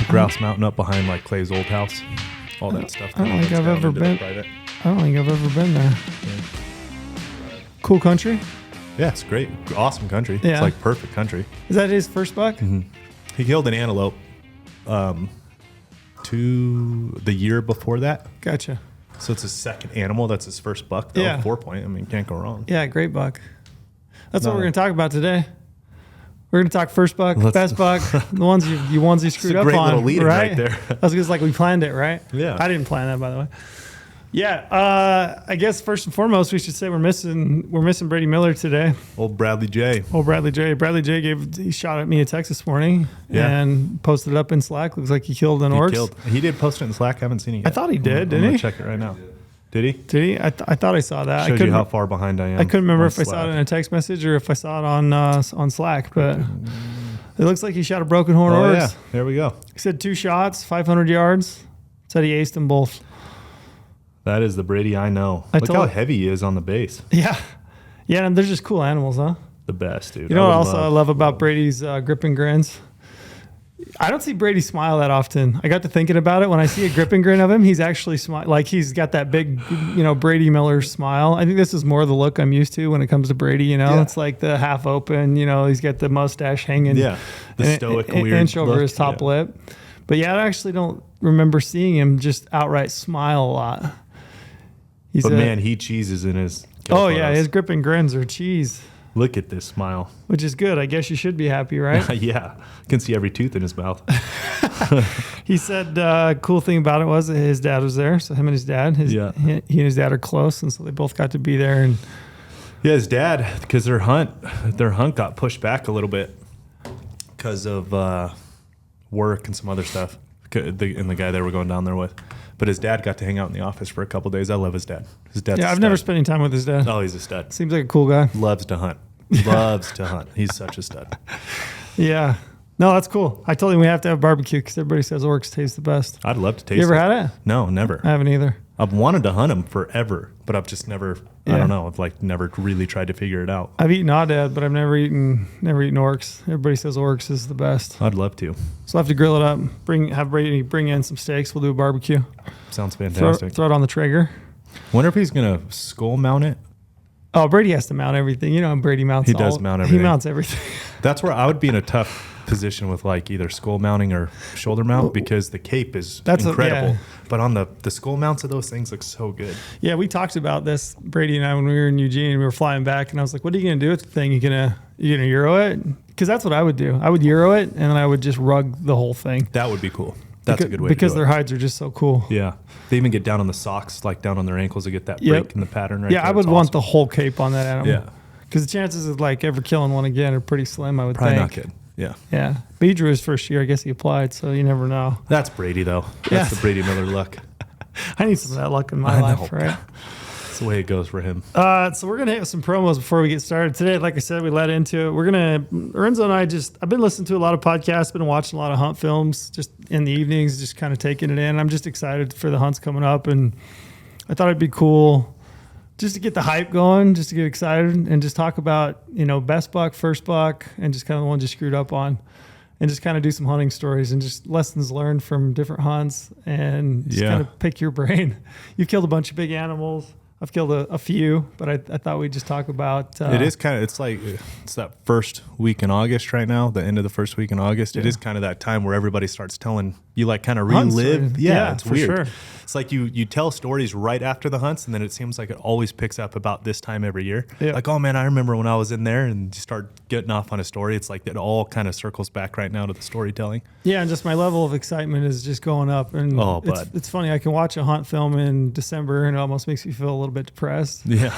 grouse mountain up behind like Clay's old house. All that stuff. I don't think I've ever been. I don't think I've ever been there. Yeah. Cool country. Yeah, it's great. Awesome country. Yeah. It's like perfect country. Is that his first buck? Mm-hmm. He killed an antelope the year before that. Gotcha. So it's his second animal. That's his first buck, though. Yeah. 4-point. I mean, can't go wrong. Yeah, great buck. That's what we're going to talk about today. We're going to talk first buck, best buck, the ones you screwed up on. Great little lead right there. That's just like we planned it, right? Yeah. I didn't plan that, by the way. Yeah, I guess first and foremost, we should say we're missing Brady Miller today. Old Bradley J. Bradley J he shot at me a text this morning and posted it up in Slack. Looks like he killed an orcs. He did post it in Slack. I haven't seen it yet. I thought he did, didn't he? Check it right now. Did he? Did he? I thought I saw that. Shows you how far behind I am. I couldn't remember if I saw it in a text message or if I saw it on Slack, but it looks like he shot a broken horn orcs. Yeah, there we go. He said 2 shots, 500 yards. Said he aced them both. That is the Brady I know. Look how heavy he is on the base. Yeah. Yeah, and they're just cool animals, huh? The best, dude. You know what I love about Brady's grip and grins? I don't see Brady smile that often. I got to thinking about it. When I see a grip and grin of him, he's actually like he's got that big, Brady Miller smile. I think this is more the look I'm used to when it comes to Brady. Yeah. It's like the half open. He's got the mustache hanging. Yeah, the stoic weird inch over his top lip. But yeah, I actually don't remember seeing him just outright smile a lot. Man, he cheeses in his. Oh yeah, his grip and grins are cheese. Look at this smile. Which is good. I guess you should be happy, right? Yeah. You can see every tooth in his mouth. He said cool thing about it was that his dad was there. So him and his dad, he and his dad are close. And so they both got to be there. And yeah, his dad, because their hunt got pushed back a little bit because of work and some other stuff. And the guy they were going down there with. But his dad got to hang out in the office for a couple of days. I love his dad. I've never spent any time with his dad. Oh, he's a stud. Seems like a cool guy. Loves to hunt. Loves to hunt. He's such a stud. Yeah. No, that's cool. I told him we have to have barbecue because everybody says orcs taste the best. I'd love to taste it. You ever had it? No, never. I haven't either. I've wanted to hunt them forever, but I've just never, I don't know, I've never really tried to figure it out. I've eaten Aoudad, but I've never eaten orcs. Everybody says orcs is the best. I'd love to. So I'll have to grill it up. Have Brady bring in some steaks. We'll do a barbecue. Sounds fantastic. Throw it on the Traeger. Wonder if he's going to skull mount it. Oh, Brady has to mount everything. Brady mounts. He does mount everything. He mounts everything. That's where I would be in a tough position with either skull mounting or shoulder mount because the cape is incredible. But on the skull mounts of those things look so good. Yeah, we talked about this, Brady and I, when we were in Eugene. We were flying back, and I was like, "What are you gonna do with the thing? You gonna Euro it? Because that's what I would do. I would Euro it, and then I would just rug the whole thing. That would be cool. That's a good way to do it. Because their hides are just so cool. Yeah. They even get down on the socks, down on their ankles to get that break in the pattern right there. I would want the whole cape on that animal. Yeah. Because the chances of ever killing one again are pretty slim, I would think. Probably not good. Yeah. Yeah. But he drew his first year. I guess he applied, so you never know. That's Brady, though. That's the Brady Miller luck. I need some of that luck in my life, right? That's the way it goes for him. So we're going to hit some promos before we get started. Today, like I said, we led into it. Lorenzo and I I've been listening to a lot of podcasts, been watching a lot of hunt films just in the evenings, just kind of taking it in. I'm just excited for the hunts coming up, and I thought it'd be cool just to get the hype going, just to get excited and just talk about, best buck, first buck, and just kind of the ones you screwed up on, and just kind of do some hunting stories and just lessons learned from different hunts and just kind of pick your brain. You've killed a bunch of big animals. I've killed a few, but I thought we'd just talk about... it is kind of, it's that first week in August right now, the end of the first week in August. Yeah. It is kind of that time where everybody starts telling, you kind of relive. Yeah, it's weird. Sure. It's like you tell stories right after the hunts, and then it seems like it always picks up about this time every year. Yeah. Like, oh man, I remember when I was in there, and you start getting off on a story. It's like it all kind of circles back right now to the storytelling. Yeah, and just my level of excitement is just going up. And it's funny, I can watch a hunt film in December, and it almost makes me feel a little bit depressed. Yeah.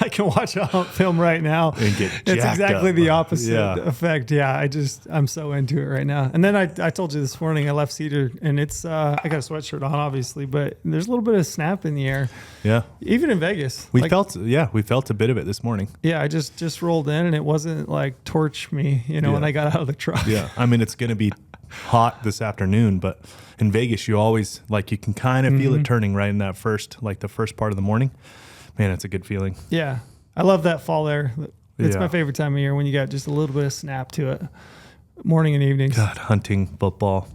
I can watch a hunt film right now. And get jacked it's exactly up. The opposite effect. Yeah, I'm so into it right now. And then I told you this morning I left Cedar, and it's I got a sweatshirt on obviously, but there's a little bit of snap in the air. Yeah. Even in Vegas. We felt a bit of it this morning. Yeah, I just rolled in, and it wasn't torch me, when I got out of the truck. Yeah. I mean, it's going to be hot this afternoon, but in Vegas you always you can kind of feel it turning right in that first the first part of the morning. Man, it's a good feeling. Yeah. I love that fall air. It's my favorite time of year when you got just a little bit of snap to it. Morning and evenings. God, hunting, football.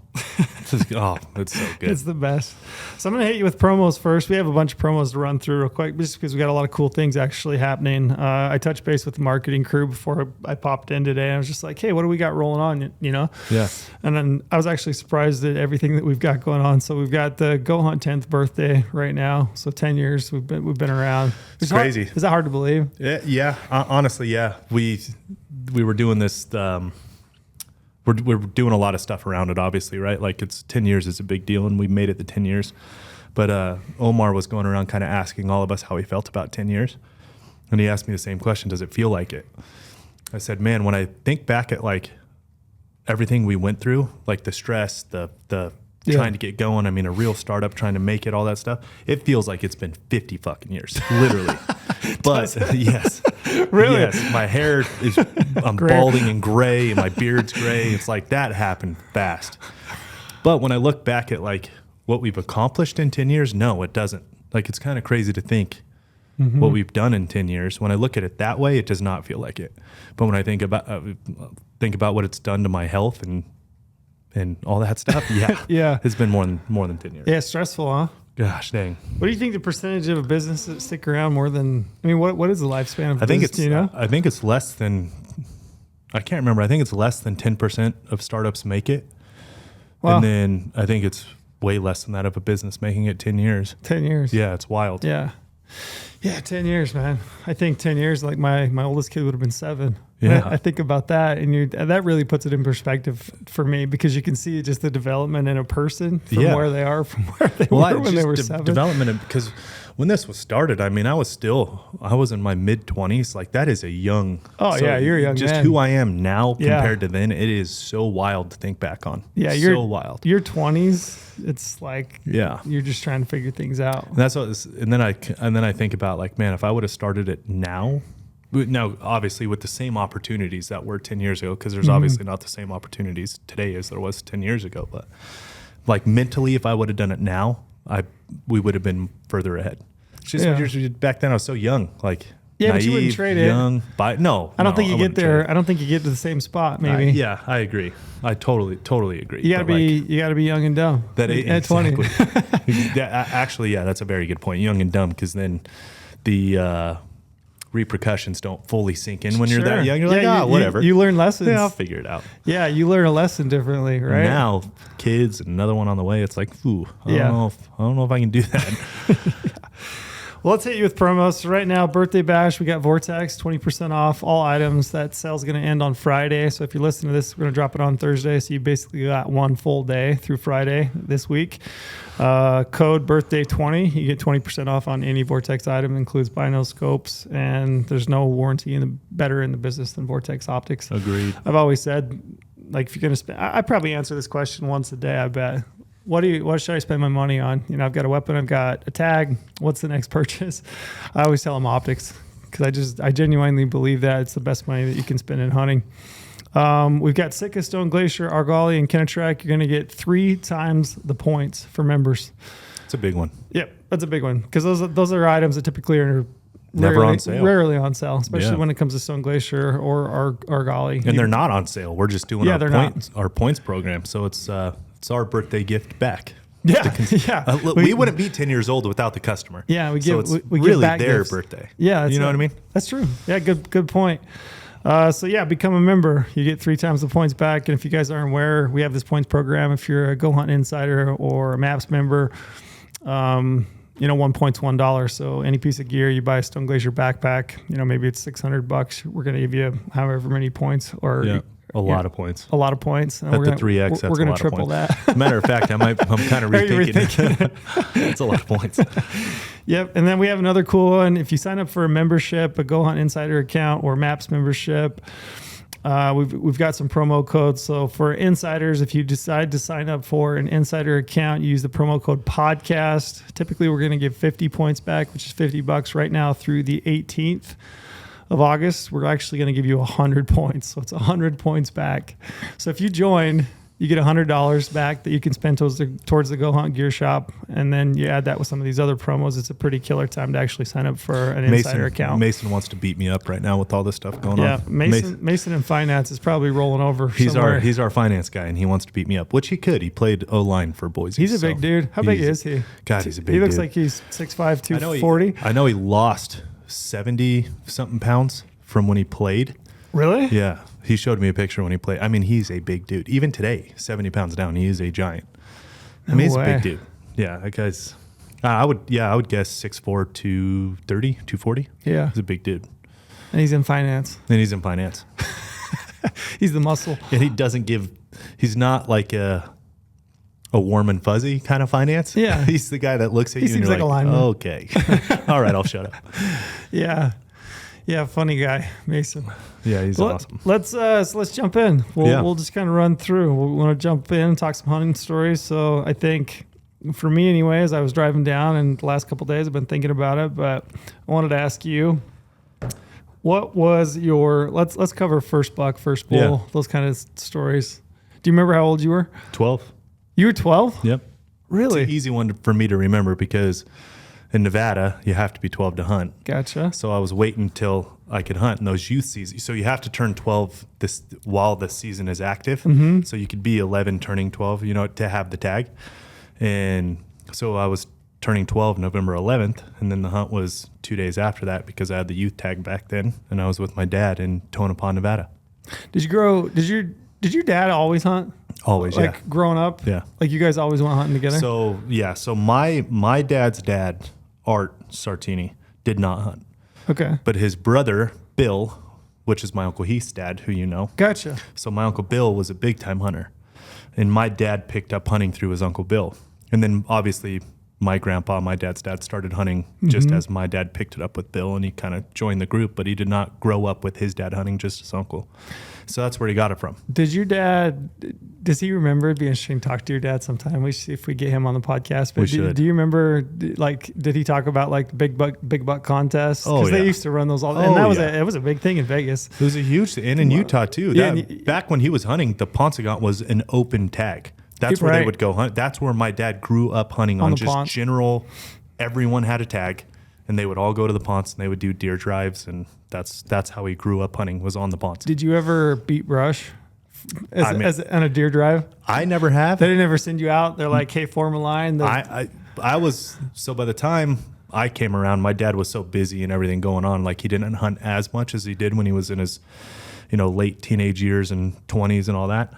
Oh, it's so good. It's the best. So I'm going to hit you with promos first. We have a bunch of promos to run through real quick just because we got a lot of cool things actually happening. I touched base with the marketing crew before I popped in today. I was just like, hey, what do we got rolling on, you know? Yeah. And then I was actually surprised at everything that we've got going on. So we've got the GOHUNT 10th birthday right now. So 10 years we've been around. It's crazy. Is that hard to believe? Yeah. Honestly, yeah. We were doing this... We're doing a lot of stuff around it, obviously, right? Like it's 10 years is a big deal, and we made it the 10 years. But Omar was going around kind of asking all of us how we felt about 10 years. And he asked me the same question, does it feel like it? I said, man, when I think back at like everything we went through, like the stress, the trying to get going, I mean, a real startup, trying to make it, all that stuff, it feels like it's been 50 fucking years, literally. But yes. Really? Yes, my hair is, I'm balding and gray, and my beard's gray. It's like that happened fast. But when I look back at like what we've accomplished in 10 years, no, it doesn't. Like it's kind of crazy to think what we've done in 10 years. When I look at it that way, it does not feel like it. But when I think about what it's done to my health and all that stuff, yeah, it's been more than 10 years. Yeah, stressful, huh? Gosh dang. What do you think the percentage of a business that stick around more than, I mean, what is the lifespan of a business, do you know? I think it's less than, I can't remember. I think it's less than 10% of startups make it. Well, and then I think it's way less than that of a business making it 10 years. 10 years. Yeah, it's wild. Yeah. Yeah, 10 years, man. I think 10 years, like my oldest kid would have been 7. Yeah. I think about that, and that really puts it in perspective for me, because you can see just the development in a person from where they are, from where they were when they were 7. Development, because when this was started, I mean, I was in my mid-20s. Like that is a young. Oh, so yeah, you're a young just man. Who I am now compared to then, it is so wild to think back on. Yeah, so wild. Your 20s. It's like you're just trying to figure things out. And that's what. And then I think about like, man, if I would have started it now, obviously with the same opportunities that were 10 years ago, because there's obviously not the same opportunities today as there was 10 years ago. But like mentally, if I would have done it now, we would have been further ahead. It's just back then I was so young, like. Yeah, naive, but you wouldn't trade young, it. No, I don't think you get there. I don't think you get to the same spot. Maybe. Yeah, I agree. I totally agree. You gotta be young and dumb. At 20. Actually, that's a very good point. Young and dumb, because then the repercussions don't fully sink in when you're that young. You're like, whatever. You learn lessons. Yeah, I'll figure it out. Yeah, you learn a lesson differently, right? Now, kids, another one on the way. It's like, I don't know if I can do that. Well, let's hit you with promos. So right now, birthday bash, we got Vortex, 20% off all items. That sale's going to end on Friday. So if you're listening to this, we're going to drop it on Thursday. So you basically got one full day through Friday this week. Code birthday20, you get 20% off on any Vortex item, includes binoscopes, and there's no warranty better in the business than Vortex Optics. Agreed. I've always said, like, if you're going to spend, I probably answer this question once a day, I bet. What should I spend my money on? You know, I've got a weapon, I've got a tag. What's the next purchase? I always tell them optics, because I genuinely believe that it's the best money that you can spend in hunting. We've got Sitka, Stone Glacier, Argali, and Kennetrack. You're going to get 3 times the points for members. It's a big one. Yep, that's a big one, because those are items that typically are rarely on sale, especially when it comes to Stone Glacier or Argali. And they're not on sale. We're just doing our points program, so it's our birthday gift back. Yeah, we wouldn't be 10 years old without the customer. Yeah, we give back their gifts. Birthday. Yeah, you know what I mean. That's true. Yeah, good point. So become a member. You get 3 times the points back. And if you guys aren't aware, we have this points program. If you're a GOHUNT Insider or a MAPS member, 1 point's $1. So any piece of gear you buy, a Stone Glacier backpack, maybe it's $600. We're going to give you however many points, or a lot of points. A lot of points. At the 3X, we're going to triple that. Matter of fact, I'm kind of rethinking. It's a lot of points. Yep. And then we have another cool one. If you sign up for a membership, a GOHUNT Insider account or MAPS membership, we've got some promo codes. So for insiders, if you decide to sign up for an insider account, you use the promo code podcast. Typically, we're going to give 50 points back, which is $50 right now through the 18th of August. We're actually going to give you 100 points. So it's 100 points back. So if you join You get $100 back that you can spend towards the Go Hunt gear shop, and then you add that with some of these other promos. It's a pretty killer time to actually sign up for an insider account. Mason wants to beat me up right now with all this stuff going on. Yeah, Mason in finance is probably rolling over. He's our finance guy, and he wants to beat me up, which he could. He played O-line for Boise. He's a big dude. How big is he? God, he's a big dude. He looks like he's 6'5", 240. I know he lost 70-something pounds from when he played. Really? Yeah. He showed me a picture when he played. I mean, he's a big dude. Even today, 70 pounds down, he is a giant. I mean, he's a big dude. Yeah, that guy's. I would guess 6'4", 230, 240. Yeah, he's a big dude. And he's in finance. He's the muscle. And he doesn't give. He's not like a warm and fuzzy kind of finance. Yeah, he's the guy that looks at you. He seems and you're like a lineman. Okay, all right, I'll shut up. Yeah. Yeah, funny guy, Mason. Yeah, he's awesome. Let's jump in. We'll just kind of run through. We want to jump in and talk some hunting stories. So I think for me anyway, as I was driving down and the last couple of days I've been thinking about it, but I wanted to ask you, what was your let's cover first buck, first bull, those kind of stories. Do you remember how old you were? 12. You were 12? Yep. Really? It's an easy one for me to remember because in Nevada, you have to be 12 to hunt. Gotcha. So I was waiting till I could hunt in those youth seasons. So you have to turn 12 while the season is active. Mm-hmm. So you could be 11 turning 12, to have the tag. And so I was turning 12 November 11th, and then the hunt was 2 days after that because I had the youth tag back then, and I was with my dad in Tonopah, Nevada. Did your dad always hunt? Always, like growing up? Yeah. Like you guys always went hunting together? So, yeah. So my dad's dad, Art Sartini, did not hunt. Okay. But his brother, Bill, which is my Uncle Heath's dad, who you know. Gotcha. So my Uncle Bill was a big-time hunter. And my dad picked up hunting through his Uncle Bill. And then, obviously, my grandpa, my dad's dad, started hunting just as my dad picked it up with Bill, and he kind of joined the group, but he did not grow up with his dad hunting, just his uncle. So that's where he got it from. Does he remember? It'd be interesting to talk to your dad sometime. We should see if we get him on the podcast. But do you remember, did he talk about like big buck contests? Because they used to run those all. And it was a big thing in Vegas. It was a huge thing. And in Utah too. Back when he was hunting, the Paunsaugunt was an open tag. That's where they would go hunt. That's where my dad grew up hunting on just general. Everyone had a tag, and they would all go to the ponds and they would do deer drives, and that's how he grew up hunting, was on the ponds. Did you ever beat brush on a deer drive? I never have. They didn't ever send you out. They're like, hey, form a line. I was, so by the time I came around, my dad was so busy and everything going on, like he didn't hunt as much as he did when he was in his late teenage years and 20s and all that.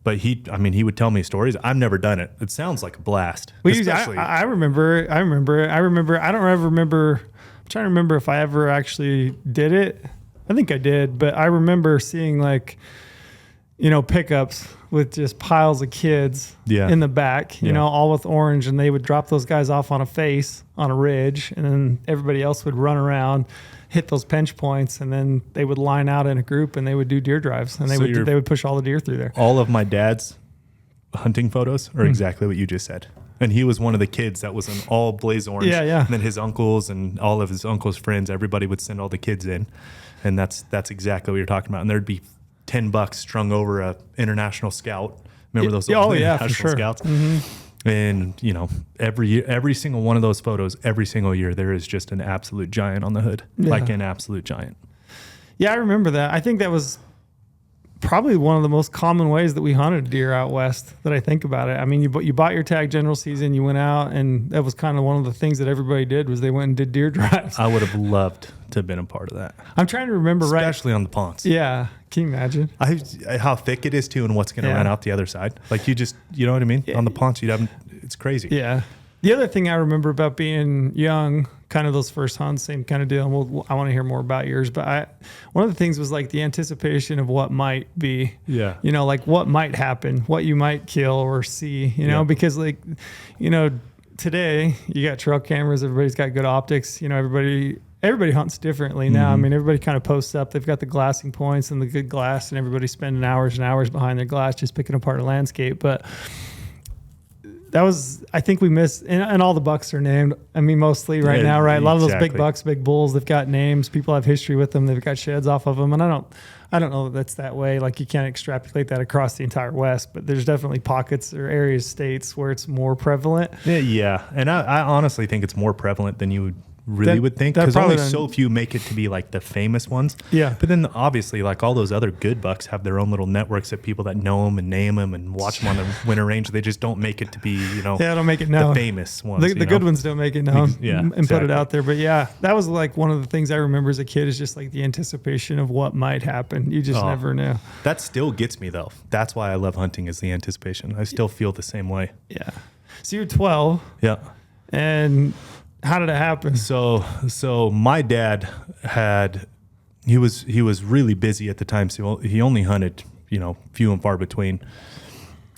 But he would tell me stories. I've never done it. It sounds like a blast. Well, I remember. I don't ever remember. I'm trying to remember if I ever actually did it. I think I did, but I remember seeing pickups with just piles of kids in the back, all with orange, and they would drop those guys off on a ridge, and then everybody else would run around, hit those pinch points, and then they would line out in a group and they would do deer drives, and they would push all the deer through there. All of my dad's hunting photos are exactly what you just said. And he was one of the kids that was in all blaze orange. Yeah. And then his uncles and all of his uncles' friends, everybody would send all the kids in. And that's exactly what you're talking about. And there'd be $10 strung over a international scout. Remember those international scouts? Mm-hmm. And every single one of those photos, every single year, there is just an absolute giant on the hood, like an absolute giant. Yeah, I remember that. I think that was probably one of the most common ways that we hunted deer out west that I think about it. I mean, you bought your tag general season, you went out, and that was kind of one of the things that everybody did was they went and did deer drives. I would have loved to have been a part of that. I'm trying to remember, especially on the ponds. Yeah. Can you imagine? How thick it is too, and what's going to run out the other side. Like you know what I mean? Yeah. On the ponds, it's crazy. Yeah. The other thing I remember about being young, kind of those first hunts, same kind of deal. And I want to hear more about yours, but one of the things was like the anticipation of what might be. Yeah. Like what might happen, what you might kill or see. Because today you got trail cameras, everybody's got good optics. Everybody hunts differently now. Mm-hmm. I mean, everybody kind of posts up. They've got the glassing points and the good glass, and everybody's spending hours and hours behind their glass just picking apart a landscape. But I think we missed, and all the bucks are named. I mean, mostly right now, right? A lot of those big bucks, big bulls, they've got names. People have history with them. They've got sheds off of them. And I don't know that that's that way. Like, you can't extrapolate that across the entire West, but there's definitely pockets or areas, states where it's more prevalent. Yeah. And I honestly think it's more prevalent than you would think, because only so few make it to be like the famous ones. Yeah. But then obviously, like, all those other good bucks have their own little networks of people that know them and name them and watch them on the winter range. They just don't make it to be, don't make it known. The famous ones. The good ones don't make it known exactly. Put it out there. But yeah, that was like one of the things I remember as a kid, is just like the anticipation of what might happen. You just never knew. That still gets me though. That's why I love hunting, is the anticipation. I still feel the same way. Yeah. So you're 12. Yeah. And how did it happen? So my dad he was really busy at the time. So he only hunted, few and far between.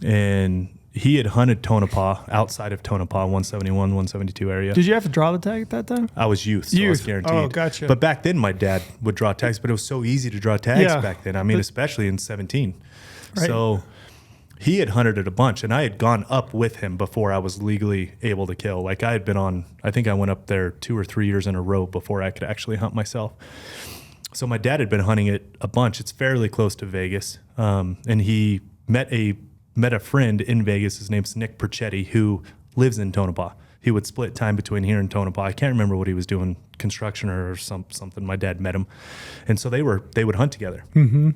And he had hunted Tonopah, outside of Tonopah, 171, 172 area. Did you have to draw the tag at that time? I was youth, so I was guaranteed. Oh, gotcha. But back then my dad would draw tags, but it was so easy to draw tags back then. I mean, especially in 17. Right. So he had hunted it a bunch, and I had gone up with him before I was legally able to kill. Like, I had been I think I went up there 2 or 3 years in a row before I could actually hunt myself. So my dad had been hunting it a bunch. It's fairly close to Vegas. And he met a friend in Vegas. His name's Nick Perchetti, who lives in Tonopah. He would split time between here and Tonopah. I can't remember what he was doing, construction or something. My dad met him. And so they would hunt together. Mm-hmm.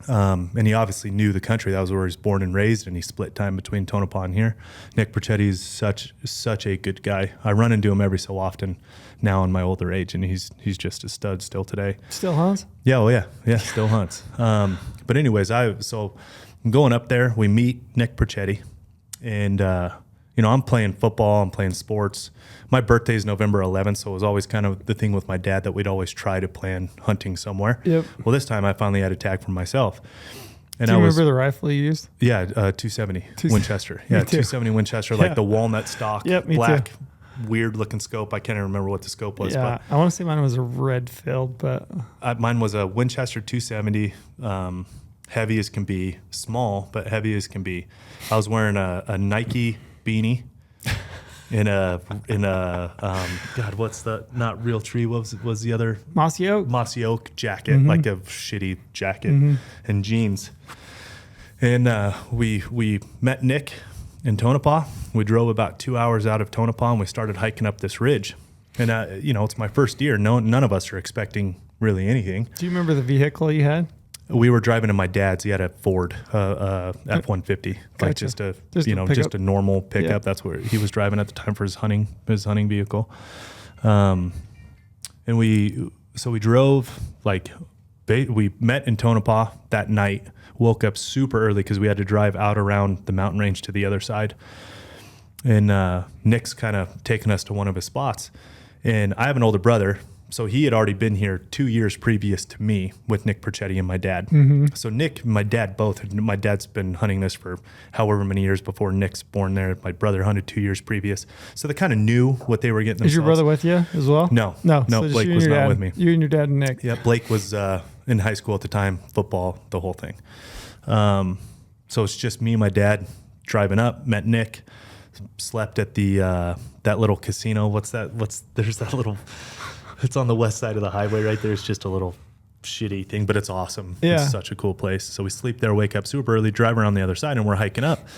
And he obviously knew the country. That was where he was born and raised, and he split time between Tonopah and here. Nick Perchetti is such a good guy. I run into him every so often now in my older age, and he's just a stud still today. Still hunts? Yeah, oh yeah, still hunts. But anyways, I'm going up there. We meet Nick Perchetti, and I'm playing football. I'm playing sports. My birthday is November 11th, so it was always kind of the thing with my dad that we'd always try to plan hunting somewhere. Yep. Well, this time I finally had a tag for myself. And do you remember the rifle you used? Yeah, 270 Winchester. Yeah, 270 Winchester, like the walnut stock, black, weird-looking scope. I can't even remember what the scope was. Yeah, I want to say mine was a red filled, but mine was a Winchester 270. Heavy as can be, small, but heavy as can be. I was wearing a Nike beanie in a God, what's the, not Real Tree, what was the other? Mossy Oak jacket, like a shitty jacket, and jeans. And we met Nick in Tonopah. We drove about 2 hours out of Tonopah, and we started hiking up this ridge. And it's my first year. None of us are expecting really anything. Do you remember the vehicle you had? We were driving to my dad's. He had a Ford F-150, like just a normal pickup. Yeah. That's where he was driving at the time for his hunting vehicle. And we drove, we met in Tonopah that night. Woke up super early because we had to drive out around the mountain range to the other side. And Nick's kind of taken us to one of his spots. And I have an older brother. So he had already been here 2 years previous to me with Nick Perchetti and my dad. Mm-hmm. So Nick and my dad my dad's been hunting this for however many years before Nick's born there. My brother hunted 2 years previous. So they kind of knew what they were getting themselves. Is your brother with you as well? No, so Blake was not with me. You and your dad and Nick. Yeah, Blake was in high school at the time, football, the whole thing. So it's just me and my dad driving up, met Nick, slept at the that little casino. There's that little... It's on the west side of the highway right there. It's just a little shitty thing, but it's awesome. Yeah. It's such a cool place. So we sleep there, wake up super early, drive around the other side, and we're hiking up.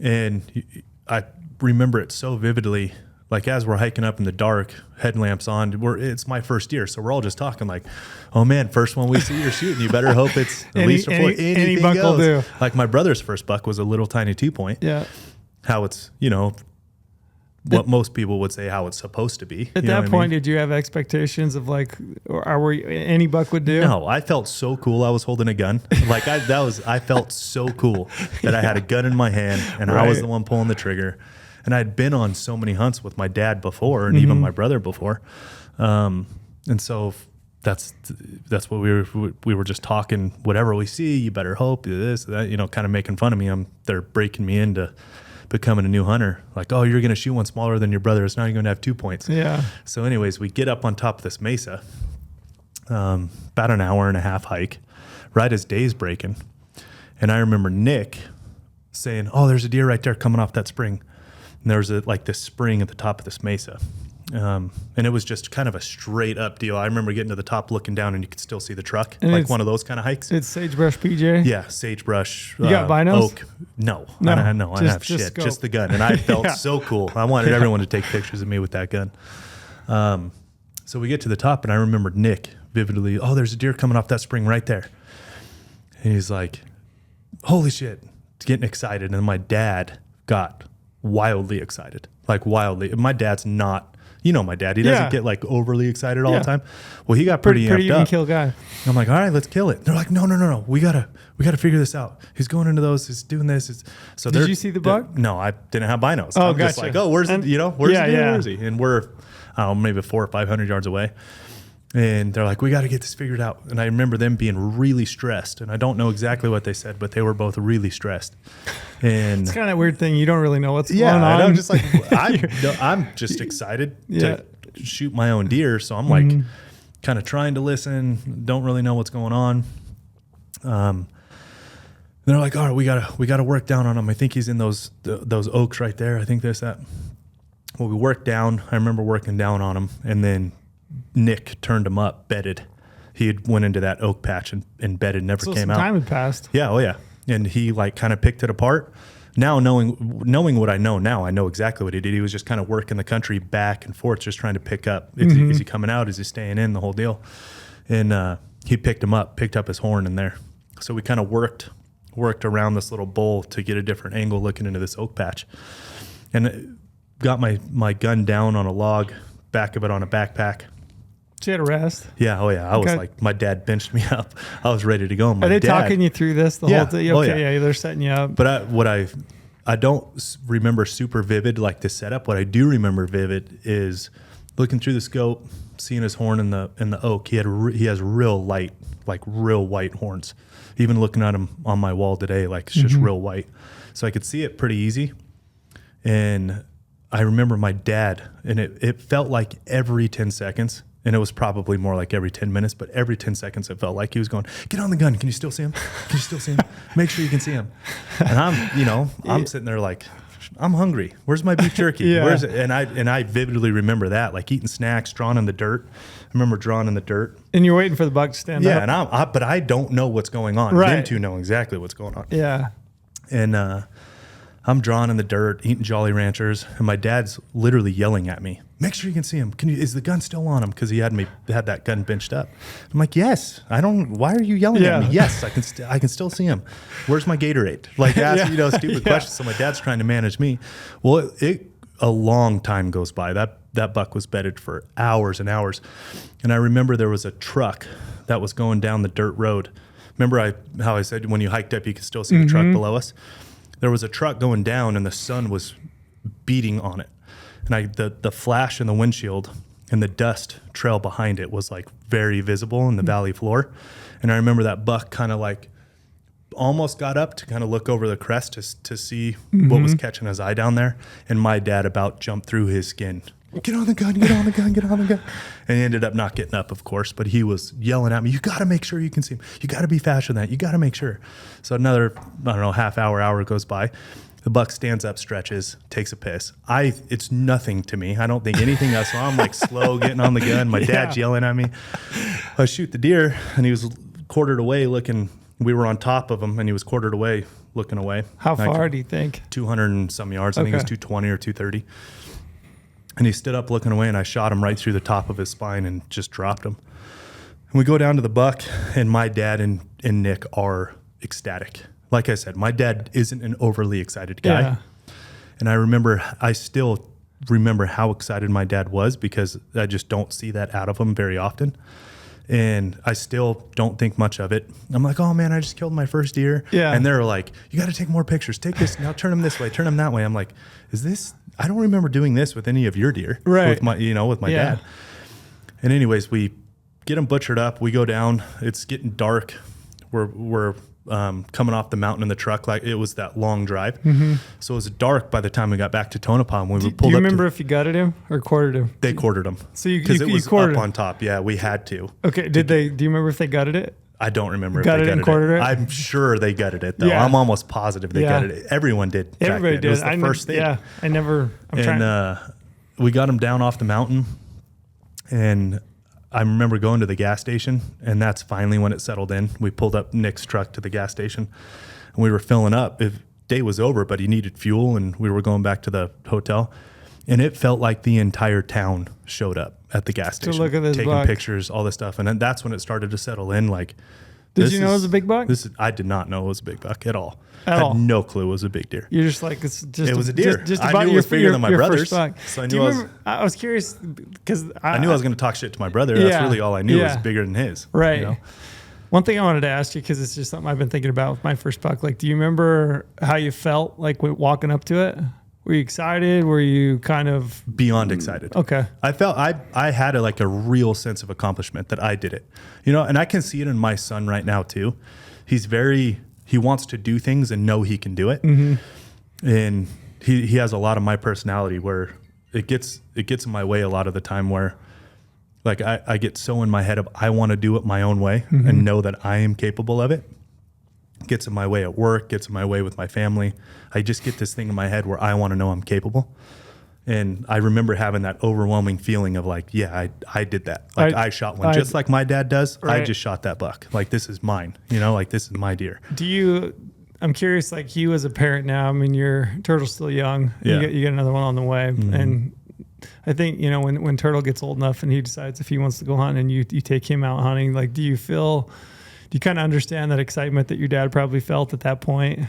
And I remember it so vividly, like as we're hiking up in the dark, headlamps on, it's my first year. So we're all just talking like, oh man, first one we see you're shooting, you better hope it's at least any buck will do. Like my brother's first buck was a little tiny 2-point. Yeah. How it's, what most people would say how it's supposed to be. At that point, did you have expectations of any buck would do? No, I felt so cool. I was holding a gun. I felt so cool that I had a gun in my hand and I was the one pulling the trigger. And I'd been on so many hunts with my dad before and even my brother before. And so that's what we were just talking. Whatever we see, you better hope this, that, kind of making fun of me. They're breaking me into becoming a new hunter. Like, oh, you're going to shoot one smaller than your brother. So now you're going to have 2 points. Yeah. So anyways, we get up on top of this mesa, about an hour and a half hike, right as day's breaking. And I remember Nick saying, oh, there's a deer right there coming off that spring. And there was like this spring at the top of this mesa. And it was just kind of a straight up deal. I remember getting to the top, looking down, and you could still see the truck, and like one of those kind of hikes. It's sagebrush PJ? Yeah, sagebrush. You got binos? Oak. No. I don't have shit. Scope. Just the gun. And I felt so cool. I wanted everyone to take pictures of me with that gun. So we get to the top, and I remember Nick vividly, oh, there's a deer coming off that spring right there. And he's like, holy shit. It's getting excited. And my dad got wildly excited. Like wildly. My dad's not, my dad, he doesn't get like overly excited all the time. Well, he got pretty amped even up. Kill guy. I'm like, all right, let's kill it. They're like, no. We gotta figure this out. He's going into those. He's doing this. So did you see the buck? No, I didn't have binos. Oh, I'm just like, where's the deer? Where is he? And we're, I don't know, maybe 400 or 500 yards away. And they're like, we got to get this figured out. And I remember them being really stressed. And I don't know exactly what they said, but they were both really stressed. And it's kind of that weird thing. You don't really know what's going on. And I'm just like, I'm just excited to shoot my own deer. So I'm like kind of trying to listen. Don't really know what's going on. They're like, all right, we gotta work down on him. I think he's in those oaks right there. I think there's that. Well, we worked down. I remember working down on him, and then Nick turned him up, bedded. He had went into that oak patch and bedded, never came out. Time had passed. Yeah, oh yeah. And he like kind of picked it apart. Now knowing what I know now, I know exactly what he did. He was just kind of working the country back and forth, just trying to pick up. Is he coming out? Is he staying in? The whole deal. And he picked up his horn in there. So we kind of worked around this little bowl to get a different angle looking into this oak patch. And got my gun down on a log, back of it on a backpack. Did you had a rest? Yeah, oh yeah. I was like, my dad benched me up. I was ready to go. Are they talking you through this the whole thing? Okay, they're setting you up. But I don't remember super vivid like the setup. What I do remember vivid is looking through the scope, seeing his horn in the oak. He has real light, like real white horns. Even looking at him on my wall today, like it's just real white. So I could see it pretty easy. And I remember my dad, and it felt like every 10 seconds, and it was probably more like every 10 minutes, but every 10 seconds it felt like he was going, get on the gun. Can you still see him? Can you still see him? Make sure you can see him. And I'm sitting there like, I'm hungry. Where's my beef jerky? Yeah. Where's it? And I vividly remember that, like eating snacks, drawing in the dirt. I remember drawing in the dirt. And you're waiting for the buck to stand up. Yeah, but I don't know what's going on. Right. Them two know exactly what's going on. Yeah. And I'm drawing in the dirt, eating Jolly Ranchers, and my dad's literally yelling at me, make sure you can see him. Is the gun still on him? Because he had that gun benched up. I'm like, yes. Why are you yelling at me? Yes, I can still see him. Where's my Gatorade? Like, asking, stupid questions. So my dad's trying to manage me. Well, a long time goes by. That buck was bedded for hours and hours. And I remember there was a truck that was going down the dirt road. Remember how I said when you hiked up, you could still see the truck below us? There was a truck going down and the sun was beating on it. And the flash in the windshield and the dust trail behind it was like very visible in the valley floor. And I remember that buck kind of like almost got up to kind of look over the crest to see what was catching his eye down there. And my dad about jumped through his skin. Get on the gun, get on the gun, get on the gun. And he ended up not getting up, of course, but he was yelling at me, you got to make sure you can see him. You got to be faster than that. You got to make sure. So another, half hour goes by. The buck stands up, stretches, takes a piss. It's nothing to me. I don't think anything else. So I'm like slow getting on the gun. My dad's yelling at me. I shoot the deer, and he was quartered away looking. We were on top of him, and he was quartered away looking away. How far do you think? 200 and some yards. I think it was 220 or 230. And he stood up looking away, and I shot him right through the top of his spine and just dropped him. And we go down to the buck, and my dad and Nick are ecstatic. Like I said, my dad isn't an overly excited guy. Yeah. And I still remember how excited my dad was because I just don't see that out of him very often. And I still don't think much of it. I'm like, oh man, I just killed my first deer. Yeah. And they're like, you got to take more pictures. Take this, now turn them this way, turn them that way. I'm like, I don't remember doing this with any of your deer. Right. With my dad. And anyways, we get them butchered up. We go down. It's getting dark. We're coming off the mountain in the truck. Like it was that long drive. Mm-hmm. So it was dark by the time we got back to Tonopah. When we pulled up. Do you remember if you gutted him or quartered him? They quartered him. So you it was quartered up on top. Yeah, we had to. Okay. Do you remember if they gutted it? I don't remember if Gutted they and gutted quartered it. it? I'm sure they gutted it, though. Yeah. I'm almost positive they gutted it. Everyone did. back Everybody then. did. It was the first thing. Yeah, We got them down off the mountain, and I remember going to the gas station, and that's finally when it settled in. We pulled up Nick's truck to the gas station, and we were filling up. Day was over, but he needed fuel, and we were going back to the hotel, and it felt like the entire town showed up at the gas station, look at this taking buck. pictures, all this stuff, and then that's when it started to settle in. Like, did you know it was a big buck? I did not know it was a big buck at all. At I had all. no clue it was a big deer. You're just like, it's just It was a deer. Just I about knew it was bigger than my your brother's, first buck. so I Do knew you I was- remember, I was curious because I knew I was going to talk shit to my brother. That's really all I knew was bigger than his. Right. You know? One thing I wanted to ask you, because it's just something I've been thinking about with my first buck. Like, do you remember how you felt like walking up to it? Were you excited? Were you kind of Beyond excited. Okay. I felt I had a real sense of accomplishment that I did it, and I can see it in my son right now too. He wants to do things and know he can do it. Mm-hmm. And he has a lot of my personality where it gets in my way a lot of the time, where like I get so in my head of I want to do it my own way and know that I am capable of it. Gets in my way at work, gets in my way with my family. I just get this thing in my head where I want to know I'm capable. And I remember having that overwhelming feeling of like, yeah, I did that. Like I shot one just like my dad does. Right. I just shot that buck. Like, this is mine, like this is my deer. I'm curious, like you as a parent now, I mean, your Turtle's still young. Yeah. You get another one on the way. Mm-hmm. And I think, when Turtle gets old enough and he decides if he wants to go hunt and you take him out hunting, like, do you kind of understand that excitement that your dad probably felt at that point?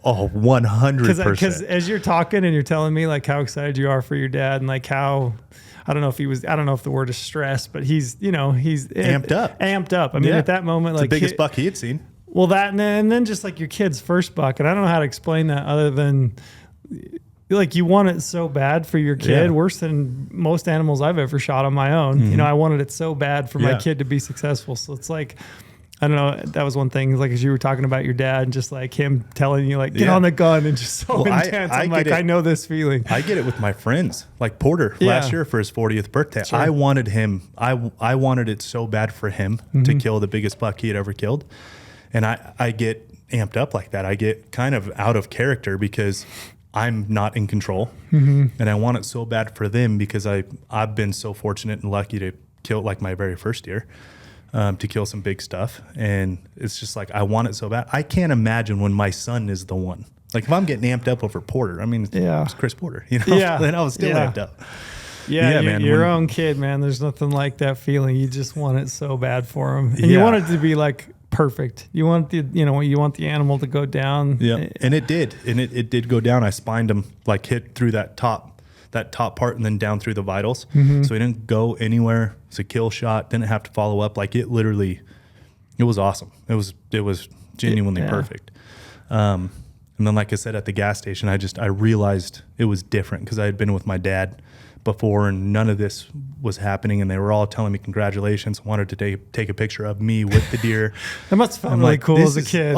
Oh, 100%. Because as you're talking and you're telling me like how excited you are for your dad and like how, I don't know if the word is stressed, but he's amped up. Amped up. I mean, at that moment, it's like the biggest buck he had seen. Well, and then just like your kid's first buck. And I don't know how to explain that other than like you want it so bad for your kid, worse than most animals I've ever shot on my own. Mm-hmm. I wanted it so bad for my kid to be successful. So it's like, I don't know. That was one thing. Like as you were talking about your dad, and just like him telling you, like, get on the gun, and just so intense. I'm like, I know this feeling. I get it with my friends. Like Porter last year for his 40th birthday. Sure. I wanted him. I wanted it so bad for him to kill the biggest buck he had ever killed, and I get amped up like that. I get kind of out of character because I'm not in control, and I want it so bad for them because I've been so fortunate and lucky to kill like my very first deer. To kill some big stuff. And it's just like, I want it so bad. I can't imagine when my son is the one. Like if I'm getting amped up over Porter, I mean, it's Chris Porter, then I was still amped up. Yeah, man. Your own kid, man. There's nothing like that feeling. You just want it so bad for him. And you want it to be like perfect. You want you want the animal to go down. Yeah. And it did. And it did go down. I spined him, like hit through that top part and then down through the vitals. So he didn't go anywhere. It's a kill shot. Didn't have to follow up. Like it was awesome. It was genuinely perfect. And then, like I said, at the gas station, I realized it was different because I had been with my dad before and none of this was happening. And they were all telling me congratulations, wanted to take a picture of me with the deer. That must have felt really cool as a kid.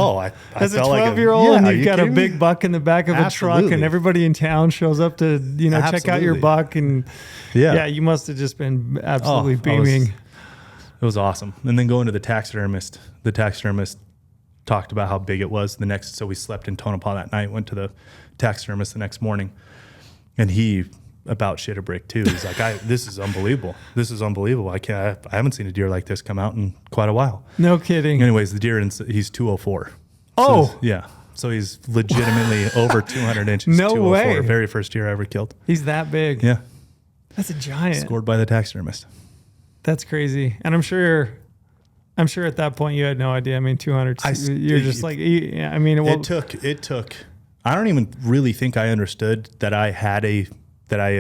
As a 12-year-old, and you've got a big buck in the back of a truck and everybody in town shows up to, check out your buck. And you must have just been absolutely beaming. It was awesome. And then going to the taxidermist talked about how big it was so we slept in Tonopah that night, went to the taxidermist the next morning, and he about shit a brick too. He's like, this is unbelievable. This is unbelievable. I haven't seen a deer like this come out in quite a while. No kidding. Anyways, the deer, he's 204. Oh. So he's legitimately over 200 inches. No 204, way. Very first deer I ever killed. He's that big. Yeah. That's a giant. Scored by the taxidermist. That's crazy. And I'm sure at that point you had no idea. I mean, 200, you're just like, I mean, it took, I don't even really think I understood that I had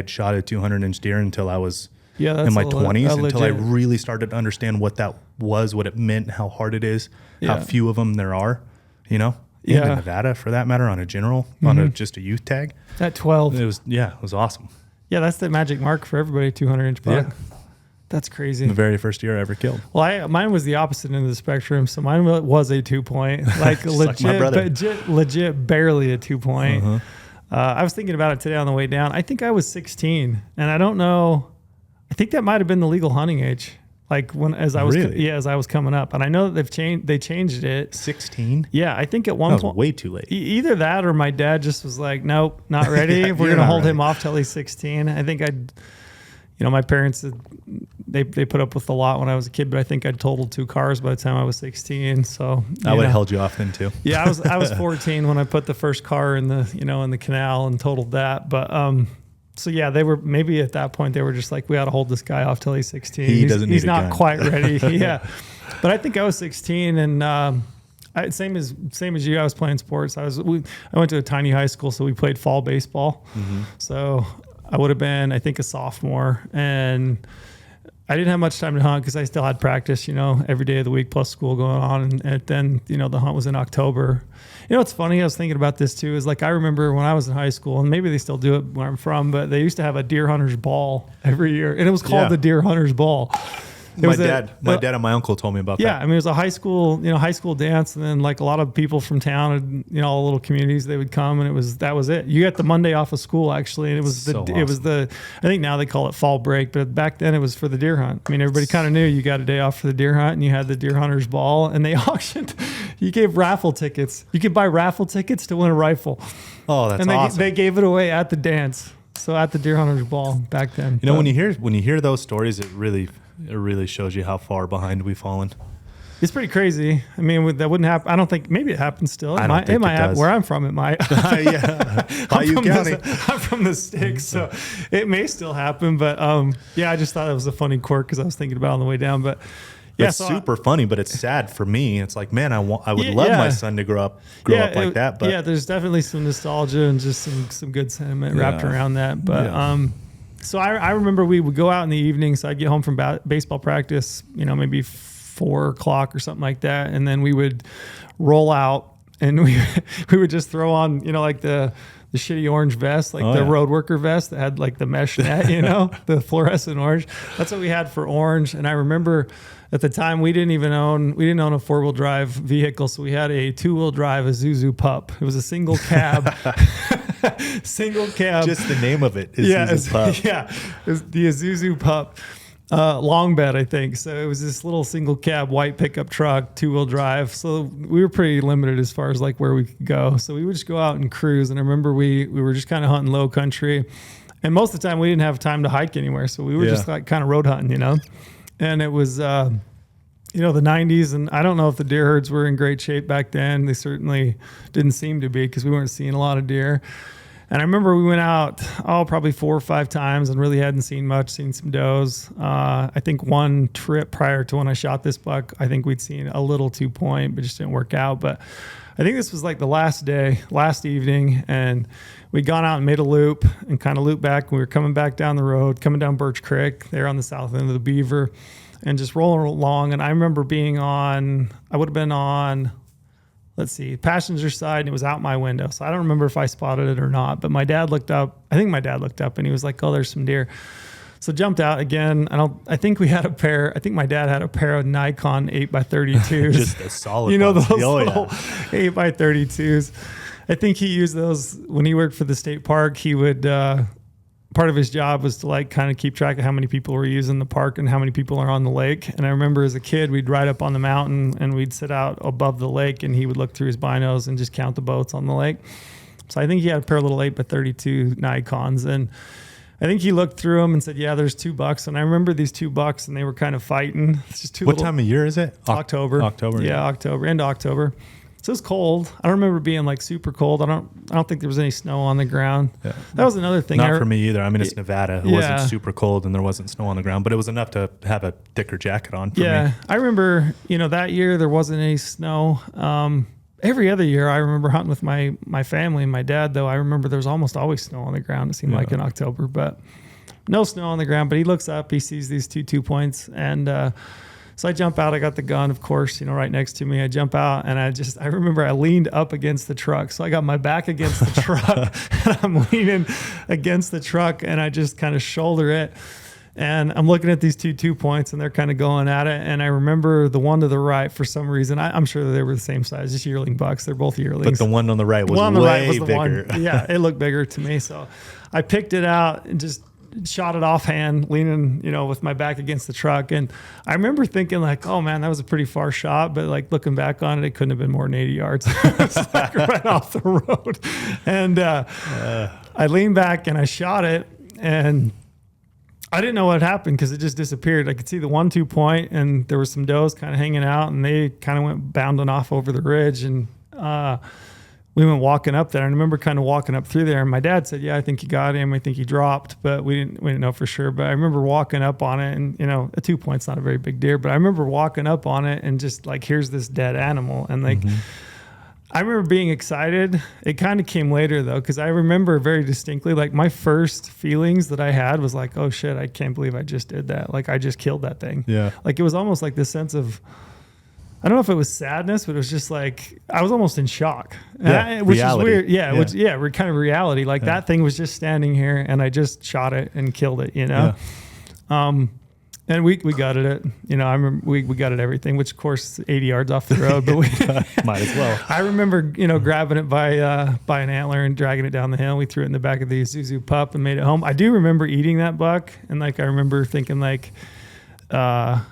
shot a 200-inch deer until I was in my 20s, until I really started to understand what that was, what it meant, how hard it is, how few of them there are, Even in Nevada, for that matter, on a general, on just a youth tag. At 12. It was awesome. Yeah, that's the magic mark for everybody, 200-inch buck. Yeah. That's crazy. The very first deer I ever killed. Well, mine was the opposite end of the spectrum. So mine was a 2-point, like legit, barely a 2-point. Uh-huh. I was thinking about it today on the way down. I think I was 16, and I don't know. I think that might have been the legal hunting age Like as I was coming up, and I know that they changed it. 16? Yeah, I think at one point way too late. Either that or my dad just was like, nope, not ready. If we're gonna hold him off till he's 16. I think my parents they put up with a lot when I was a kid, but I think I'd totaled 2 cars by the time I was 16. So I would have held you off then too. Yeah, I was 14 when I put the first car in the canal and totaled that, but so yeah, they were maybe at that point they were just like, we ought to hold this guy off till he's 16. He's not quite ready. Yeah, but I think I was 16, and same as you. I was playing sports. I went to a tiny high school, so we played fall baseball. Mm-hmm. So I would have been, I think, a sophomore, and I didn't have much time to hunt because I still had practice, every day of the week plus school going on, and then the hunt was in October. What's funny, I was thinking about this too, is like I remember when I was in high school, and maybe they still do it where I'm from, but they used to have a deer hunter's ball every year, and it was called the deer hunter's ball. My dad and my uncle told me about that. Yeah, I mean, it was a high school dance, and then like a lot of people from town, and all the little communities, they would come, and that was it. You got the Monday off of school actually, and it was I think now they call it fall break, but back then it was for the deer hunt. I mean, everybody kind of knew you got a day off for the deer hunt, and you had the deer hunter's ball, and they auctioned. You gave raffle tickets. You could buy raffle tickets to win a rifle. Oh, that's awesome. They gave it away at the dance. So at the deer hunter's ball back then. When you hear those stories, it really shows you how far behind we've fallen. It's pretty crazy. I mean, that wouldn't happen. I don't think, maybe it happens still. It might happen. Where I'm from, it might. Yeah. I'm from the sticks, so it may still happen. But I just thought it was a funny quirk because I was thinking about it on the way down. But yeah, it's super funny, but it's sad for me. It's like, man, I would love my son to grow up like that. But yeah, there's definitely some nostalgia and just some good sentiment wrapped around that. But so I remember we would go out in the evening. So I'd get home from baseball practice, maybe 4 o'clock or something like that, and then we would roll out and we would just throw on, like the shitty orange vest, like the road worker vest that had like the mesh net, the fluorescent orange. That's what we had for orange. And I remember at the time we didn't own a 4-wheel drive vehicle, so we had a 2-wheel drive Isuzu Pup. It was a single cab. Single cab. Just the name of it is Isuzu Pup. Yeah, it was the Isuzu Pup. Long bed, I think. So it was this little single cab white pickup truck, 2-wheel drive. So we were pretty limited as far as like where we could go. So we would just go out and cruise. And I remember we were just kind of hunting low country. And most of the time we didn't have time to hike anywhere. So we were just like kind of road hunting, And it was, the 90s. And I don't know if the deer herds were in great shape back then. They certainly didn't seem to be because we weren't seeing a lot of deer. And I remember we went out, probably 4 or 5 times and really hadn't seen much, seen some does. I think one trip prior to when I shot this buck, I think we'd seen a little 2-point, but just didn't work out. But I think this was like the last evening, and we'd gone out and made a loop and kind of looped back. We were coming back down the road, coming down Birch Creek there on the south end of the Beaver, and just rolling along. And I remember I would have been on, passenger side, and it was out my window. So I don't remember if I spotted it or not, but my dad looked up. I think my dad looked up and he was like, oh, there's some deer. So jumped out again. I think my dad had a pair of Nikon 8x32s. Just a solid those little 8x32s. I think he used those when he worked for the state park. He would, part of his job was to like kind of keep track of how many people were using the park and how many people are on the lake. And I remember as a kid, we'd ride up on the mountain and we'd sit out above the lake, and he would look through his binos and just count the boats on the lake. So I think he had a pair of little 8x32 Nikons, and I think he looked through them and said, yeah, there's 2 bucks. And I remember these 2 bucks, and they were kind of fighting. It's just What time of year is it? October. Yeah, October, end of October. So it was cold. I don't remember being like super cold. I don't think there was any snow on the ground. Yeah. That was another thing. Not for me either. I mean, it's Nevada. It wasn't super cold and there wasn't snow on the ground, but it was enough to have a thicker jacket on for me. I remember, that year there wasn't any snow. Every other year I remember hunting with my family and my dad, though. I remember there was almost always snow on the ground. It seemed like in October, but no snow on the ground. But he looks up, he sees these 2 points, and so I jump out. I got the gun, of course, right next to me. I jump out, and I remember I leaned up against the truck. So I got my back against the truck, and I'm leaning against the truck, and I just kind of shoulder it. And I'm looking at these 2 points, and they're kind of going at it. And I remember the one to the right, for some reason, I'm sure that they were the same size, just yearling bucks. They're both yearlings. But the one on the right was way bigger. Yeah, it looked bigger to me. So I picked it out and just shot it offhand, leaning, with my back against the truck. And I remember thinking like, oh man, that was a pretty far shot. But like looking back on it, it couldn't have been more than 80 yards. It's like right off the road. And I leaned back and I shot it, and I didn't know what happened because it just disappeared. I could see the 1-2 point, and there were some does kind of hanging out, and they kind of went bounding off over the ridge. And we went walking up there. I remember kind of walking up through there, and my dad said, "Yeah, I think you got him. I think he dropped," but we didn't know for sure. But I remember walking up on it, and a 2 point's not a very big deer, but I remember walking up on it and just like, here's this dead animal, and like. I remember being excited. It kind of came later though, because I remember very distinctly, like my first feelings that I had was like, oh shit, I can't believe I just did that. Like I just killed that thing. Yeah. Like it was almost like this sense of, I don't know if it was sadness, but it was just like, I was almost in shock. Which is weird. Yeah. We're kind of reality. Like that thing was just standing here and I just shot it and killed it, And we gutted it. I remember we gutted everything, which of course 80 yards off the road, but we might as well. I remember, grabbing it by an antler and dragging it down the hill. We threw it in the back of the Isuzu pup and made it home. I do remember eating that buck, and like I remember thinking like, man,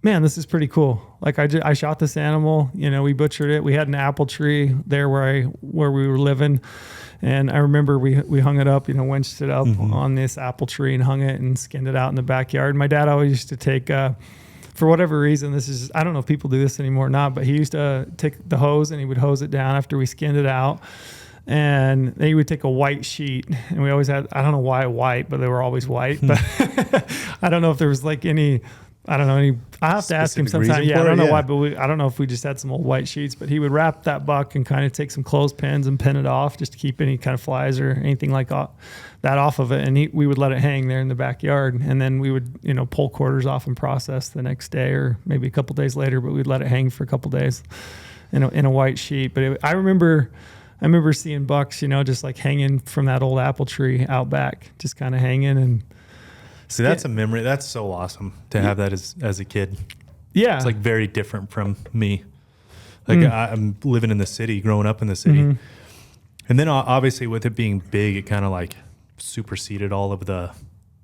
this is pretty cool. Like I shot this animal. We butchered it. We had an apple tree there where we were living. And I remember we hung it up, winched it up on this apple tree and hung it and skinned it out in the backyard. My dad always used to take, for whatever reason, I don't know if people do this anymore or not, but he used to take the hose and he would hose it down after we skinned it out. And then he would take a white sheet, and we always had, I don't know why white, but they were always white. But I don't know if there was like any, I don't know, I have to ask him sometime. Yeah, I don't know why, but I don't know if we just had some old white sheets, but he would wrap that buck and kind of take some clothespins and pin it off just to keep any kind of flies or anything like that off of it. And we would let it hang there in the backyard, and then we would, pull quarters off and process the next day or maybe a couple days later, but we'd let it hang for a couple days in a white sheet. But I remember seeing bucks, just like hanging from that old apple tree out back, just kind of hanging. And see, that's a memory. That's so awesome to have that as a kid. Yeah. It's like very different from me. Like I'm living in the city, growing up in the city. And then obviously with it being big, it kind of like superseded all of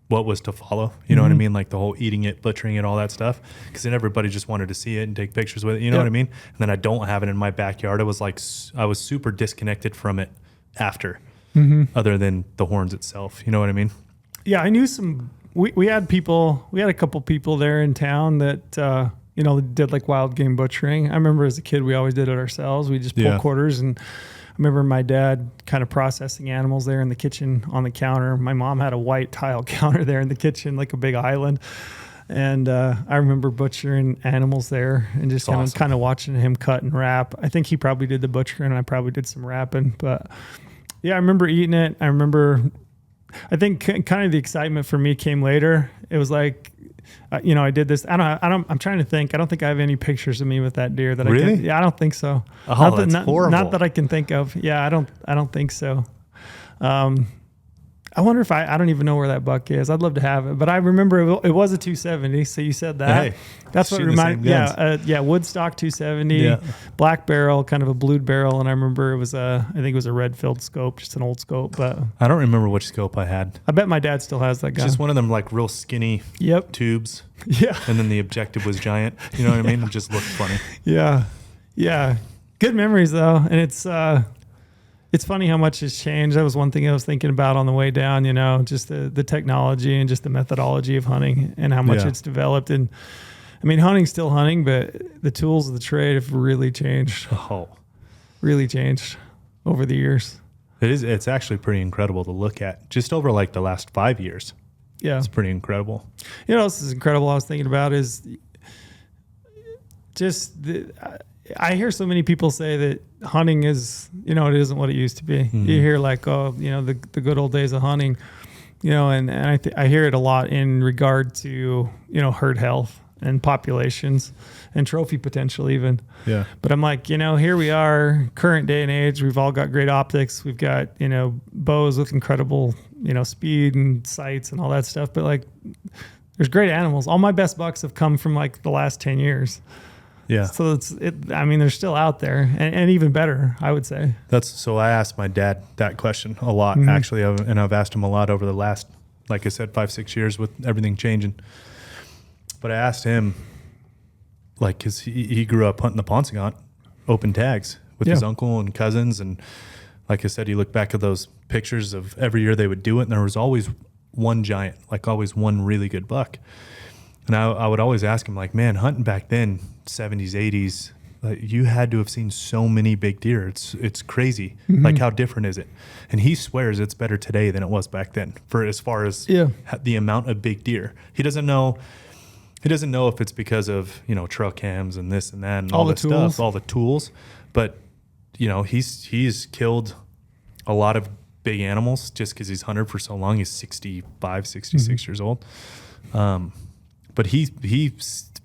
what was to follow. You know what I mean? Like the whole eating it, butchering it, all that stuff. Because then everybody just wanted to see it and take pictures with it. You know what I mean? And then I don't have it in my backyard. I was super disconnected from it after, other than the horns itself. You know what I mean? Yeah, I knew some... We had a couple people there in town that, did like wild game butchering. I remember as a kid, we always did it ourselves. We just pulled quarters, and I remember my dad kind of processing animals there in the kitchen on the counter. My mom had a white tile counter there in the kitchen, like a big island. And I remember butchering animals there and just kind of watching him cut and wrap. I think he probably did the butchering and I probably did some wrapping, but yeah, I remember eating it. I think kind of the excitement for me came later. It was like, I did this. I'm trying to think. I don't think I have any pictures of me with that deer that really? I can. Yeah, I don't think so. Oh, that's horrible. Not that I can think of. Yeah, I don't think so. I wonder if I don't even know where that buck is. I'd love to have it, but I remember it was a 270. So you said that. Hey, that's what reminded. Yeah, Woodstock 270, black barrel, kind of a blued barrel, and I remember I think it was a red-filled scope, just an old scope. But I don't remember which scope I had. I bet my dad still has that gun. Just one of them like real skinny tubes. Yeah, and then the objective was giant. You know what I mean? It just looked funny. Yeah. Good memories though, and it's funny how much has changed. That was one thing I was thinking about on the way down, just the technology and just the methodology of hunting and how much it's developed. And I mean, hunting's still hunting, but the tools of the trade have really changed. Really changed over the years. It's actually pretty incredible to look at just over like the last 5 years. Yeah. It's pretty incredible. This is incredible. I was thinking about is just I hear so many people say that hunting is, it isn't what it used to be. You hear like, the good old days of hunting, and I hear it a lot in regard to, herd health and populations and trophy potential even. Yeah. But I'm like, here we are, current day and age, we've all got great optics. We've got, bows with incredible, speed and sights and all that stuff. But like, there's great animals. All my best bucks have come from like the last 10 years. Yeah. So they're still out there and even better, I would say. So I asked my dad that question a lot, actually, and I've asked him a lot over the last like I said, 5-6 years with everything changing. But I asked him, like, because he grew up hunting the Ponsegont, open tags with his uncle and cousins. And like I said, he looked back at those pictures of every year they would do it, and there was always one giant, like always one really good buck. And I would always ask him, like, man, hunting back then, 70s, 80s, you had to have seen so many big deer. It's crazy. Like, how different is it? And he swears it's better today than it was back then, for as far as the amount of big deer. He doesn't know if it's because of, trail cams and this and that and all that stuff, all the tools. But, he's killed a lot of big animals just because he's hunted for so long. He's 65, 66 years old. But he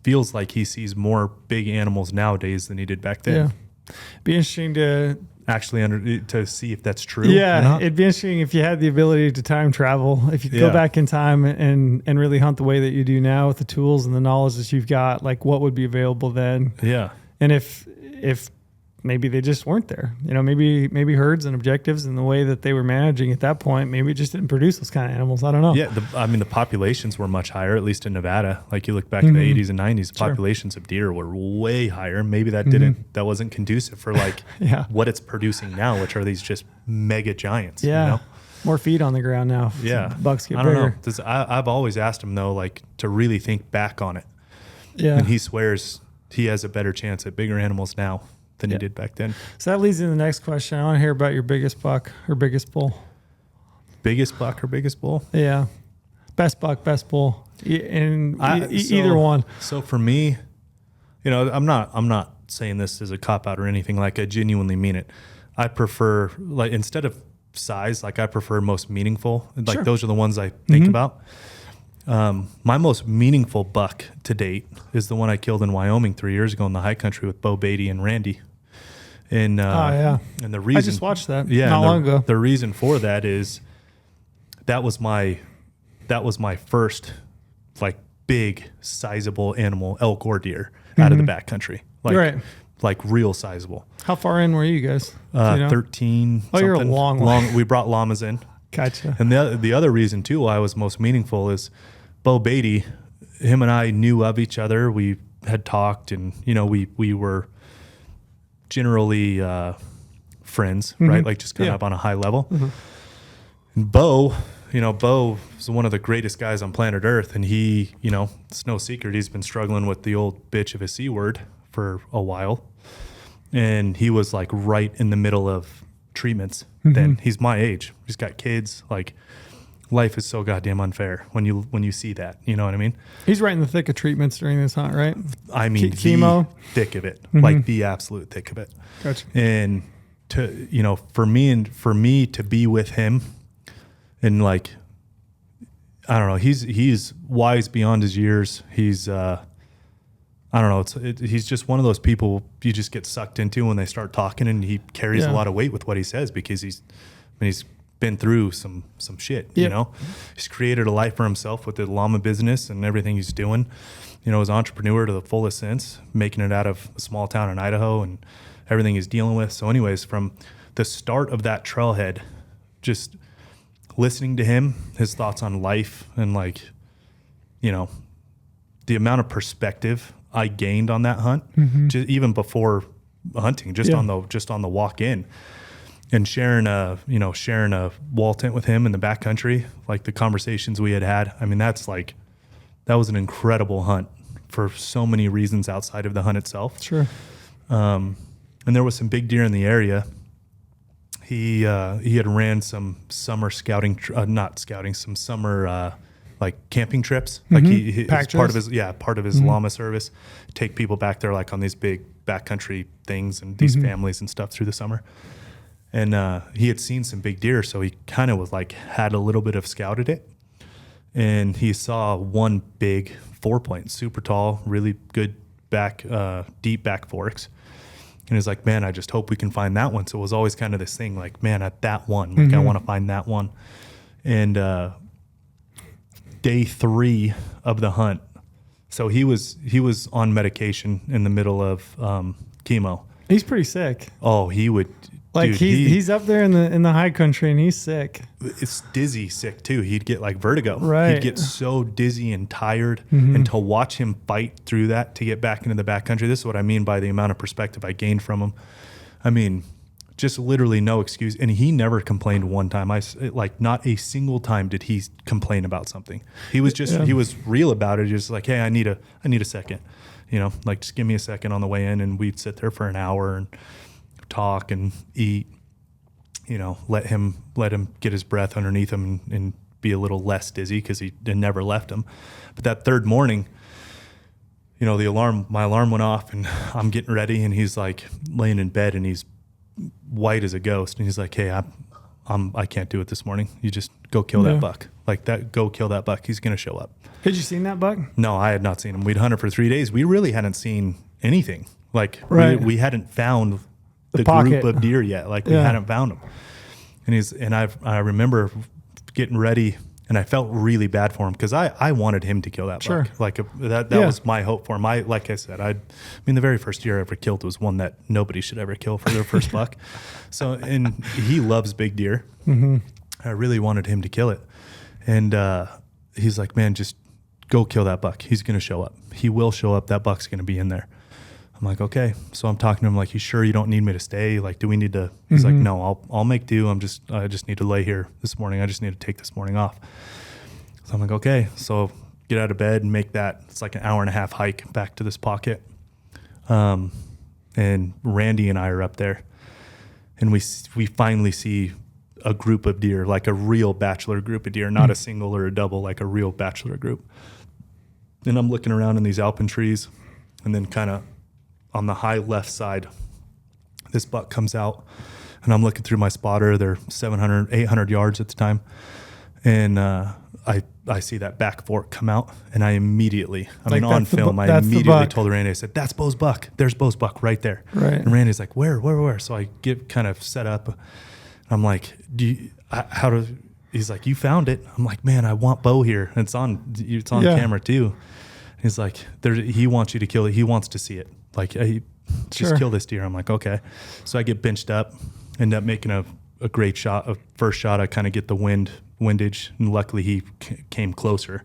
feels like he sees more big animals nowadays than he did back then. Yeah. Be interesting to actually to see if that's true. Yeah, it'd be interesting if you had the ability to time travel, if you could go back in time and really hunt the way that you do now with the tools and the knowledge that you've got, like what would be available then. Yeah. And if maybe they just weren't there, maybe herds and objectives and the way that they were managing at that point, maybe it just didn't produce those kind of animals. I don't know. Yeah. The populations were much higher, at least in Nevada. Like you look back in the 80s and 90s, the populations of deer were way higher. Maybe that that wasn't conducive for like what it's producing now, which are these just mega giants. Yeah. More feet on the ground now. Yeah. Bucks get I don't bigger. know. I've always asked him though, like to really think back on it. Yeah. And he swears he has a better chance at bigger animals now than he did back then. So that leads into the next question. I want to hear about your biggest buck or biggest bull. Biggest buck or biggest bull? Yeah. Best buck, best bull. Either one. So for me, I'm not saying this as a cop out or anything. Like I genuinely mean it. I prefer, like, instead of size, like I prefer most meaningful. Like those are the ones I think about. My most meaningful buck to date is the one I killed in Wyoming 3 years ago in the high country with Bo Beatty and Randy. And and the reason I just watched that not long ago. The reason for that is that was my first like big sizable animal, elk or deer, out of the backcountry. Like real sizable. How far in were you guys? 13. Oh, you're a long way. We brought llamas in. Gotcha. And the other reason too why I was most meaningful is Bo Beatty, him and I knew of each other. We had talked, and we were generally friends, right? Like just kind of on a high level. And Bo is one of the greatest guys on planet Earth, and he, it's no secret he's been struggling with the old bitch of a C word for a while, and he was like right in the middle of treatments. Then he's my age. He's got kids. Like, life is so goddamn unfair when you see that. You know what I mean? He's right in the thick of treatments during this hunt, right? I mean, chemo, the thick of it, like the absolute thick of it. Gotcha. And for me to be with him, and like, I don't know, he's wise beyond his years. He's I don't know. He's just one of those people you just get sucked into when they start talking, and he carries a lot of weight with what he says because he's been through some shit. He's created a life for himself with the llama business and everything he's doing. He's an entrepreneur to the fullest sense, making it out of a small town in Idaho and everything he's dealing with. So, anyways, from the start of that trailhead, just listening to him, his thoughts on life, and like, the amount of perspective I gained on that hunt, even before hunting, just on the walk in, and sharing a wall tent with him in the backcountry, like the conversations we had. I mean, that was an incredible hunt for so many reasons outside of the hunt itself. Sure. And there was some big deer in the area. He had ran some summer some summer like camping trips. Like it's part of his llama service. Take people back there like on these big backcountry things and these families and stuff through the summer. And he had seen some big deer, so he kind of was like had a little bit of scouted it. And he saw one big 4-point, super tall, really good deep back forks. And he's like, man, I just hope we can find that one. So it was always kind of this thing like, man, at that one, like I want to find that one. And day 3 of the hunt, so he was on medication in the middle of chemo. He's pretty sick. Oh, he would Like dude, he's up there in the high country and he's sick. It's dizzy sick too. He'd get like vertigo. Right. He'd get so dizzy and tired. And to watch him fight through that to get back into the backcountry, this is what I mean by the amount of perspective I gained from him. I mean, just literally no excuse. And he never complained one time. Not a single time did he complain about something. He was just, he was real about it. Just like, hey, I need a second, like just give me a second on the way in. And we'd sit there for an hour and talk and eat, let him get his breath underneath him and be a little less dizzy because he never left him. But that third morning, my alarm went off and I'm getting ready and he's like laying in bed and he's white as a ghost. And he's like, hey, I can't do it this morning. You just go kill that buck. Like that, go kill that buck. He's going to show up. Had you seen that buck? No, I had not seen him. We'd hunted for 3 days. We really hadn't seen anything. Like we hadn't found the group of deer yet. Like we hadn't found them. And I remember getting ready and I felt really bad for him because I wanted him to kill that buck. Like that was my hope for him. Like I said, the very first deer I ever killed was one that nobody should ever kill for their first buck. So, and he loves big deer. I really wanted him to kill it. And he's like, man, just go kill that buck. He's going to show up. He will show up. That buck's going to be in there. I'm like, okay. So I'm talking to him like, you sure you don't need me to stay? Like, do we need to? He's like, no, I'll make do. I just need to lay here this morning. I just need to take this morning off. So I'm like, okay. So get out of bed and make that. It's like an hour and a half hike back to this pocket. And Randy and I are up there and we finally see a group of deer, like a real bachelor group of deer, not a single or a double, like a real bachelor group. And I'm looking around in these alpine trees and then kind of on the high left side, this buck comes out and I'm looking through my spotter. They're 700, 800 yards at the time. And I see that back fork come out and I immediately, on film, I immediately told Randy, I said, that's Bo's buck. There's Bo's buck right there. Right. And Randy's like, where? So I get kind of set up. I'm like, he's like, you found it. I'm like, man, I want Bo here. And it's on camera too. He's like, he wants you to kill it. He wants to see it. Like, hey, just kill this deer. I'm like, okay. So I get benched up, end up making a great shot. A first shot, I kind of get the windage, and luckily he came closer.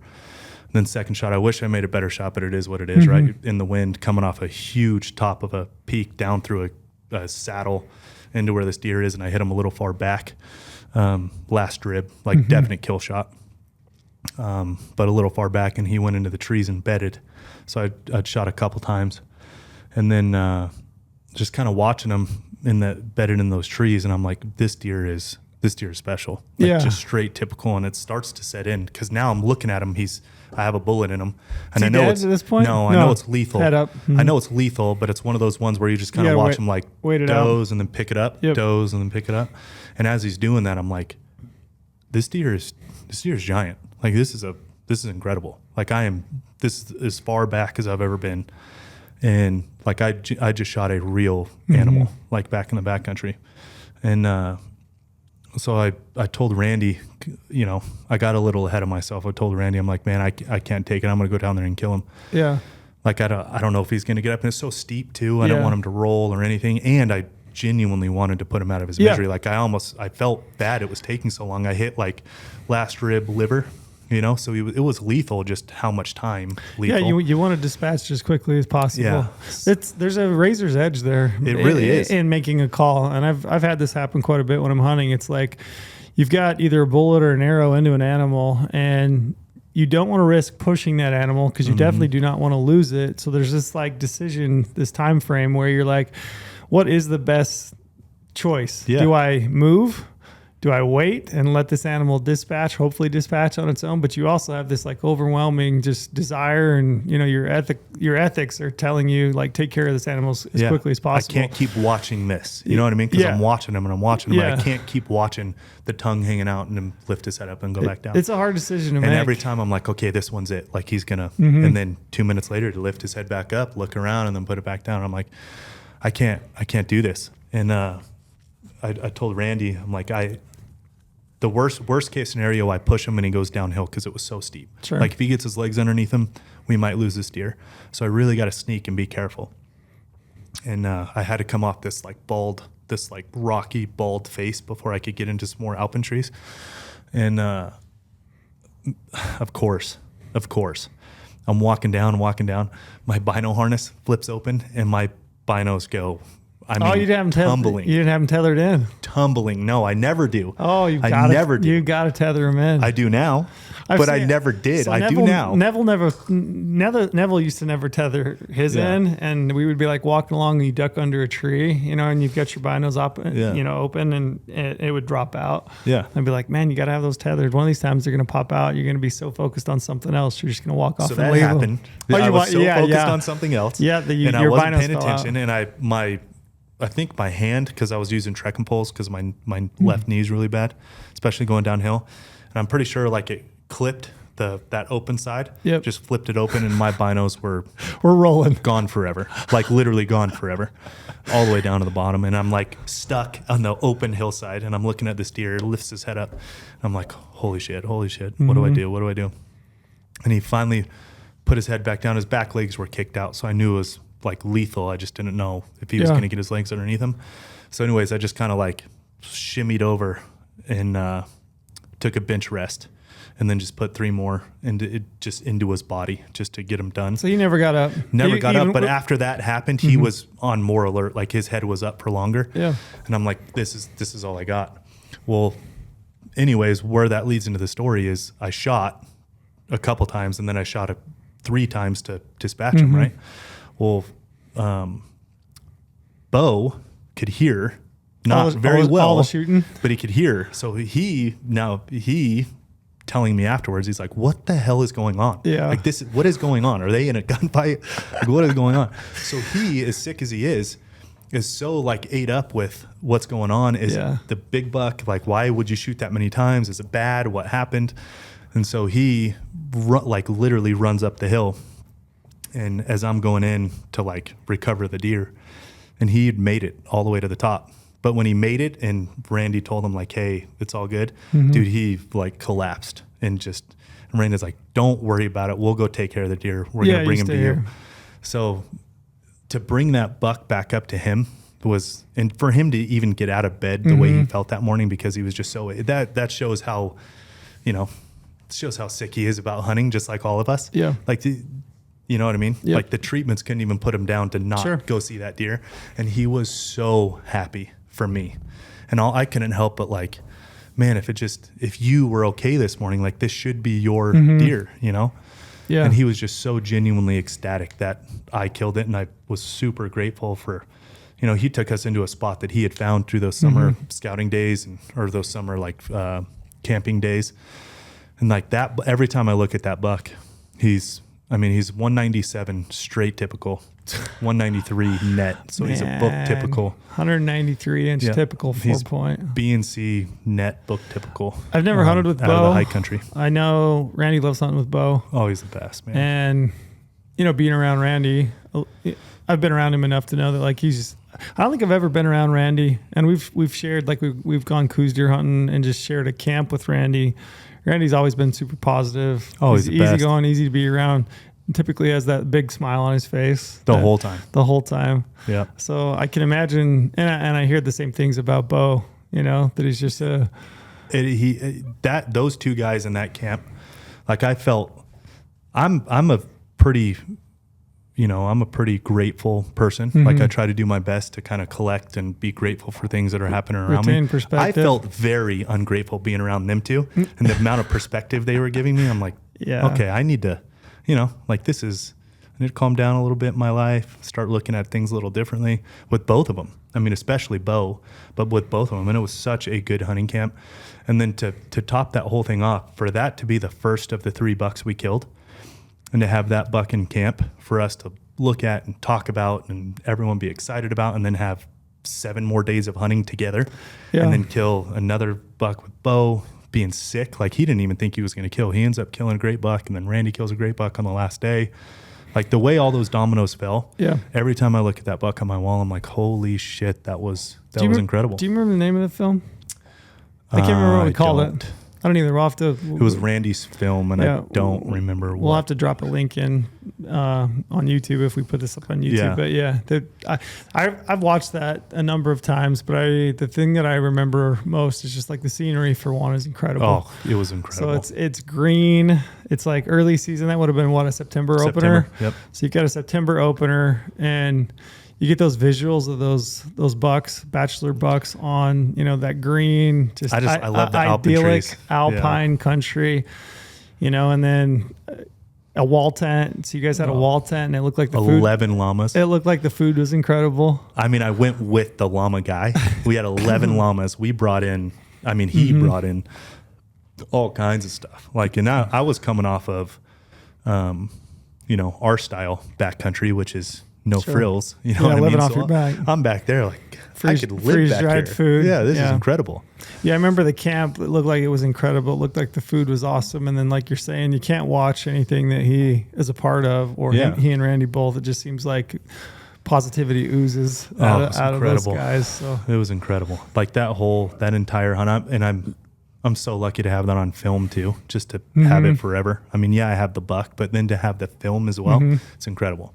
And then second shot, I wish I made a better shot, but it is what it is, right? In the wind, coming off a huge top of a peak down through a saddle into where this deer is, and I hit him a little far back. Last rib, like definite kill shot. But a little far back, and he went into the trees and bedded. So I'd shot a couple times. And then just kind of watching him bedded in those trees, and I'm like, this deer is special. Like just straight typical, and it starts to set in because now I'm looking at him. I have a bullet in him, and I know it's at this point. No, I know it's lethal. Head up. I know it's lethal, but it's one of those ones where you just kind of watch him like doze and then pick it up, doze and then pick it up. And as he's doing that, I'm like, this deer is giant. Like this is incredible. Like this is as far back as I've ever been. And like I just shot a real animal, like back in the backcountry. And so I told Randy, I got a little ahead of myself. I told Randy, I'm like, man, I can't take it. I'm going to go down there and kill him. Yeah. Like I don't know if he's going to get up. And it's so steep too. I don't want him to roll or anything. And I genuinely wanted to put him out of his misery. Like I felt bad it was taking so long. I hit like last rib liver. So it was lethal, just how much time lethal. Yeah, you want to dispatch as quickly as possible. Yeah. There's a razor's edge there. It really is. In making a call. And I've had this happen quite a bit when I'm hunting. It's like you've got either a bullet or an arrow into an animal, and you don't want to risk pushing that animal because you definitely do not want to lose it. So there's this like decision, this time frame where you're like, what is the best choice? Yeah. Do I move? Do I wait and let this animal hopefully dispatch on its own? But you also have this like overwhelming just desire, and your ethics are telling you like take care of this animal as quickly as possible. I can't keep watching this. You know what I mean? Because I'm watching him, but I can't keep watching the tongue hanging out and him lift his head up and go back down. It's a hard decision to make. And every time I'm like, okay, this one's it. Like he's gonna, and then 2 minutes later to lift his head back up, look around, and then put it back down. I'm like, I can't do this. And I told Randy, I'm like, the worst case scenario, I push him and he goes downhill because it was so steep. Sure. Like if he gets his legs underneath him, we might lose this deer. So I really got to sneak and be careful. And I had to come off this like rocky bald face before I could get into some more alpine trees. And of course, I'm walking down. My bino harness flips open and my binos go. You didn't tumbling. You didn't have them tethered in. Tumbling. No, I never do. Oh, you got to tether them in. I do now, but I never did. So I do now. Neville used to never tether his in, and we would be like walking along and you duck under a tree, and you've got your binos open and it would drop out. Yeah. I'd be like, man, you got to have those tethered. One of these times they're going to pop out. You're going to be so focused on something else. You're just going to walk off. So that happened. I was so focused on something else. Yeah. And I wasn't paying attention. And I think my hand, because I was using trekking poles because my left knee is really bad, especially going downhill. And I'm pretty sure like it clipped that open side, just flipped it open, and my binos were rolling, gone forever, like literally gone forever, all the way down to the bottom. And I'm like stuck on the open hillside, and I'm looking at this deer, lifts his head up. And I'm like, holy shit. What do I do? And he finally put his head back down. His back legs were kicked out, so I knew it was like lethal. I just didn't know if he was going to get his legs underneath him. So anyways, I just kind of like shimmied over and took a bench rest, and then just put 3 more into his body just to get him done. So he never got up. But after that happened, he was on more alert. Like his head was up for longer. Yeah. And I'm like, this is all I got. Well, anyways, where that leads into the story is I shot a couple times, and then I shot 3 times to dispatch him, right? Well, Bo could hear, not very well, all the shooting, but he could hear. So he telling me afterwards, he's like, "What the hell is going on? Yeah, like what is going on? Are they in a gunfight? Like, what is going on?" So he, as sick as he is so like ate up with what's going on. Is the big buck, like, why would you shoot that many times? Is it bad? What happened? And so he literally runs up the hill. And as I'm going in to like recover the deer, and he had made it all the way to the top. But when he made it and Randy told him like, hey, it's all good, dude, he like collapsed and Randy's like, don't worry about it. We'll go take care of the deer. We're going to bring him to you. So to bring that buck back up to him and for him to even get out of bed the way he felt that morning, because he was just that shows how, how sick he is about hunting, just like all of us. Yeah. Like you know what I mean? Yep. Like the treatments couldn't even put him down to not go see that deer. And he was so happy for me. And I couldn't help but like, man, if you were okay this morning, like this should be your deer, Yeah. And he was just so genuinely ecstatic that I killed it. And I was super grateful for, he took us into a spot that he had found through those summer scouting days or those summer like camping days. And like that, every time I look at that buck, he's 197 straight typical, 193 net. So he's a book typical. 193 inch typical 4-point. B&C net book typical. I've never hunted with Bo. Out of the high country. I know Randy loves hunting with Bo. Oh, he's the best, man. And, being around Randy, I've been around him enough to know that like I don't think I've ever been around Randy. And we've shared, like we've gone coos deer hunting and just shared a camp with Randy. Randy's always been super positive. Oh, he's easy going, easy to be around. And typically has that big smile on his face the whole time. Yeah. So I can imagine, and I hear the same things about Bo. That he's just those 2 guys in that camp. Like I felt, I'm a pretty grateful person. Like I try to do my best to kind of collect and be grateful for things that are happening around me. Perspective. I felt very ungrateful being around them too. And the amount of perspective they were giving me, I'm like, okay, I need to, I need to calm down a little bit in my life, start looking at things a little differently with both of them. Especially Bo, but with both of them. And it was such a good hunting camp. And then to top that whole thing off, for that to be the first of the 3 bucks we killed, and to have that buck in camp for us to look at and talk about and everyone be excited about, and then have 7 more days of hunting together, and then kill another buck with Bo being sick. Like he didn't even think he was going to kill. He ends up killing a great buck, and then Randy kills a great buck on the last day. Like the way all those dominoes fell. Yeah. Every time I look at that buck on my wall, I'm like, holy shit, that was incredible. Do you remember the name of the film? I can't remember what we called it. I don't either. We'll have to. It was Randy's film, and I don't remember what. We'll have to drop a link in on YouTube if we put this up on YouTube. Yeah. But I've watched that a number of times, but the thing that I remember most is just like the scenery for one is incredible. Oh, it was incredible. So it's green. It's like early season. That would have been a September opener. Yep. So you've got a September opener, and you get those visuals of those bucks, bachelor bucks on, that green, I love the idyllic alpine country, and then a wall tent. So you guys had a wall tent, and it looked like the 11 llamas. It looked like the food was incredible. I mean, I went with the llama guy. We had 11 llamas. We brought in, he brought in all kinds of stuff. And I was coming off of, our style backcountry, which is no frills, what I mean? Living off your back. I'm back there I could live back dried here. Food. Yeah, this is incredible. Yeah, I remember the camp. It looked like it was incredible. It looked like the food was awesome. And then, like you're saying, you can't watch anything that he is a part of, or he and Randy both. It just seems like positivity oozes out of those guys. So it was incredible. That entire hunt, and I'm so lucky to have that on film too, just to have it forever. I have the buck, but then to have the film as well, it's incredible.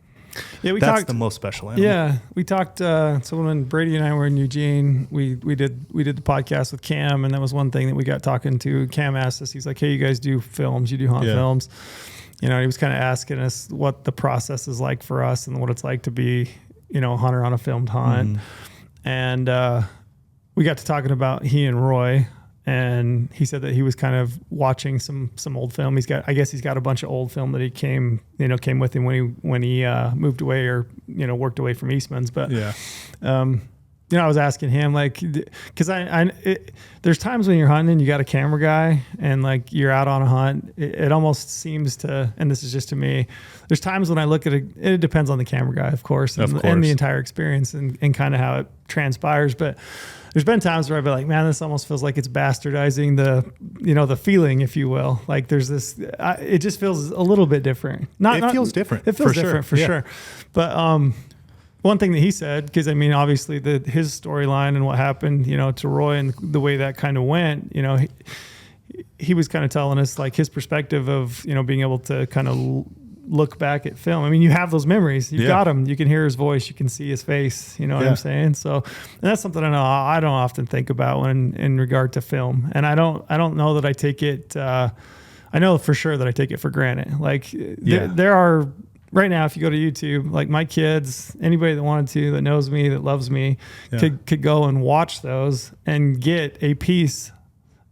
Yeah, that's the most special animal. Yeah, we talked. So when Brady and I were in Eugene, we did the podcast with Cam, and that was one thing that we got talking to. Cam asked us, he's like, "Hey, you guys do films? You do hunt films?" He was kind of asking us what the process is like for us and what it's like to be, a hunter on a filmed hunt. And we got to talking about he and Roy. And he said that he was kind of watching some old film. He's got a bunch of old film that he came with him when he moved away or worked away from Eastman's. But I was asking him because there's times when you're hunting and you got a camera guy and you're out on a hunt. It almost seems to, and this is just to me, there's times when I look at it. It depends on the camera guy, of course, and the entire experience and kind of how it transpires, but. There's been times where I've been like, man, this almost feels like it's bastardizing the feeling, if you will. There's this, it just feels a little bit different. It feels different. It feels different for sure. But one thing that he said, because obviously his storyline and what happened, to Roy and the way that kind of went, he was kind of telling us his perspective of, being able to kind of look back at film. You have those memories. You've got him. You can hear his voice. You can see his face. You know what I'm saying? So, and that's something I don't often think about when in regard to film. And I don't know that I take it. I know for sure that I take it for granted. There are right now, if you go to YouTube, my kids, anybody that wanted to, that knows me, that loves me, could go and watch those and get a piece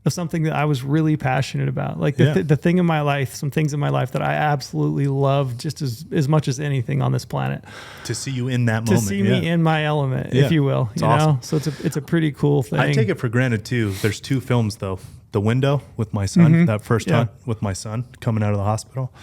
of something that I was really passionate about. The thing in my life, some things in my life that I absolutely love just as much as anything on this planet. To see you in that moment. To see me in my element, if you will. It's awesome. So it's a pretty cool thing. I take it for granted too. There's two films though. The Window with my son, that first hunt with my son coming out of the hospital.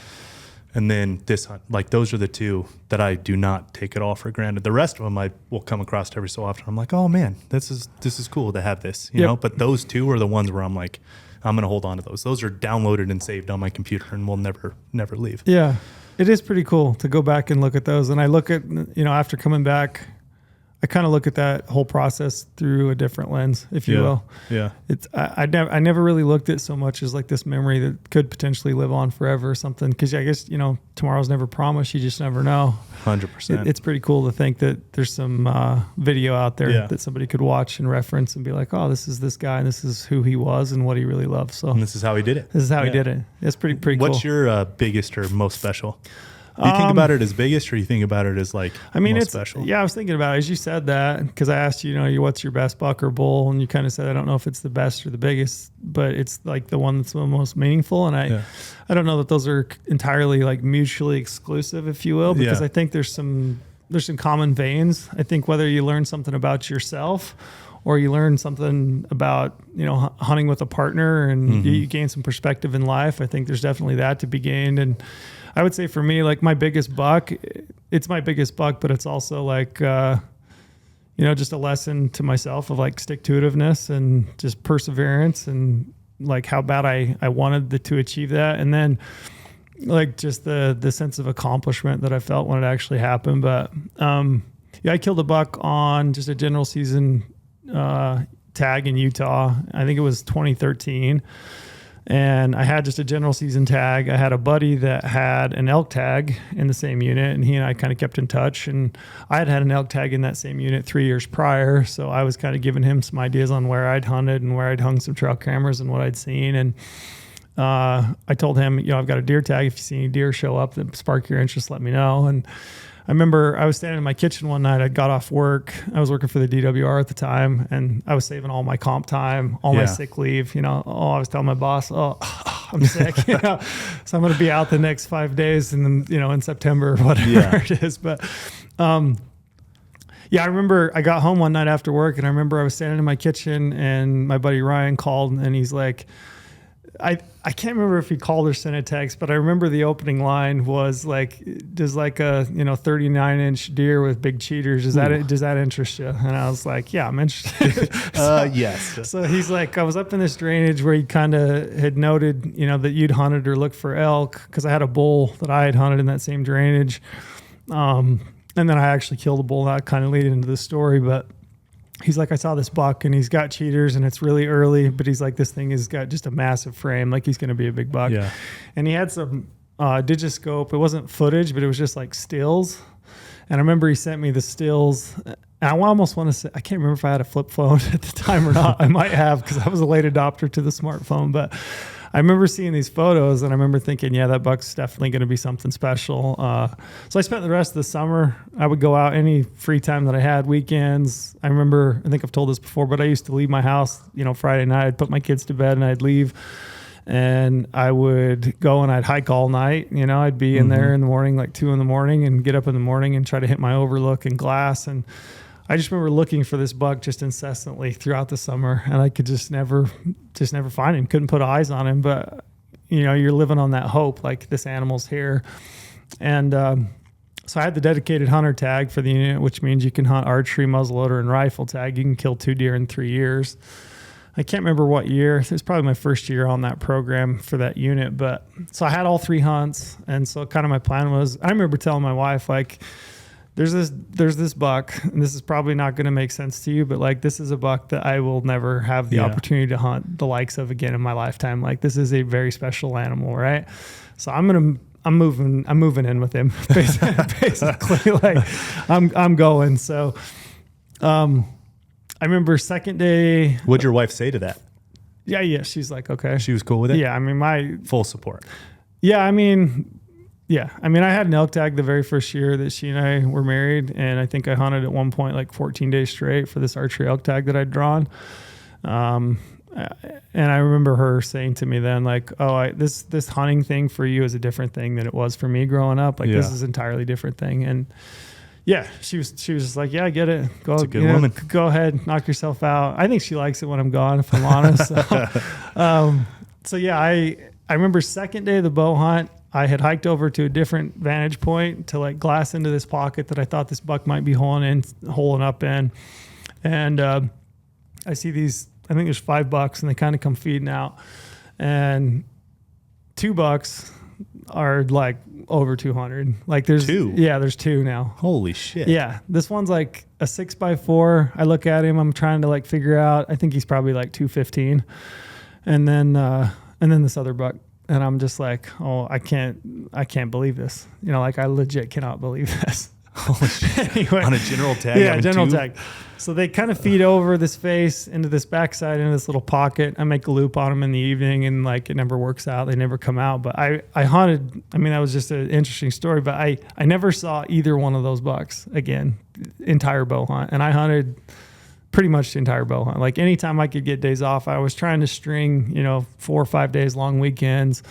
And then this hunt, those are the two that I do not take it all for granted. The rest of them I will come across every so often. I'm like, oh man, this is cool to have this, you know. But those two are the ones where I'm like, I'm gonna hold on to those. Those are downloaded and saved on my computer and will never leave. Yeah, it is pretty cool to go back and look at those. And I look at after coming back, I kind of look at that whole process through a different lens, if you will. Yeah. I never really looked at so much as this memory that could potentially live on forever or something. Because I guess, tomorrow's never promised. You just never know. 100%. It's pretty cool to think that there's some video out there that somebody could watch and reference and be like, oh, this is this guy and this is who he was and what he really loved. So and this is how he did it. This is how he did it. It's pretty cool. What's your biggest or most special? Do you think about it as biggest, or you think about it as most special? Yeah, I was thinking about it as you said that, because I asked you, what's your best buck or bull, and you kind of said I don't know if it's the best or the biggest, but it's the one that's the most meaningful. And I don't know that those are entirely mutually exclusive, if you will, because I think there's some common veins. I think whether you learn something about yourself or you learn something about, hunting with a partner and you gain some perspective in life, I think there's definitely that to be gained. And I would say for me, my biggest buck, it's my biggest buck, but it's also just a lesson to myself of stick-to-itiveness and just perseverance and how bad I wanted to achieve that. And then just the sense of accomplishment that I felt when it actually happened. But I killed a buck on just a general season tag in Utah. I think it was 2013. And I had just a general season tag. I had a buddy that had an elk tag in the same unit, and he and I kind of kept in touch. And I had an elk tag in that same unit 3 years prior. So I was kind of giving him some ideas on where I'd hunted and where I'd hung some trail cameras and what I'd seen. And I told him, I've got a deer tag. If you see any deer show up that spark your interest, let me know. And I remember I was standing in my kitchen one night. I got off work. I was working for the DWR at the time, and I was saving all my comp time, all my sick leave. I was telling my boss, I'm sick. So I'm going to be out the next 5 days, and then in September or whatever it is. But I remember I got home one night after work, and I remember I was standing in my kitchen, and my buddy Ryan called, and he's like, I can't remember if he called or sent a text, but I remember the opening line was like, does like a 39-inch deer with big cheaters, does that interest you? And I was like, yeah, I'm interested. Yes. So he's like, I was up in this drainage where he kind of had noted, that you'd hunted or looked for elk, because I had a bull that I had hunted in that same drainage. And then I actually killed a bull. That kind of lead into the story, but he's like, I saw this buck and he's got cheaters and it's really early, but he's like, this thing has got just a massive frame. Like he's going to be a big buck. Yeah. And he had some digiscope. It wasn't footage, but it was just like stills. And I remember he sent me the stills. I almost want to say, I can't remember if I had a flip phone at the time or not. I might have, because I was a late adopter to the smartphone, but I remember seeing these photos and I remember thinking, yeah, that buck's definitely going to be something special. So I spent the rest of the summer. I would go out any free time that I had, weekends. I think I've told this before, but I used to leave my house, Friday night. I'd put my kids to bed and I'd leave and I would go and I'd hike all night. I'd be in there in the morning, like 2 a.m, and get up in the morning and try to hit my overlook and glass. And I just remember looking for this buck just incessantly throughout the summer, and I could just never find him. Couldn't put eyes on him, but you're living on that hope, like this animal's here. And so I had the dedicated hunter tag for the unit, which means you can hunt archery, muzzleloader, and rifle tag. You can kill 2 deer in 3 years. I can't remember what year. It was probably my first year on that program for that unit. But so I had all 3 hunts, and so kind of my plan was, I remember telling my wife, like, there's this buck, and this is probably not going to make sense to you, but like, this is a buck that I will never have the opportunity to hunt the likes of again in my lifetime. Like, this is a very special animal, right? So I'm moving in with him, basically. Like, I'm going. So, I remember second day. What'd your wife say to that? Yeah. She's like, okay. She was cool with it? Yeah. I mean, my full support. Yeah. I mean, I had an elk tag the very first year that she and I were married, and I think I hunted at one point like 14 days straight for this archery elk tag that I'd drawn. And I remember her saying to me then, like, this hunting thing for you is a different thing than it was for me growing up. Like, this is an entirely different thing. And yeah, she was just like, yeah, I get it. That's a good woman. Go ahead, knock yourself out. I think she likes it when I'm gone, if I'm honest. So yeah, I remember second day of the bow hunt, I had hiked over to a different vantage point to like glass into this pocket that I thought this buck might be holing up in. And I see these, I think there's 5 bucks, and they kind of come feeding out. And 2 bucks are like over 200. Like there's 2? Yeah, there's 2 now. Holy shit. Yeah. This one's like a 6x4. I look at him, I'm trying to like figure out, I think he's probably like 215. And then this other buck. And I'm just like, I can't believe this. Like I legit cannot believe this. Holy shit. Anyway, on a general tag? Yeah, general tag. So they kind of feed over this face into this backside, into this little pocket. I make a loop on them in the evening, and like it never works out. They never come out. But I hunted, that was just an interesting story, but I never saw either one of those bucks again, entire bow hunt. And I hunted pretty much the entire bow hunt. Like anytime I could get days off, I was trying to string, 4 or 5 days long weekends.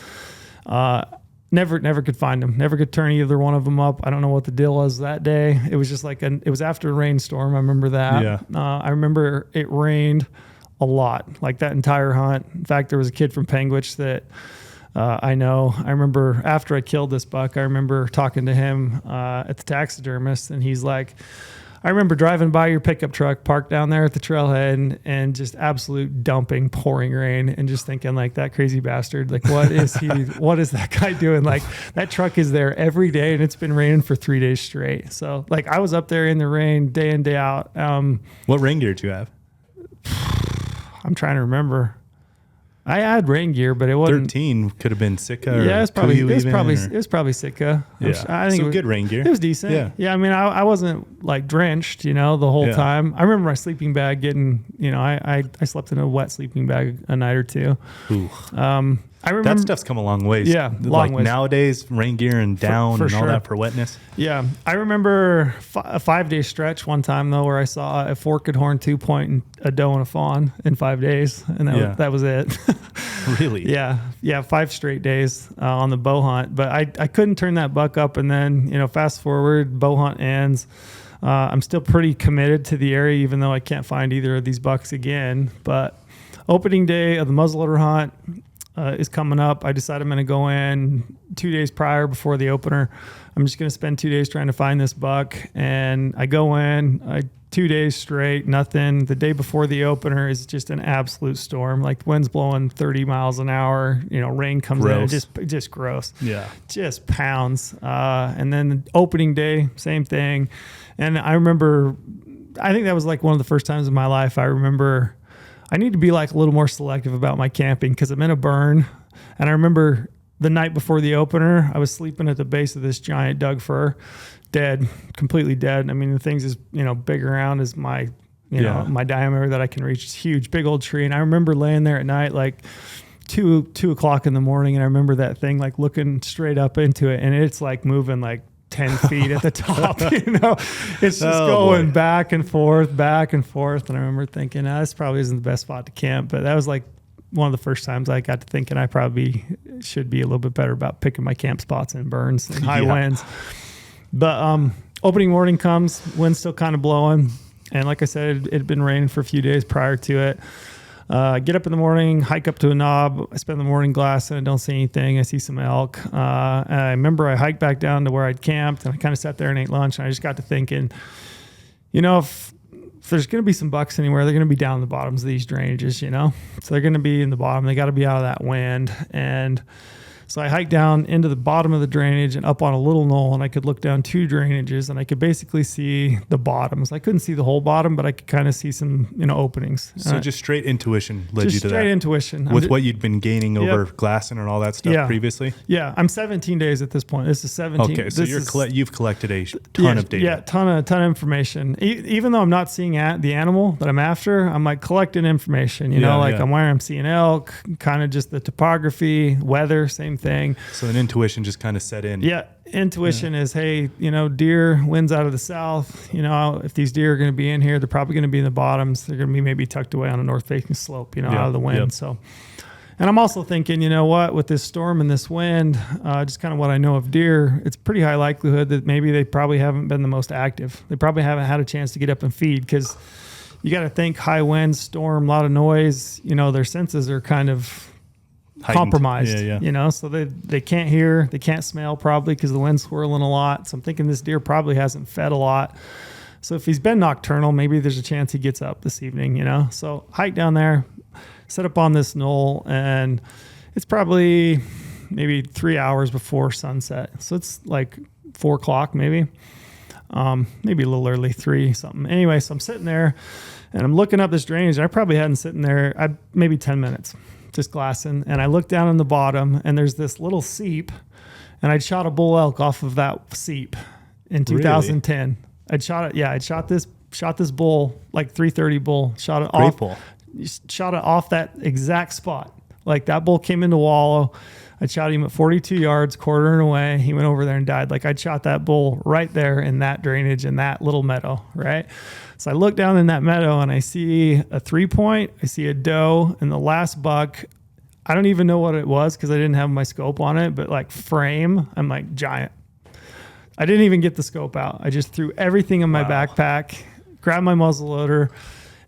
Never could find them. Never could turn either one of them up. I don't know what the deal was that day. It was just like it was after a rainstorm. I remember that. Yeah. I remember it rained a lot, like that entire hunt. In fact, there was a kid from Penguich that I know. I remember after I killed this buck, I remember talking to him at the taxidermist, and he's like, I remember driving by your pickup truck parked down there at the trailhead and just absolute dumping, pouring rain, and just thinking like, that crazy bastard, like what is that guy doing? Like that truck is there every day and it's been raining for 3 days straight. So like I was up there in the rain day in, day out. What rain gear did you have? I'm trying to remember. I had rain gear, but it wasn't. 13 could have been Sitka. Or Yeah, it was probably Sitka. Yeah, I think so good rain gear. It was decent. Yeah. I mean, I wasn't like drenched, the whole time. I remember my sleeping bag getting, I slept in a wet sleeping bag a night or two. Ooh. I remember that stuff's come a long ways. Yeah, long ways. Nowadays, rain gear and down for and all sure. that for wetness. Yeah, I remember a 5-day stretch one time though, where I saw a forked horn 2-point and a doe and a fawn in 5 days, and that was it. Really? Yeah, 5 straight days on the bow hunt. But I couldn't turn that buck up, and then fast forward, bow hunt ends. I'm still pretty committed to the area, even though I can't find either of these bucks again. But opening day of the muzzleloader hunt is coming up. I decided I'm going to go in 2 days prior before the opener. I'm just going to spend 2 days trying to find this buck. And I go in 2 days straight, nothing. The day before the opener is just an absolute storm. Like wind's blowing 30 miles an hour, rain comes in, just gross. Yeah. Just pounds. And then the opening day, same thing. And I remember, I think that was like one of the first times in my life I remember I need to be like a little more selective about my camping because I'm in a burn. And I remember the night before the opener, I was sleeping at the base of this giant Doug fir, dead, completely dead. I mean, the thing's as, big around as my, my diameter that I can reach. It's huge, big old tree. And I remember laying there at night, like 2 o'clock in the morning. And I remember that thing, like looking straight up into it. And it's like moving like 10 feet at the top, it's just going back and forth. And I remember thinking, this probably isn't the best spot to camp, but that was like one of the first times I got to thinking I probably should be a little bit better about picking my camp spots in burns and high winds. But opening morning comes, wind's still kind of blowing. And like I said, it had been raining for a few days prior to it. Get up in the morning, hike up to a knob. I spend the morning glassing. I don't see anything. I see some elk. And I remember I hiked back down to where I'd camped, and I kind of sat there and ate lunch. And I just got to thinking, if there's going to be some bucks anywhere, they're going to be down the bottoms of these drainages, So they're going to be in the bottom. They got to be out of that wind. And so I hiked down into the bottom of the drainage and up on a little knoll, and I could look down 2 drainages, and I could basically see the bottoms. I couldn't see the whole bottom, but I could kind of see some, openings. So just straight intuition led you to that? Just straight intuition. With what you'd been gaining over glassing and all that stuff previously? Yeah, I'm 17 days at this point. This is 17. Okay, so you've collected a ton of data. Yeah, ton of information. Even though I'm not seeing the animal that I'm after, I'm like collecting information. I'm where I'm seeing elk, kind of just the topography, weather, same thing. So an intuition just kind of set in. Yeah. Intuition is, hey, deer, winds out of the south. If these deer are going to be in here, they're probably going to be in the bottoms. They're going to be maybe tucked away on a north facing slope, out of the wind. Yep. So, and I'm also thinking, with this storm and this wind, just kind of what I know of deer, it's pretty high likelihood that maybe they probably haven't been the most active. They probably haven't had a chance to get up and feed because you got to think high winds, storm, a lot of noise, their senses are kind of compromised, so they can't hear, they can't smell probably because the wind's swirling a lot. So I'm thinking this deer probably hasn't fed a lot. So if he's been nocturnal, maybe there's a chance he gets up this evening, So hike down there, set up on this knoll, and it's probably maybe 3 hours before sunset. So it's like 4 o'clock maybe a little early, 3 something. Anyway, so I'm sitting there and I'm looking up this drainage. And I probably hadn't sitting there maybe 10 minutes. Just glassing, and I look down on the bottom, and there's this little seep, and I'd shot a bull elk off of that seep in 2010. Really? I'd shot this bull, like 330 bull, shot it off. Bull. Shot it off that exact spot. Like that bull came into wallow. I shot him at 42 yards, quartering away. He went over there and died. Like I'd shot that bull right there in that drainage in that little meadow, right? So I look down in that meadow and I see a 3-point, I see a doe, and the last buck, I don't even know what it was because I didn't have my scope on it, but like frame, I'm like giant. I didn't even get the scope out. I just threw everything in my backpack, grabbed my muzzle loader,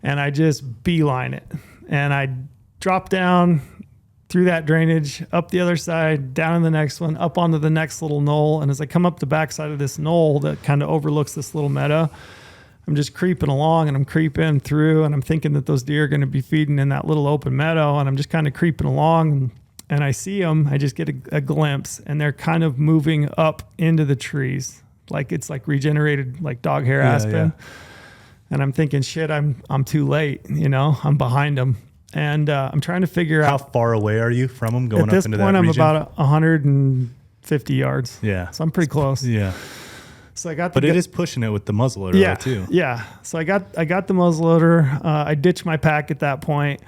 and I just beeline it. And I dropped down through that drainage, up the other side, down in the next one, up onto the next little knoll. And as I come up the backside of this knoll that kind of overlooks this little meadow, I'm just creeping along, and I'm creeping through, and I'm thinking that those deer are going to be feeding in that little open meadow. And I'm just kind of creeping along, and I see them. I just get a glimpse, and they're kind of moving up into the trees. Like it's like regenerated, like dog hair aspen. Yeah. And I'm thinking, shit, I'm too late. I'm behind them. And I'm trying to figure how out. far away are you from them going At up this into point, that I'm region? about 150 yards. Yeah. So I'm pretty close. Yeah. So I got But it is pushing it with the muzzleloader yeah, too. Yeah. So I got the muzzleloader. I ditched my pack at that point,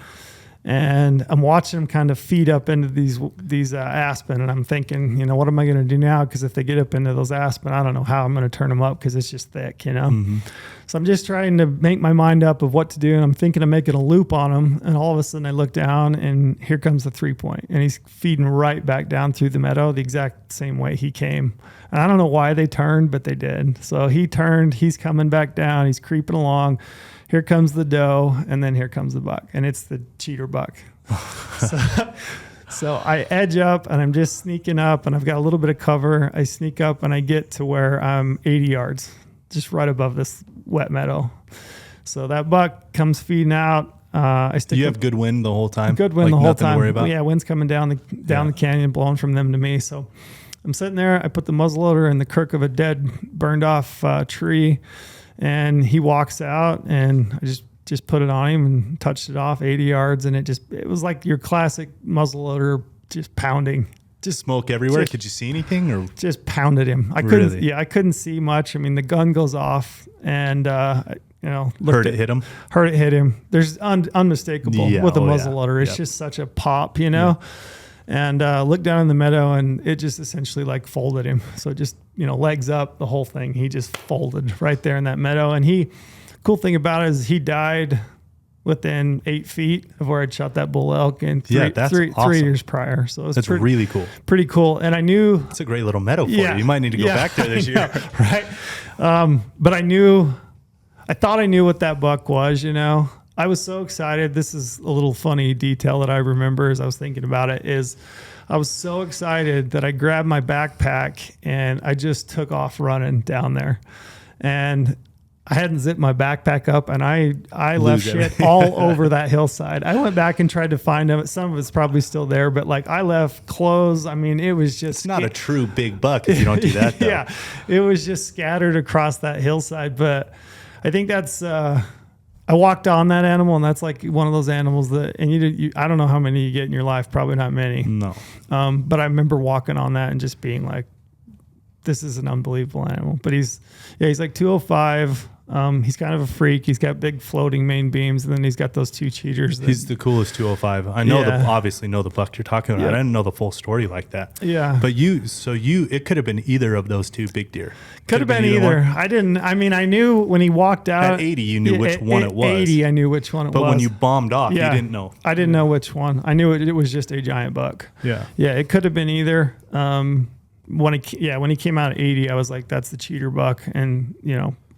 and I'm watching them kind of feed up into these aspen, and I'm thinking, you know, what am I going to do now? Because if they get up into those aspen, I don't know how I'm going to turn them up because it's just thick, you know. Mm-hmm. So I'm just trying to make my mind up of what to do, and I'm thinking of making a loop on them, and all of a sudden I look down, and here comes the 3-point, and he's feeding right back down through the meadow the exact same way he came. And I don't know why they turned, but they did. So he turned, he's coming back down, he's creeping along. Here comes the doe, and then here comes the buck, and it's the cheater buck. So I edge up, and I'm just sneaking up, and I've got a little bit of cover. I sneak up, and I get to where I'm 80 yards, just right above this wet meadow. So that buck comes feeding out. I stick. You have good wind the whole time. Good wind the whole time. To worry about? Yeah, wind's coming down the canyon, blowing from them to me. So I'm sitting there. I put the muzzleloader in the crook of a dead, burned off tree, and he walks out, and I just put it on him and touched it off 80 yards, and it was like your classic muzzleloader, just pounding. Just smoke everywhere. Could you see anything, or just pounded him? I couldn't. Really? Yeah, I couldn't see much. I mean, the gun goes off, and heard it hit him. Heard it hit him. There's unmistakable with a muzzleloader. It's just such a pop, you know. Yeah. And looked down in the meadow, and it just essentially like folded him. So just, legs up, the whole thing. He just folded right there in that meadow. And cool thing about it is he died within 8 feet of where I'd shot that bull elk in three years prior. So it's really cool. Pretty cool. And I knew it's a great little meadow for you. You might need to go back there this year. Right. But I thought I knew what that buck was, I was so excited. This is a little funny detail that I remember as I was thinking about it is I was so excited that I grabbed my backpack and I just took off running down there. And I hadn't zipped my backpack up, and I left shit all over that hillside. I went back and tried to find them. Some of it's probably still there, but like I left clothes. I mean, it was just... It's not a true big buck if you don't do that, though. Yeah, it was just scattered across that hillside. But I think that's... I walked on that animal, and that's like one of those animals that, and I don't know how many you get in your life, probably not many. No. But I remember walking on that and just being like, this is an unbelievable animal. But he's like 205. He's kind of a freak. He's got big floating main beams, and then he's got those two cheaters. He's the coolest 205. I know obviously know the buck you're talking about. I didn't know the full story like that. Yeah. But it could have been either of those two big deer. Could have been either. I knew when he walked out. At 80, you knew which one it was. 80, I knew which one it was. But when you bombed off, you didn't know. I didn't know which one. I knew it was just a giant buck. Yeah. Yeah, it could have been either. When he came out at 80, I was like, that's the cheater buck, and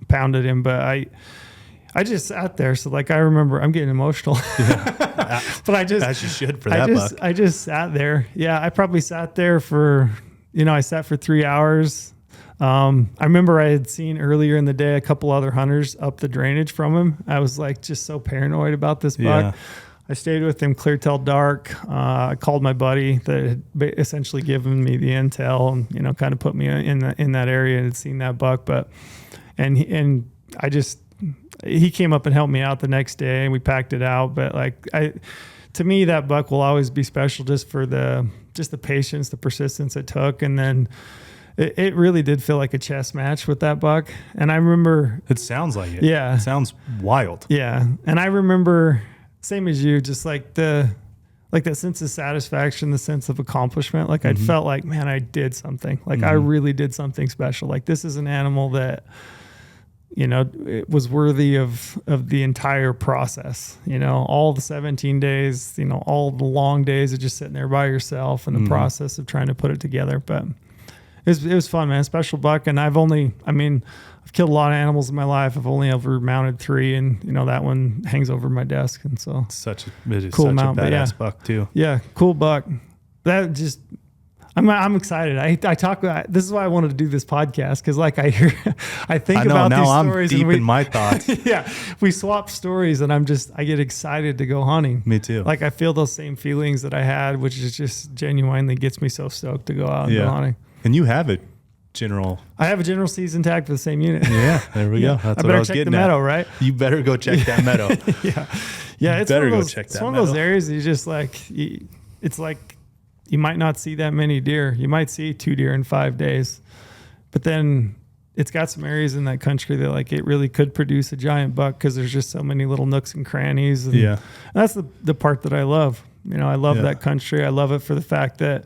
pounded him. But I just sat there. So like I remember, I'm getting emotional. Yeah. But as you should for that buck. I just sat there. Yeah, I probably sat there for I sat for 3 hours. I remember I had seen earlier in the day a couple other hunters up the drainage from him. I was like just so paranoid about this buck. Yeah. I stayed with him clear till dark. I called my buddy that had essentially given me the intel and kind of put me in that area and had seen that buck. But he came up and helped me out the next day, and we packed it out. But to me, that buck will always be special just for the patience, the persistence it took, and then. It really did feel like a chess match with that buck. And I remember... It sounds like it. Yeah. It sounds wild. Yeah. And I remember, same as you, just like that sense of satisfaction, the sense of accomplishment. Like I'd felt like, man, I did something. Like I really did something special. Like this is an animal that, it was worthy of the entire process. All the 17 days, all the long days of just sitting there by yourself and the process of trying to put it together. But... It was fun, man. Special buck. And I've killed a lot of animals in my life. I've only ever mounted 3, and that one hangs over my desk. And so it is such a badass buck too. Yeah, cool buck. That just, I'm excited. I talk about, this is why I wanted to do this podcast. Cause like I think about these stories. I'm deep in my thoughts. Yeah. We swap stories, and I get excited to go hunting. Me too. Like I feel those same feelings that I had, which is just genuinely gets me so stoked to go out and go hunting. And you have a general... I have a general season tag for the same unit. Yeah, there we go. That's what I was getting at. I better check the meadow, right? You better go check that meadow. Yeah, it's better one of go those, check that. It's one of those areas you just like. It's like you might not see that many deer. You might see 2 deer in 5 days, but then it's got some areas in that country that like it really could produce a giant buck because there's just so many little nooks and crannies. And yeah, that's the part that I love. You know, I love that country. I love it for the fact that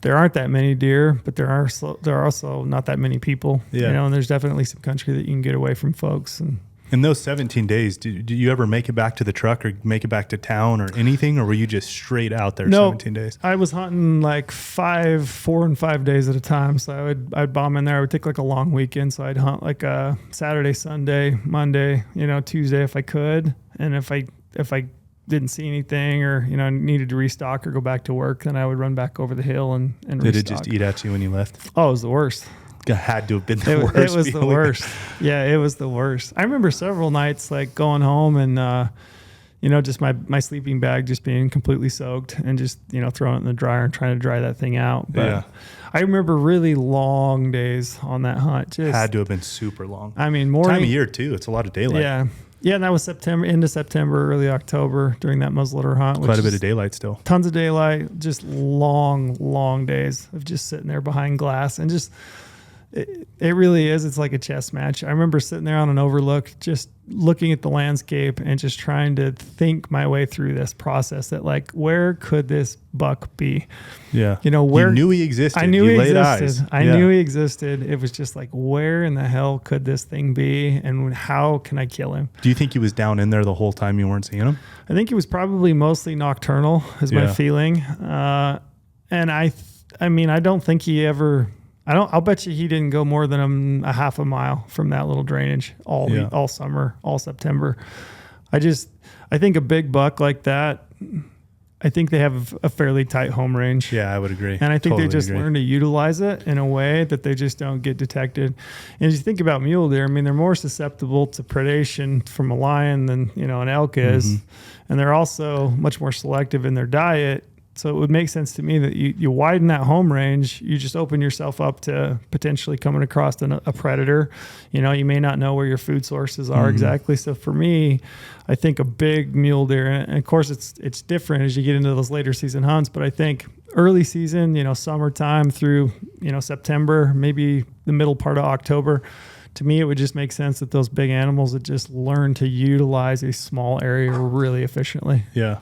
there aren't that many deer, but there are also not that many people. Yeah. You know, and there's definitely some country that you can get away from folks. And in those 17 days, do you ever make it back to the truck or make it back to town or anything, or were you just straight out there 17 days? I was hunting like 4 and 5 days at a time. So I'd bomb in there. I would take like a long weekend. So I'd hunt like a Saturday, Sunday, Monday, you know, Tuesday if I could. And if I didn't see anything or, you know, needed to restock or go back to work, then I would run back over the hill and Did restock. it just eat at you when you left? Oh, it was the worst. It had to have been the worst. It was the worst. Yeah, it was the worst. I remember several nights like going home and, you know, just my sleeping bag just being completely soaked and just, you know, throwing it in the dryer and trying to dry that thing out. But yeah. I remember really long days on that hunt. Just Had to have been super long. I mean, morning. Time of year too. It's a lot of daylight. Yeah. Yeah, and that was September, into September, early October during that muzzleloader hunt. Quite a bit of daylight still. Tons of daylight, just long days of just sitting there behind glass. And just, it really is. It's like a chess match. I remember sitting there on an overlook, just looking at the landscape and just trying to think my way through this process that like, where could this buck be? Yeah. You know, where you knew he existed. I knew you he laid existed. eyes. I knew he existed. It was just like, where in the hell could this thing be? And how can I kill him? Do you think he was down in there the whole time you weren't seeing him? I think he was probably mostly nocturnal is my feeling. And I mean, I don't think he ever, I'll bet you he didn't go more than a half a mile from that little drainage all summer, all September. I think a big buck like that, I think they have a fairly tight home range. Yeah, I would agree. And I think they just learn to utilize it in a way that they just don't get detected. And as you think about mule deer, I mean, they're more susceptible to predation from a lion than, you know, an elk is. Mm-hmm. And they're also much more selective in their diet. So it would make sense to me that you widen that home range, you just open yourself up to potentially coming across a predator. You know, you may not know where your food sources are exactly. So for me, I think a big mule deer, and of course it's different as you get into those later season hunts, but I think early season, you know, summertime through, you know, September, maybe the middle part of October, to me, it would just make sense that those big animals would just learn to utilize a small area really efficiently. Yeah.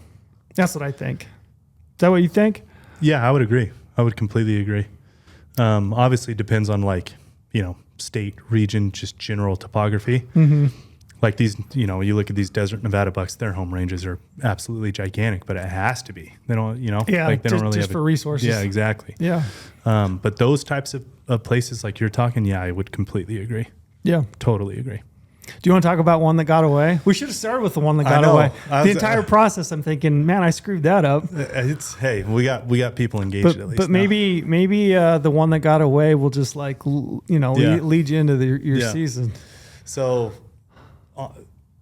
That's what I think. Is that what you think? Yeah, I would agree. I would completely agree. Obviously, it depends on like, you know, state, region, just general topography. Mm-hmm. Like these, you know, you look at these desert Nevada bucks, their home ranges are absolutely gigantic, but it has to be. They don't, you know, like they don't really just have for resources. Yeah, exactly. Yeah. But those types of places like you're talking, yeah, I would completely agree. Yeah. Totally agree. Do you want to talk about one that got away? We should have started with the one that got away. The entire process, I'm thinking, man, I screwed that up. Hey, we got people engaged at least. But maybe the one that got away will just like, you know, lead you into your season. So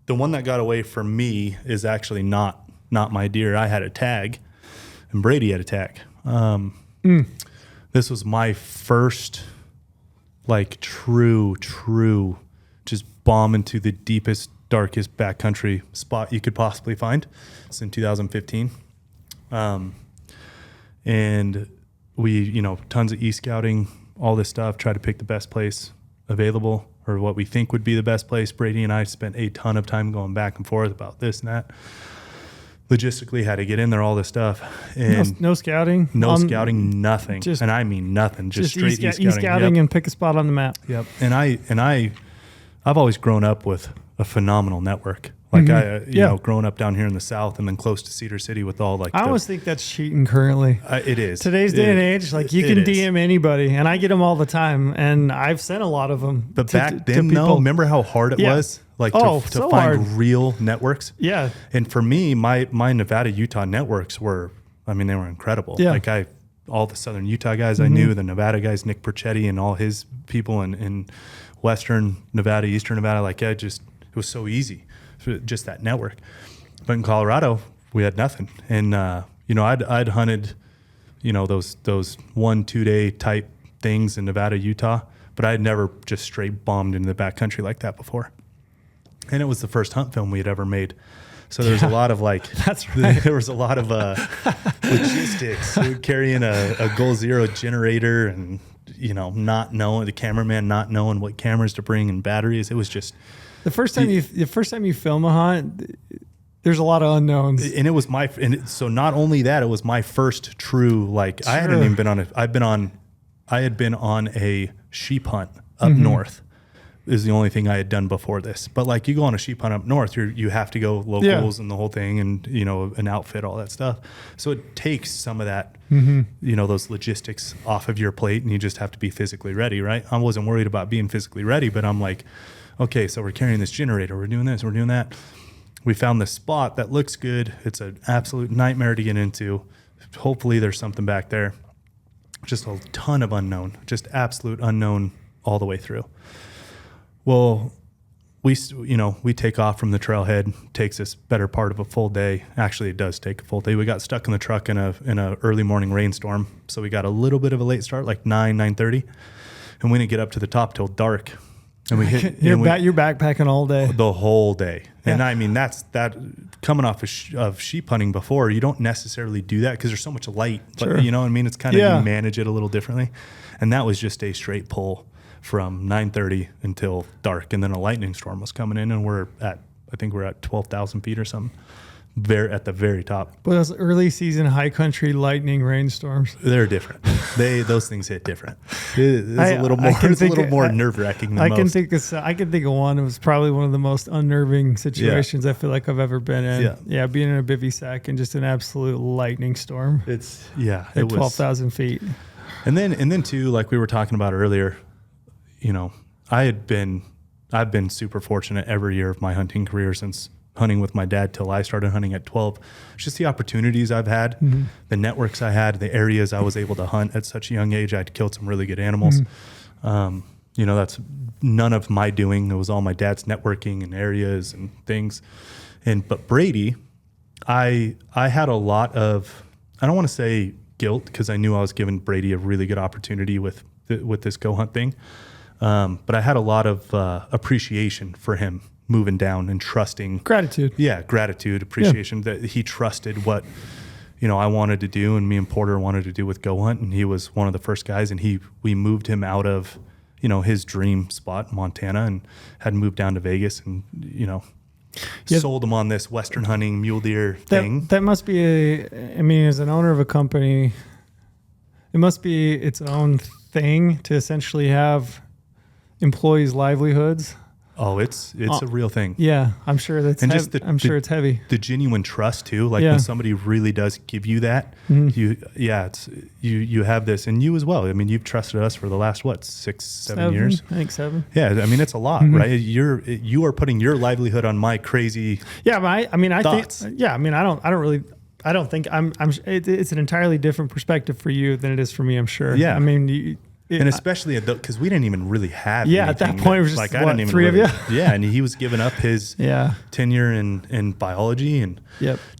the one that got away from me is actually not my deer. I had a tag and Brady had a tag. This was my first like true just bomb into the deepest, darkest backcountry spot you could possibly find. It's in 2015. And we, you know, tons of e-scouting, all this stuff, try to pick the best place available or what we think would be the best place. Brady and I spent a ton of time going back and forth about this and that. Logistically, had to get in there, all this stuff. And no scouting? No scouting, nothing. And I mean nothing. Just straight e-scouting. E-scouting and pick a spot on the map. Yep. And I've always grown up with a phenomenal network. Like you know, growing up down here in the South and then close to Cedar City with all like. I always think that's cheating currently. It is. Today's day and age, like you can DM anybody, and I get them all the time, and I've sent a lot of them. But back then, though, remember how hard it was? Like to find hard. real networks? Yeah. And for me, my Nevada, Utah networks were, I mean, they were incredible. Yeah. Like all the Southern Utah guys I knew, the Nevada guys, Nick Perchetti and all his people in Western Nevada, Eastern Nevada, like it was so easy, just that network. But in Colorado, we had nothing. And, you know, I'd hunted, you know, those 1-2 day type things in Nevada, Utah, but I had never just straight bombed into the backcountry like that before. And it was the first hunt film we had ever made So there's a lot of like, that's right. There was a lot of logistics. We would carry in a Goal Zero generator and, you know, not knowing the cameraman, not knowing what cameras to bring and batteries. It was just the first time you film a hunt, there's a lot of unknowns. And it was so not only that, it was my first true, like I hadn't even been on I had been on a sheep hunt up north. Is the only thing I had done before this. But like you go on a sheep hunt up north, you have to go locals and the whole thing and, you know, an outfit, all that stuff. So it takes some of that, you know, those logistics off of your plate and you just have to be physically ready, right? I wasn't worried about being physically ready, but I'm like, okay, so we're carrying this generator, we're doing this, we're doing that. We found this spot that looks good. It's an absolute nightmare to get into. Hopefully there's something back there. Just a ton of unknown, just absolute unknown all the way through. Well, we take off from the trailhead. Takes us better part of a full day. Actually, it does take a full day. We got stuck in the truck in a early morning rainstorm, so we got a little bit of a late start, like 9:30, and we didn't get up to the top till dark. And we hit. You're backpacking all day, the whole day. Yeah. And I mean, that's coming off of sheep hunting before. You don't necessarily do that because there's so much light. Sure. But, you know what I mean? It's kind of you manage it a little differently. And that was just a straight pull from 9:30 until dark, and then a lightning storm was coming in, and I think we're at 12,000 feet or something, at the very top. But those early season high country lightning rainstorms, they're different. Those things hit different. It's a little more nerve wracking. I can think of one. It was probably one of the most unnerving situations I feel like I've ever been in. Yeah, being in a bivy sack and just an absolute lightning storm. At 12,000 feet. And then too, like we were talking about earlier, you know, I've been super fortunate every year of my hunting career since hunting with my dad till I started hunting at 12. It's just the opportunities I've had, the networks I had, the areas I was able to hunt at such a young age. I'd killed some really good animals. You know, that's none of my doing. It was all my dad's networking and areas and things. But Brady, I had a lot of, I don't want to say guilt, because I knew I was giving Brady a really good opportunity with this Go Hunt thing. But I had a lot of appreciation for him moving down and trusting. Gratitude. Yeah, gratitude, appreciation that he trusted what, you know, I wanted to do and me and Porter wanted to do with Go Hunt. And he was one of the first guys, and we moved him out of, you know, his dream spot in Montana and had moved down to Vegas and, you know, sold him on this Western hunting mule deer thing. That must be as an owner of a company, it must be its own thing to essentially have employees' livelihoods. Oh, it's a real thing. Yeah, I'm sure that's. And I'm sure it's heavy. The genuine trust too, like when somebody really does give you that, you have this, and you as well. I mean, you've trusted us for the last 6-7 years. I think 7. Yeah, I mean it's a lot, right? You are putting your livelihood on my crazy. Yeah, but I thoughts. think. Yeah, I mean, I don't think it's an entirely different perspective for you than it is for me. I'm sure. Yeah, I mean. And especially because we didn't even really have at that point it was just like I didn't even 3 of you. Yeah, and he was giving up his tenure in biology and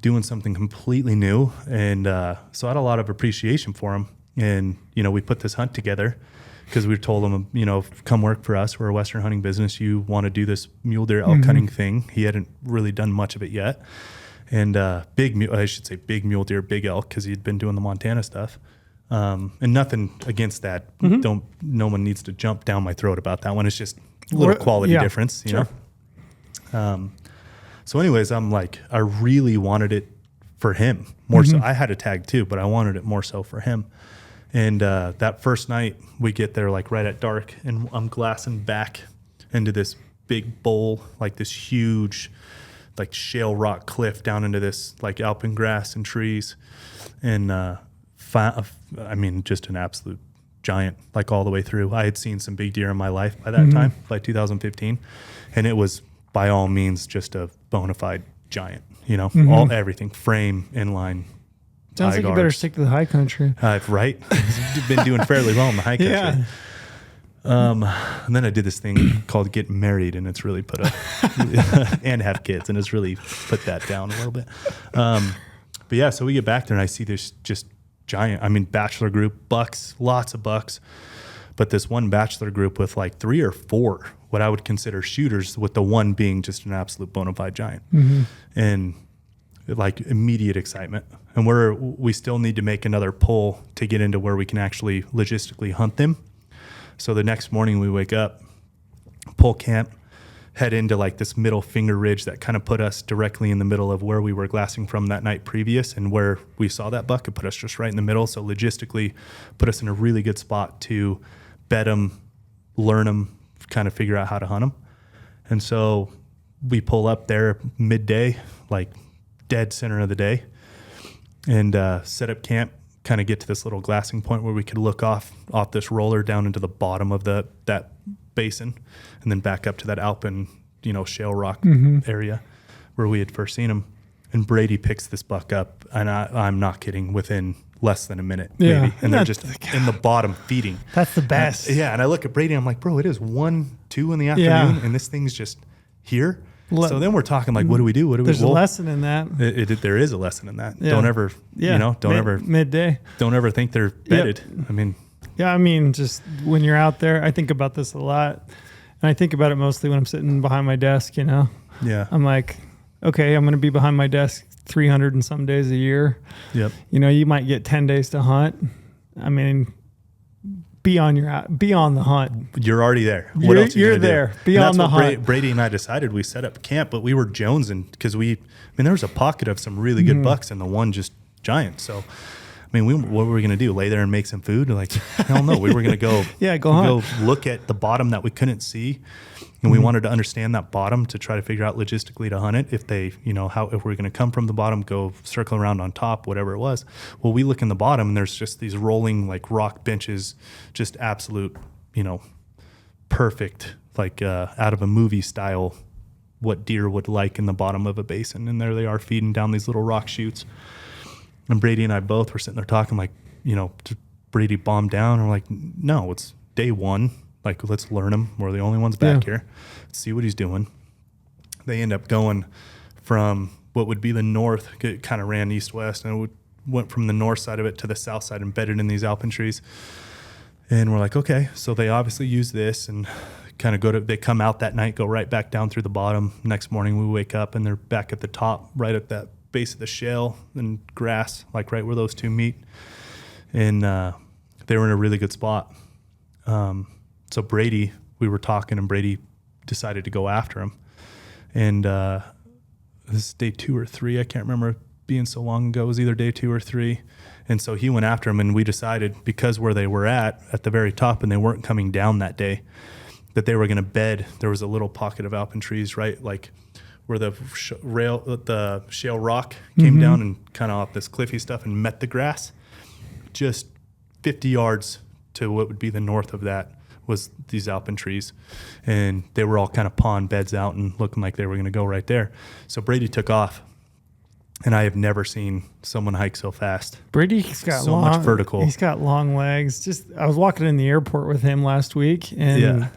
doing something completely new, and so I had a lot of appreciation for him. And you know, we put this hunt together because we told him, you know, come work for us. We're a Western hunting business. You want to do this mule deer elk hunting thing? He hadn't really done much of it yet, and big mule deer, big elk, because he'd been doing the Montana stuff. And nothing against that. No one needs to jump down my throat about that one. It's just a little quality difference, you know? So anyways, I'm like, I really wanted it for him more so. I had a tag too, but I wanted it more so for him. And, that first night we get there like right at dark, and I'm glassing back into this big bowl, like this huge, like shale rock cliff down into this like alpine grass and trees. And, I mean, just an absolute giant, like all the way through. I had seen some big deer in my life by that time, by 2015, and it was by all means just a bona fide giant. You know, everything, frame, inline. Sounds like you better stick to the high country. Right, you've been doing fairly well in the high country. And then I did this thing called Get Married, and it's really put up and have kids, and it's really put that down a little bit. But yeah, so we get back there, and I see this just giant, I mean, bachelor group, bucks, lots of bucks, but this one bachelor group with like 3 or 4 what I would consider shooters, with the one being just an absolute bona fide giant. And like immediate excitement. And we still need to make another pull to get into where we can actually logistically hunt them. So the next morning we wake up, pull camp, head into like this middle finger ridge that kind of put us directly in the middle of where we were glassing from that night previous, and where we saw that buck. It put us just right in the middle. So logistically put us in a really good spot to bed them, learn them, kind of figure out how to hunt them. And so we pull up there midday, like dead center of the day, and set up camp, kind of get to this little glassing point where we could look off this roller down into the bottom of that basin, and then back up to that alpine, shale rock area where we had first seen him. And Brady picks this buck up, and I'm not kidding, within less than a minute, maybe. And they're just in the bottom feeding. That's the best. And I look at Brady, and I'm like, bro, it is 1-2 in the afternoon, and this thing's just here. So then we're talking like, what do we do? There's a lesson in that. There is a lesson in that. Don't ever, midday. Don't ever think they're bedded. I mean, just when you're out there, I think about this a lot, and I think about it mostly when I'm sitting behind my desk. Yeah. I'm like, okay, I'm going to be behind my desk 300 and some days a year. Yep. You might get 10 days to hunt. I mean, be on the hunt. You're already there. What else are you gonna there. Do? Be on the hunt. Brady and I decided. We set up camp, but we were jonesing because there was a pocket of some really good bucks and the one just giant. So, what were we going to do? Lay there and make some food? Like, hell no. We were going to go go look at the bottom that we couldn't see. And we wanted to understand that bottom to try to figure out logistically to hunt it. If if we're going to come from the bottom, go circle around on top, whatever it was. Well, we look in the bottom, and there's just these rolling like rock benches, just absolute, perfect, like out of a movie style, what deer would like in the bottom of a basin. And there they are feeding down these little rock chutes. And Brady and I both were sitting there talking like, Brady bombed down. And we're like, no, it's day one. Like, let's learn him. We're the only ones back here. Let's see what he's doing. They end up going from what would be the north, it kind of ran east-west, and it went from the north side of it to the south side, embedded in these alpine trees. And we're like, okay, so they obviously use this and kind of they come out that night, go right back down through the bottom. Next morning we wake up and they're back at the top, right at that base of the shale and grass, like right where those two meet. And they were in a really good spot. So Brady, we were talking, and Brady decided to go after him. And this is day 2 or 3. I can't remember being so long ago. It was either day 2 or 3. And so he went after him, and we decided, because where they were at the very top, and they weren't coming down that day, that they were going to bed. There was a little pocket of alpine trees, right? Like where the shale rock came down and kind of off this cliffy stuff and met the grass. Just 50 yards to what would be the north of that was these alpine trees, and they were all kind of pawing beds out and looking like they were going to go right there. So Brady took off, and I have never seen someone hike so fast. Brady's got so much vertical. He's got long legs. I was walking in the airport with him last week, and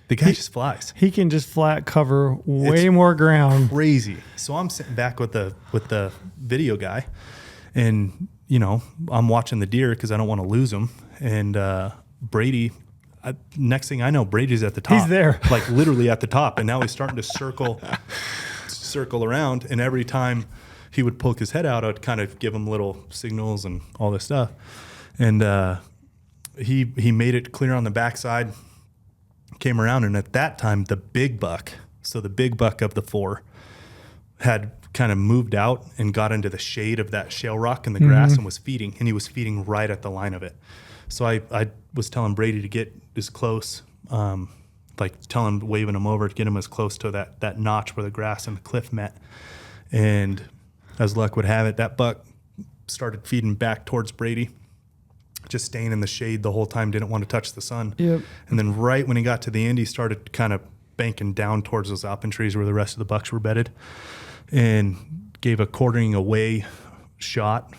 the guy just flies. He can just flat cover way more ground. Crazy. So I'm sitting back with the video guy, and I'm watching the deer because I don't want to lose them. And Brady. Next thing I know, Brady's at the top. He's there. Like literally at the top. And now he's starting to circle around. And every time he would poke his head out, I'd kind of give him little signals and all this stuff. And he made it clear on the backside, came around. And at that time, the big buck, so the big buck of the 4, had kind of moved out and got into the shade of that shale rock in the grass and was feeding. And he was feeding right at the line of it. So I was telling Brady to get as close, waving him over to get him as close to that notch where the grass and the cliff met. And as luck would have it, that buck started feeding back towards Brady, just staying in the shade the whole time, didn't want to touch the sun. Yep. And then right when he got to the end, he started kind of banking down towards those alpine trees where the rest of the bucks were bedded, and gave a quartering away shot.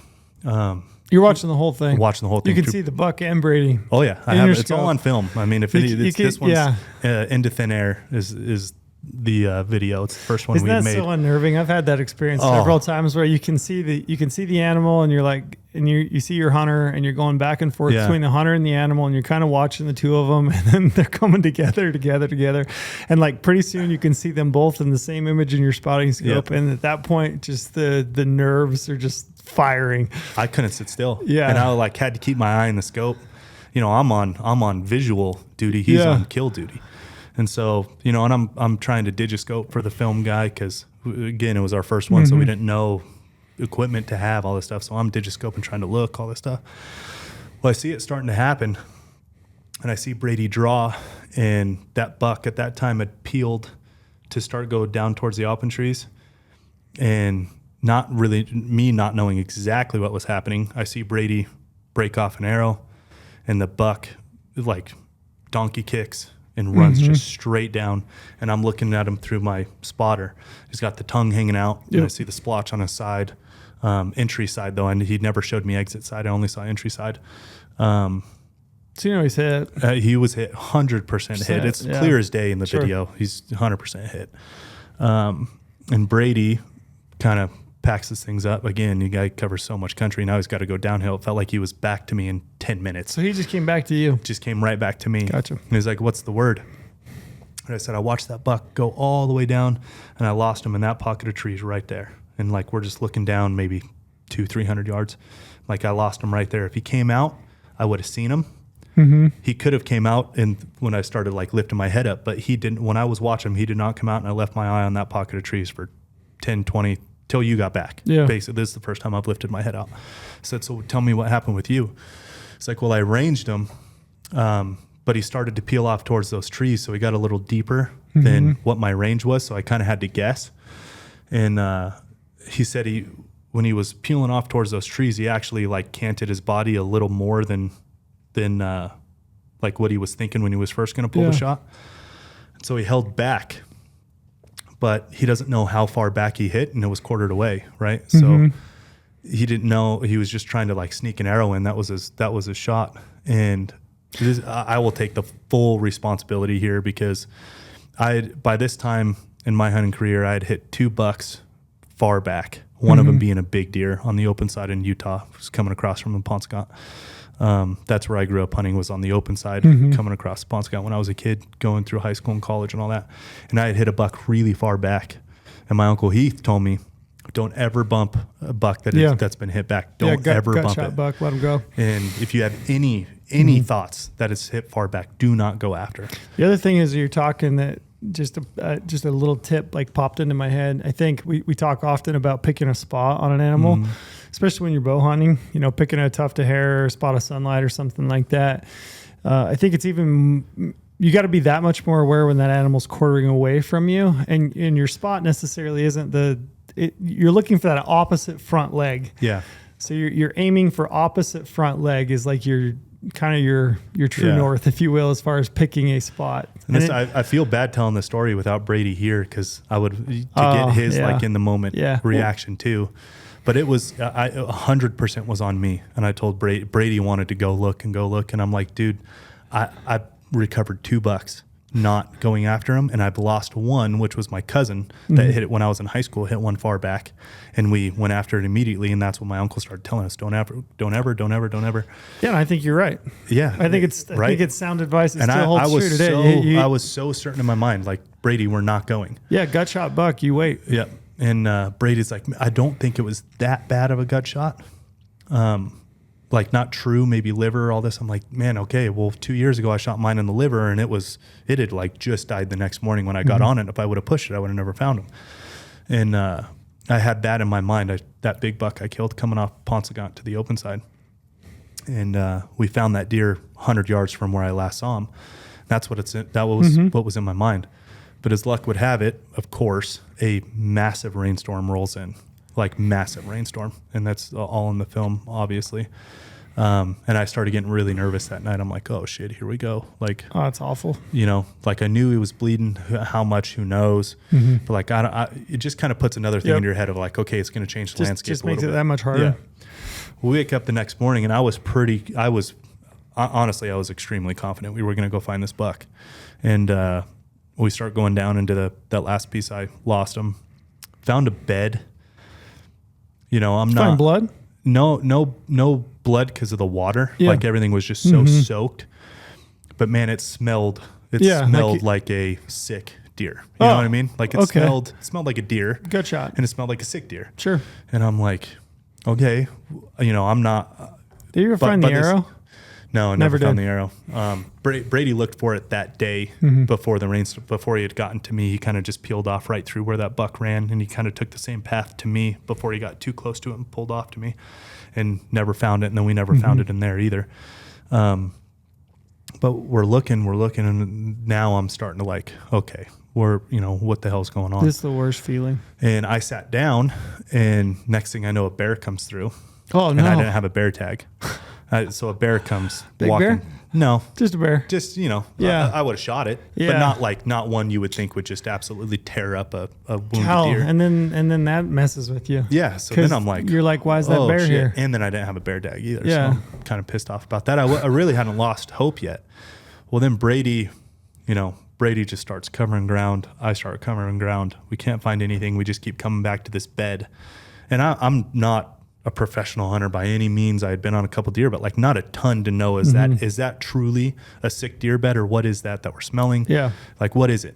You're watching the whole thing. Watching the whole thing. You can see the buck and Brady. Oh yeah, I have. It's all on film. I mean, this one's into thin air is video. It's the first one we made. Isn't that so unnerving? I've had that experience several times where you can see the animal and you're like, and you see your hunter and you're going back and forth between the hunter and the animal and you're kind of watching the two of them and then they're coming together. And like pretty soon you can see them both in the same image in your spotting scope. And at that point, just the nerves are just firing. I couldn't sit still. Yeah. And I like had to keep my eye on the scope. You know, I'm on visual duty. He's on kill duty. And so, you know, and I'm trying to digiscope for the film guy because, again, it was our first one, so we didn't know equipment to have, all this stuff. So I'm digiscoping, trying to look, all this stuff. Well, I see it starting to happen, and I see Brady draw, and that buck at that time had peeled to start go down towards the open trees. And not knowing exactly what was happening, I see Brady break off an arrow, and the buck, like, donkey kicks and runs just straight down. And I'm looking at him through my spotter. He's got the tongue hanging out, and I see the splotch on his side, entry side though, and he never showed me exit side. I only saw entry side. So you know he's hit. He was hit, 100% hit. It's clear as day in the video. He's 100% hit. And Brady kind of packs his things up. Again, you guy covers so much country. Now he's got to go downhill. It felt like he was back to me in 10 minutes. So he just came back to you. Just came right back to me. Gotcha. And he's like, "What's the word?" And I said, "I watched that buck go all the way down, and I lost him in that pocket of trees right there." And like, we're just looking down maybe 200-300 yards. Like, I lost him right there. If he came out, I would have seen him. He could have came out and when I started like lifting my head up, but he didn't. When I was watching him, he did not come out, and I left my eye on that pocket of trees for 10, 20, till you got back. Yeah. Basically, this is the first time I've lifted my head out. I said, "So tell me what happened with you." It's like, "Well, I ranged him, but he started to peel off towards those trees, so he got a little deeper than what my range was, so I kind of had to guess." And he said when he was peeling off towards those trees, he actually like canted his body a little more than like what he was thinking when he was first going to pull the shot. And so he held back, but he doesn't know how far back he hit, and it was quartered away, right? So he didn't know. He was just trying to like sneak an arrow in. That was his shot. And I will take the full responsibility here because by this time in my hunting career, I had hit 2 bucks far back. One of them being a big deer on the open side in Utah, was coming across from the Penobscot. That's where I grew up hunting, was on the open side, coming across the Penobscot when I was a kid, going through high school and college and all that. And I had hit a buck really far back. And my Uncle Heath told me, "Don't ever bump a buck that's been hit back. Don't ever bump shot it. Buck, let him go." And if you have any thoughts that it's hit far back, do not go after it. The other thing is you're talking that just a little tip like popped into my head. I think we talk often about picking a spot on an animal, especially when you're bow hunting, you know, picking a tuft of hair or a spot of sunlight or something like that. I think it's even, you got to be that much more aware when that animal's quartering away from you, and your spot necessarily isn't you're looking for that opposite front leg. Yeah. So you're aiming for opposite front leg is like your true north, if you will, as far as picking a spot. And I feel bad telling the story without Brady here, because I would get his like in the moment reaction too. But it was 100% was on me, and I told Brady wanted to go look, and I'm like, "Dude, I recovered 2 bucks not going after him, and I've lost one, which was my cousin that hit it when I was in high school, hit one far back, and we went after it immediately." And that's when my uncle started telling us, don't ever. Yeah, and I think you're right. Yeah, I think it's sound advice. It and still holds true today. I was so certain in my mind, like, "Brady, we're not going." Yeah, gut shot buck, you wait. Yeah, and Brady's like, "I don't think it was that bad of a gut shot. Like, not true, maybe liver, all this." I'm like, "Man, okay, well, 2 years ago I shot mine in the liver, and it had like just died the next morning when I got on it. If I would have pushed it, I would have never found him." And I had that in my mind. That big buck I killed coming off Penobscot to the open side, and we found that deer 100 yards from where I last saw him. That was what was in my mind. But as luck would have it, of course, a massive rainstorm rolls in. Like, massive rainstorm, and that's all in the film, obviously. And I started getting really nervous that night. I'm like, "Oh shit, here we go!" Like, oh, that's awful. You know, like, I knew he was bleeding. How much? Who knows? But like, it just kind of puts another thing into your head of like, okay, it's going to change the landscape. Just makes it that much harder. Yeah. We wake up the next morning, and honestly, I was extremely confident we were going to go find this buck, and we start going down into that last piece. I lost him. Found a bed. You know, I'm not find blood. No blood because of the water. Yeah. Like everything was just so soaked. But man, it smelled. It smelled like a sick deer. You know what I mean? Like it smelled like a deer. Good shot. And it smelled like a sick deer. Sure. And I'm like, okay, you know, I'm not. Did you ever find the arrow? No, I never found the arrow. Brady looked for it that day before the rains, before he had gotten to me. He kind of just peeled off right through where that buck ran, and he kind of took the same path to me before he got too close to it and pulled off to me, and never found it. And then we never found it in there either. But we're looking, and now I'm starting to like, okay, what the hell's going on? This is the worst feeling. And I sat down, and next thing I know, a bear comes through. Oh, no. And I didn't have a bear tag. So a bear comes Big walking. Bear? No. Just a bear. Just, Yeah. I would have shot it, Yeah. but not one you would think would just absolutely tear up a wounded deer. And then that messes with you. Yeah. So then I'm like, you're like, why is that bear shit. here? And then I didn't have a bear tag either. Yeah. So I'm kind of pissed off about that. I really hadn't lost hope yet. Well, then Brady just starts covering ground. I start covering ground. We can't find anything. We just keep coming back to this bed. And I'm not a professional hunter by any means. I had been on a couple deer, but like not a ton to know is that truly a sick deer bed, or what is that we're smelling? Yeah. Like, what is it?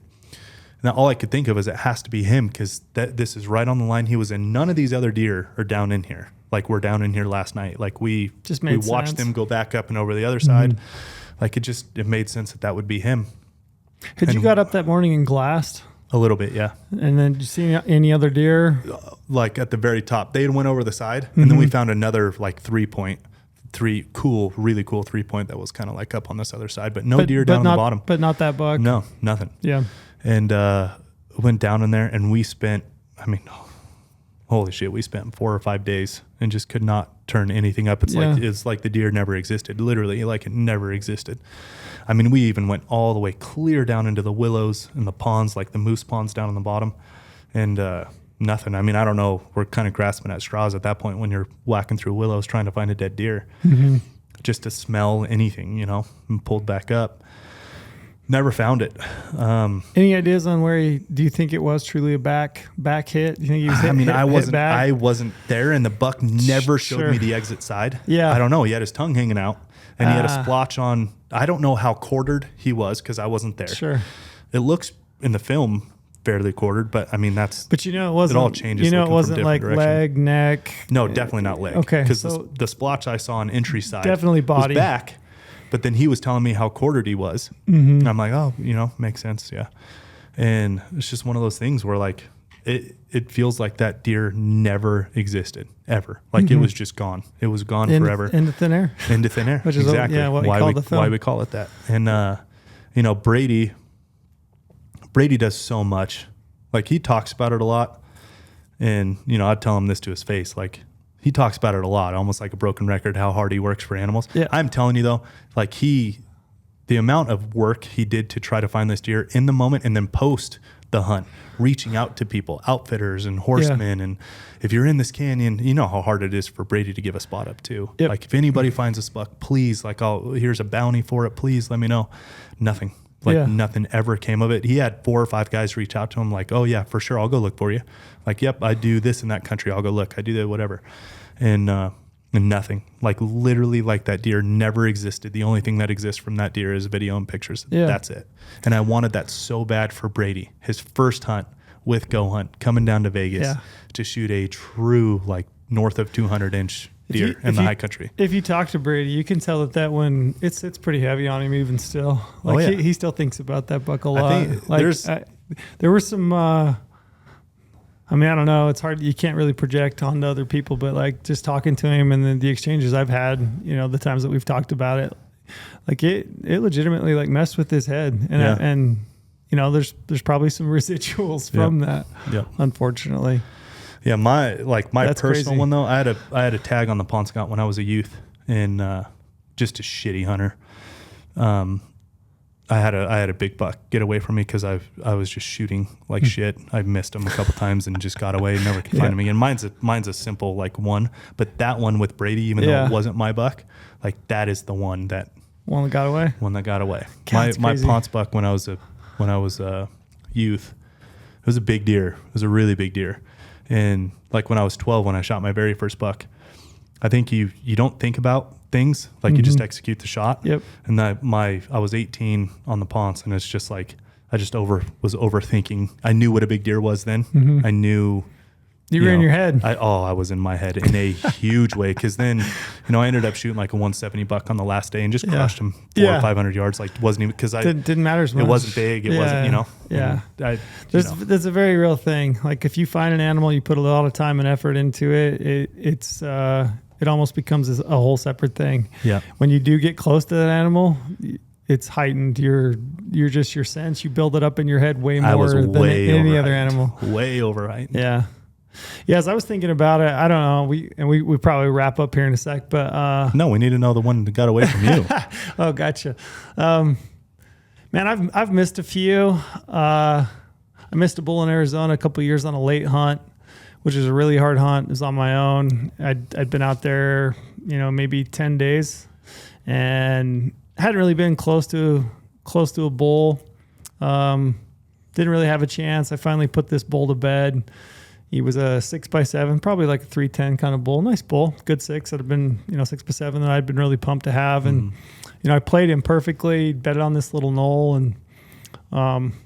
Now all I could think of is it has to be him, because this is right on the line he was in. None of these other deer are down in here. Like we're down in here last night. Like we watched them go back up and over the other side. Like it made sense that would be him. You got up that morning and glassed? A little bit, yeah. And then did you see any other deer? Like at the very top, they went over the side, and then we found another like really cool 3-point that was kind of like up on this other side, but deer down on the bottom. But not that buck. No, nothing. Yeah. And went down in there, and we spent, holy shit, we spent 4 or 5 days and just could not turn anything up. It's like the deer never existed, literally, like it never existed. We even went all the way clear down into the willows and the ponds, like the moose ponds down on the bottom, and nothing. I don't know. We're kind of grasping at straws at that point when you're whacking through willows trying to find a dead deer, just to smell anything, and pulled back up. Never found it. Any ideas on where do you think it was truly a back hit? Do you think he was hit back? I wasn't there, and the buck never showed me the exit side. Yeah. I don't know. He had his tongue hanging out, and he had a splotch on. I don't know how quartered he was because I wasn't there. Sure. It looks in the film fairly quartered, but that's. But it wasn't. It all changes. It wasn't like leg, neck. No, definitely not leg. Okay. Because the splotch I saw on entry side definitely body was back, but then he was telling me how quartered he was. And I'm like, oh, makes sense, yeah. And it's just one of those things where like it feels like that deer never existed ever. Like it was just gone. It was gone forever. Into thin air. Into thin air. Which is exactly why we call it that. And Brady does so much. Like he talks about it a lot. And I'd tell him this to his face. Like he talks about it a lot, almost like a broken record, how hard he works for animals. Yeah. I'm telling you though, like the amount of work he did to try to find this deer in the moment and then post the hunt, reaching out to people, outfitters and horsemen. Yeah. And if you're in this canyon, you know how hard it is for Brady to give a spot up too. Yep. Like if anybody finds a buck, please, like here's a bounty for it. Please let me know. Nothing. Nothing ever came of it. He had 4 or 5 guys reach out to him like, oh yeah, for sure. I'll go look for you. Like, yep, I do this in that country. I'll go look. I do that, whatever. And nothing. Like literally, like that deer never existed. The only thing that exists from that deer is video and pictures. Yeah. That's it. And I wanted that so bad for Brady. His first hunt with GOHUNT, coming down to Vegas to shoot a true like north of 200-inch deer in the high country. If you talk to Brady, you can tell that one it's pretty heavy on him even still. Like he still thinks about that buck a lot. There were some. I don't know. It's hard. You can't really project onto other people, but like just talking to him and then the exchanges I've had, the times that we've talked about it, like it legitimately like messed with his head. And there's probably some residuals from that. Yeah. Unfortunately. Yeah. My That's personal crazy. one though, I had a tag on the Ponscott when I was a youth and just a shitty hunter. I had a big buck get away from me because I was just shooting like shit. I missed him a couple times and just got away. Never could find him again. Mine's a simple like one, but that one with Brady, even though it wasn't my buck, like that is the one that got away. One that got away. God, my Ponce buck when I was a when I was youth. It was a big deer. It was a really big deer. And like when I was 12, when I shot my very first buck, I think you don't think about things, like you just execute the shot. Yep. And I was 18 on the Ponce, and it's just like I just was overthinking. I knew what a big deer was then. I knew. You were in your head. I was in my head in a huge way, because then, I ended up shooting like a 170 buck on the last day and just crushed him 400 or 500 yards. Like wasn't even, because didn't matter as much. It wasn't big. It wasn't, Yeah. There's a very real thing. Like if you find an animal, you put a lot of time and effort into it. It almost becomes a whole separate thing. Yeah. When you do get close to that animal, it's heightened. Your sense. You build it up in your head way more than any other animal. Way over heightened. Yeah. Yeah, as I was thinking about it, I don't know. We probably wrap up here in a sec, but no, we need to know the one that got away from you. Oh, gotcha. Man, I've missed a few. I missed a bull in Arizona a couple of years on a late hunt, which is a really hard hunt. It was on my own. I'd been out there, maybe 10 days, and hadn't really been close to a bull. Didn't really have a chance. I finally put this bull to bed. He was a 6x7, probably like a 310 kind of bull. Nice bull, good 6. I'd have been, 6x7 that I'd been really pumped to have. And, I played him perfectly, bet it on this little knoll, and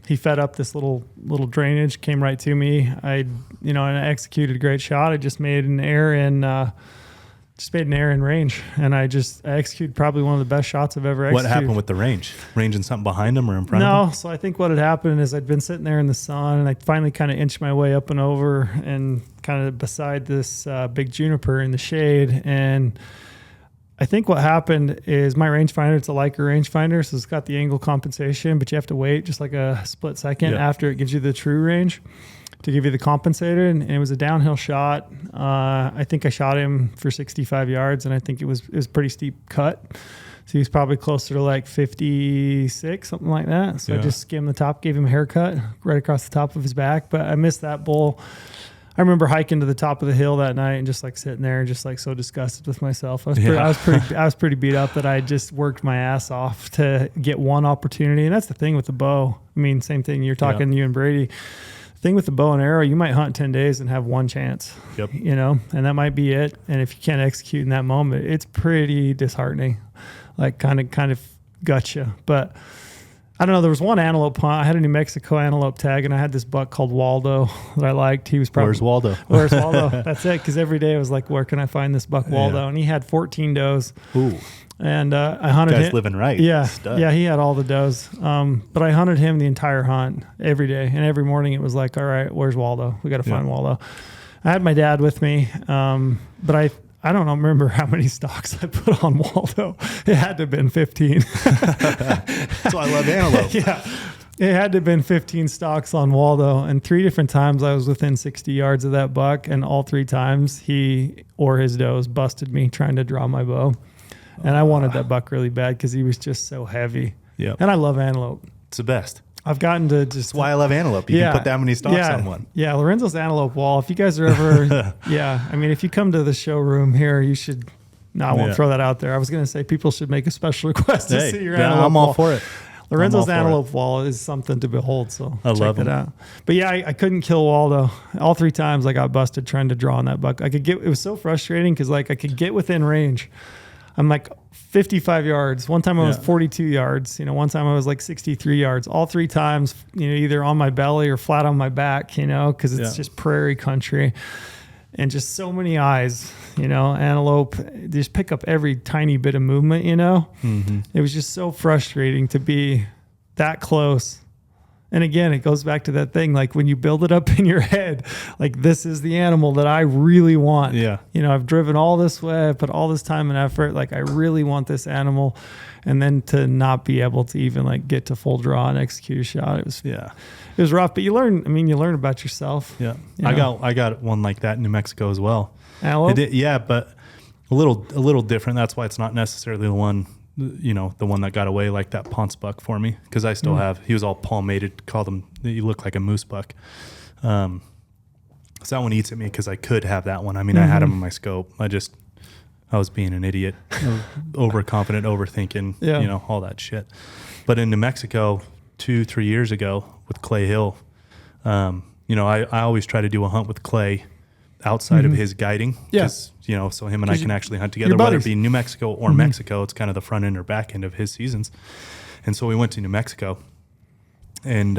he fed up this little drainage, came right to me. And I executed a great shot. I just made an error in range, and I executed probably one of the best shots I've ever executed. What happened with the range? Ranging something behind him or in front of him? No, so I think what had happened is I'd been sitting there in the sun, and I finally kind of inched my way up and over and kind of beside this big juniper in the shade. And I think what happened is my rangefinder, it's a Leica rangefinder, so it's got the angle compensation, but you have to wait just like a split second after it gives you the true range to give you the compensated, and it was a downhill shot. I think I shot him for 65 yards, and I think it was a pretty steep cut. So he was probably closer to like 56, something like that. So I just skimmed the top, gave him a haircut right across the top of his back. But I missed that bull. I remember hiking to the top of the hill that night and just like sitting there and just like so disgusted with myself. I was pretty beat up that I just worked my ass off to get one opportunity. And that's the thing with the bow. I mean, same thing. You're talking you and Brady. Thing with the bow and arrow, you might hunt 10 days and have one chance. Yep. And that might be it. And if you can't execute in that moment, it's pretty disheartening. Like kind of gotcha. But I don't know. There was one antelope hunt. I had a New Mexico antelope tag, and I had this buck called Waldo that I liked. He was probably Where's Waldo? Where's Waldo? That's it. Because every day I was like, where can I find this buck Waldo? Yeah. And he had 14 does. Ooh. And I hunted Guy's him. living right. Yeah. Stud. Yeah, he had all the does. But I hunted him the entire hunt every day. And every morning it was like, all right, where's Waldo? We got to find Waldo. I had my dad with me. But I don't remember how many stocks I put on Waldo. It had to have been 15. That's why I love antelope. Yeah. It had to have been 15 stocks on Waldo. And 3 different times I was within 60 yards of that buck. And all 3 times he or his does busted me trying to draw my bow. And I wanted that buck really bad because he was just so heavy. Yeah. And I love antelope. It's the best. I've gotten to just... That's why I love antelope. You can put that many stalks on one. Yeah, Lorenzo's antelope wall. If you guys are ever... I mean, if you come to the showroom here, you should... No, I won't throw that out there. I was going to say people should make a special request to see your antelope I'm wall. all for it. Lorenzo's antelope wall is something to behold, so I check love it out. But yeah, I couldn't kill Waldo. All 3 times I got busted trying to draw on that buck. It was so frustrating because like I could get within range. I'm like 55 yards. One time I was 42 yards. One time I was like 63 yards. All 3 times, either on my belly or flat on my back, because it's just prairie country. And just so many eyes, antelope, just pick up every tiny bit of movement, Mm-hmm. It was just so frustrating to be that close. And again, it goes back to that thing, like when you build it up in your head, like this is the animal that I really want. Yeah. I've driven all this way, I've put all this time and effort, like I really want this animal. And then to not be able to even like get to full draw and execute a shot, it was rough, but you learn about yourself. Yeah. I got one like that in New Mexico as well. Antelope? But a little different. That's why it's not necessarily the one that got away like that Ponce buck for me, because I still have. He was all palmated. Called him. He looked like a moose buck. So that one eats at me because I could have that one. I mean, I had him in my scope. I was being an idiot, overconfident, overthinking. All that shit. But in New Mexico, 2-3 years ago with Clay Hill. You know, I always try to do a hunt with Clay outside of his guiding. Because, you know, so him and I can actually hunt together, whether it be New Mexico or Mexico. It's kind of the front end or back end of his seasons. And so we went to New Mexico, and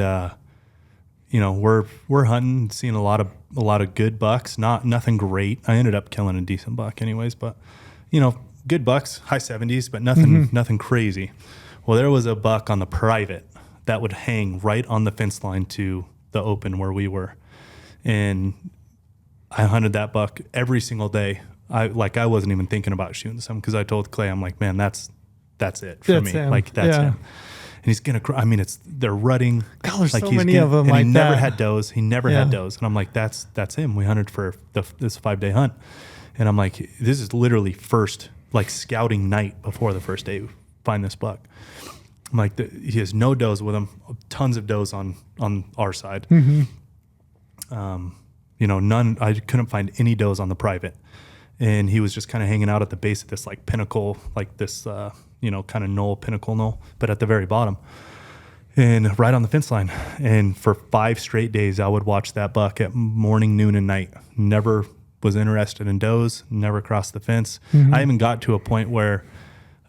you know, we're hunting, seeing a lot of good bucks. Nothing great. I ended up killing a decent buck anyways, but you know, good bucks, high 70s, but nothing crazy. Well, there was a buck on the private that would hang right on the fence line to the open where we were. And I hunted that buck every single day. I wasn't even thinking about shooting some, because I told Clay, I'm like, man, that's it for me. Him. Like that's him. And he's gonna. I mean, they're rutting. God, there's like so many of them. And like he never that. had does. He never had does. And I'm like, that's him. We hunted for this 5-day hunt, and I'm like, this is literally first like scouting night before the first day we find this buck. I'm like, he has no does with him. Tons of does on our side. You know, none. I couldn't find any does on the private, and he was just kind of hanging out at the base of this like pinnacle, like this. You know, kind of pinnacle knoll, but at the very bottom and right on the fence line. And for 5 straight days, I would watch that buck at morning, noon, and night. Never was interested in does, never crossed the fence. I even got to a point where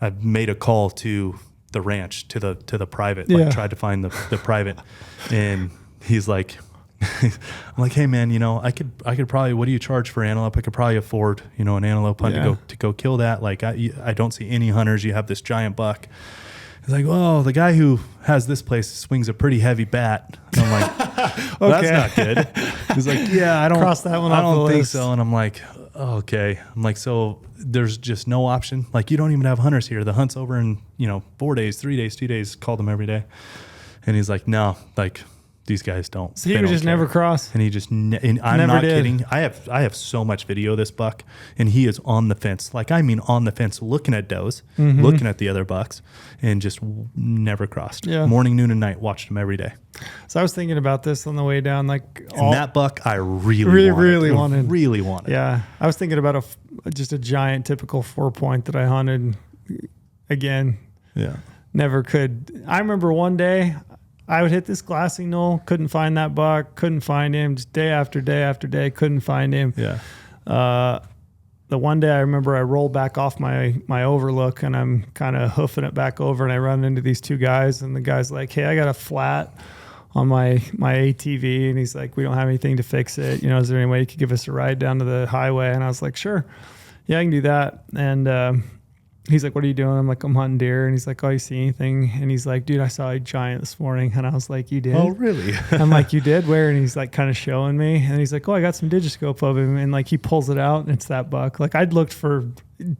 I made a call to the ranch, to the private, like tried to find the private. And he's like, I'm like, hey man, you know, I could probably, what do you charge for antelope? I could probably afford, you know, an antelope hunt to go kill that. Like I don't see any hunters. You have this giant buck. He's like, oh, the guy who has this place swings a pretty heavy bat. And I'm like, well, that's not good. He's like, yeah, I don't cross that one off the think list. so. And I'm like, oh, okay. I'm like, so there's just no option. Like you don't even have hunters here. The hunt's over in, you know, 4 days, 3 days, 2 days, call them every day. And he's like, no, like, these guys don't. So he would just never cross. And he just, and I'm not kidding. I have so much video of this buck, and he is on the fence. Like, I mean, on the fence, looking at does, looking at the other bucks, and just never crossed. Yeah. Morning, noon, and night, watched him every day. So I was thinking about this on the way down. Like, and that buck, I really wanted. Yeah. I was thinking about just a giant typical 4-point that I hunted again. Yeah. Never could. I remember one day, I would hit this glassy knoll, couldn't find that buck, couldn't find him, just day after day after day, couldn't find him. Yeah. The one day I remember I rolled back off my overlook, and I'm kind of hoofing it back over, and I run into these 2 guys, and the guy's like, hey, I got a flat on my ATV, and he's like, we don't have anything to fix it. You know, is there any way you could give us a ride down to the highway? And I was like, sure. Yeah, I can do that. And he's like, what are you doing? I'm like, I'm hunting deer. And he's like, oh, you see anything? And he's like, dude, I saw a giant this morning. And I was like, you did? Oh, really? I'm like, you did? Where? And he's like kind of showing me. And he's like, oh, I got some digiscope of him. And like he pulls it out, and it's that buck. Like I'd looked for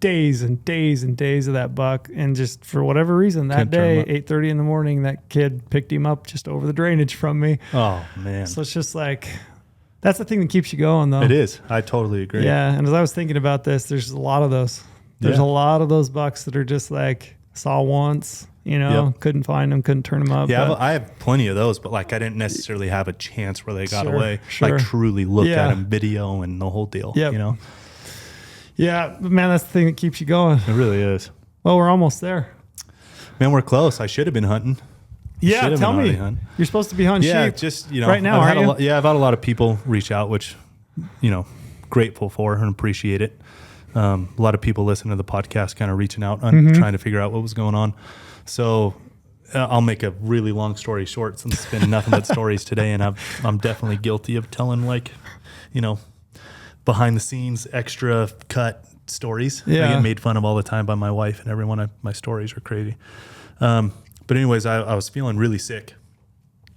days and days and days of that buck. And just for whatever reason, that day, 8:30 in the morning, that kid picked him up just over the drainage from me. Oh, man. So it's just like, that's the thing that keeps you going, though. It is. I totally agree. Yeah. And as I was thinking about this, there's a lot of those. There's a lot of those bucks that are just like, saw once, you know, couldn't find them, couldn't turn them up. Yeah, I have plenty of those, but like I didn't necessarily have a chance where they got away. Sure. Like truly look at them, video and the whole deal, you know? Yeah, but man, that's the thing that keeps you going. It really is. Well, we're almost there. Man, we're close. I should have been hunting. Yeah, tell me. You're supposed to be hunting sheep. Yeah, just, you know. Right now, I've had a lot of people reach out, which, you know, grateful for and appreciate it. A lot of people listen to the podcast kind of reaching out and trying to figure out what was going on. So I'll make a really long story short, since it's been nothing but stories today. And I'm definitely guilty of telling, like, you know, behind the scenes, extra cut stories. Yeah. I get made fun of all the time by my wife and everyone. My stories are crazy. But anyways, I was feeling really sick.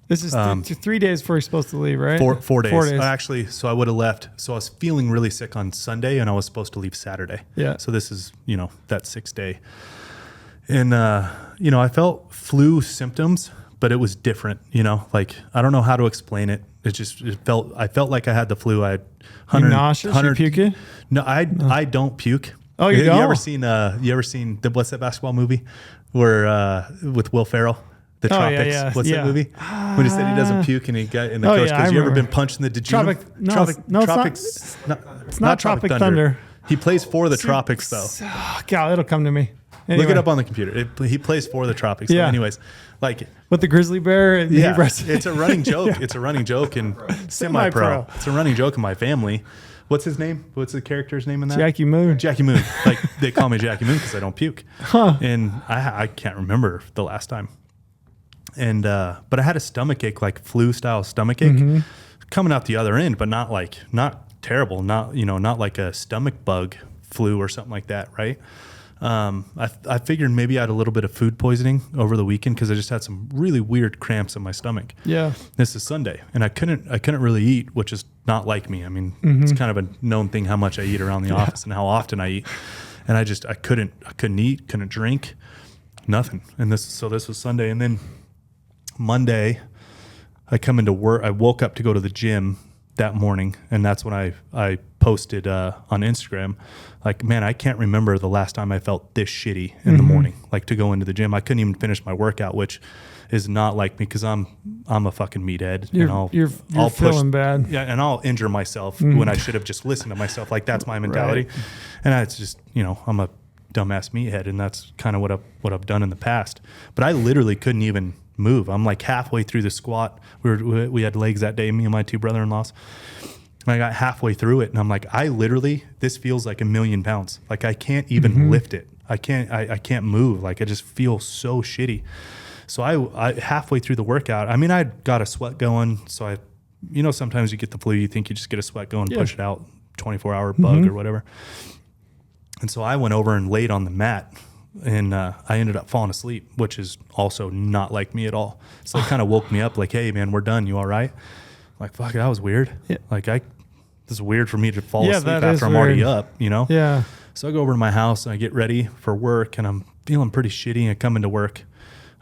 This is 3 days before you're supposed to leave, right? 4 days. 4 days. Actually, so I would have left. So I was feeling really sick on Sunday, and I was supposed to leave Saturday. Yeah. So this is, you know, that 6th day. And, you know, I felt flu symptoms, but it was different, you know, like, I don't know how to explain it. I felt like I had the flu. I had nauseous, you puking? No, I don't puke. Oh, you don't? You ever seen what's that basketball movie where, with Will Ferrell? The Tropics. Yeah. What's that movie? When he said he doesn't puke and he got in the coach goes, you ever been punched in the dejunum? It's not Tropic Thunder. He plays for the Tropics, though. God, it'll come to me. Anyway. Look it up on the computer. He plays for the Tropics. So anyways, like with the grizzly bear. And it's a running joke. It's a running joke and semi-pro. It's a running joke in my family. What's his name? What's the character's name in that? Jackie Moon. Jackie Moon. Like they call me Jackie Moon because I don't puke. Huh. And I can't remember the last time. And but I had a stomach ache, like flu style stomach ache, coming out the other end, but not terrible, not like a stomach bug flu or something like that, right? I figured maybe I had a little bit of food poisoning over the weekend because I just had some really weird cramps in my stomach. Yeah. This is Sunday, and I couldn't really eat, which is not like me. I mean, it's kind of a known thing how much I eat around the office and how often I eat, and I couldn't eat, couldn't drink, nothing. And this was Sunday, and then Monday, I come into work. I woke up to go to the gym that morning, and that's when I posted on Instagram, like, man, I can't remember the last time I felt this shitty in the morning, like to go into the gym. I couldn't even finish my workout, which is not like me because I'm a fucking meathead. You're feeling bad. Yeah, and I'll injure myself when I should have just listened to myself. Like that's my mentality, Right. and it's just I'm a dumbass meathead, and that's kind of what I've done in the past. But I literally couldn't even move. I'm like halfway through the squat. We had legs that day, me and my two brother-in-laws. I got halfway through it, and I'm like, this feels like 1,000,000 pounds. Like I can't even lift it. I can't move. Like I just feel so shitty. So I halfway through the workout, I mean, I got a sweat going. So sometimes you get the flu, you think you just get a sweat going, push it out, 24-hour bug or whatever. And so I went over and laid on the mat, and I ended up falling asleep, which is also not like me at all. So it kind of woke me up like, hey man, we're done. You all right? I'm like, fuck, that was weird. Yeah. Like this is weird for me to fall asleep after I'm already up, Yeah. So I go over to my house and I get ready for work, and I'm feeling pretty shitty. I come into work.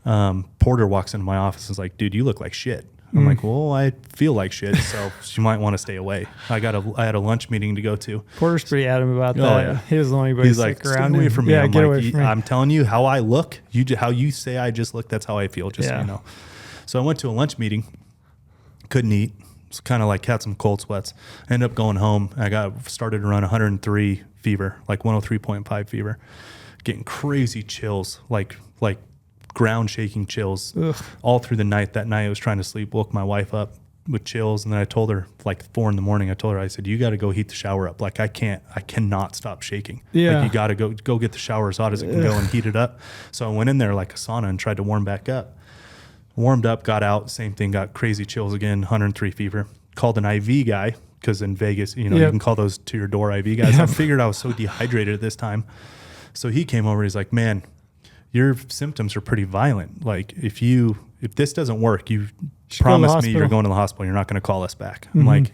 Porter walks into my office and is like, dude, you look like shit. I'm like, well, I feel like shit, so you might want to stay away. I had a lunch meeting to go to. Porter's pretty adamant about that. Oh, yeah. He doesn't want anybody He's to like, stick around. stay away from me. Yeah, I'm get like, away from me. I'm telling you how I look. How you say I just look, that's how I feel, just so you know. So I went to a lunch meeting, couldn't eat. It's kind of like had some cold sweats. I ended up going home. I started to run 103 fever, like 103.5 fever, getting crazy chills, like ground shaking chills. Ugh. All through the night. That night I was trying to sleep, woke my wife up with chills, and then I told her like 4 a.m. I said, you got to go heat the shower up. Like I cannot stop shaking. Yeah. Like you got to go get the shower as hot as it can go and heat it up. So I went in there like a sauna and tried to warm back up. Warmed up, got out, same thing, got crazy chills again, 103 fever. Called an IV guy, because in Vegas, you can call those to your door IV guys. I figured I was so dehydrated at this time. So he came over, he's like, man, your symptoms are pretty violent. Like if this doesn't work, you promise me you're going to the hospital, you're not going to call us back. I'm like,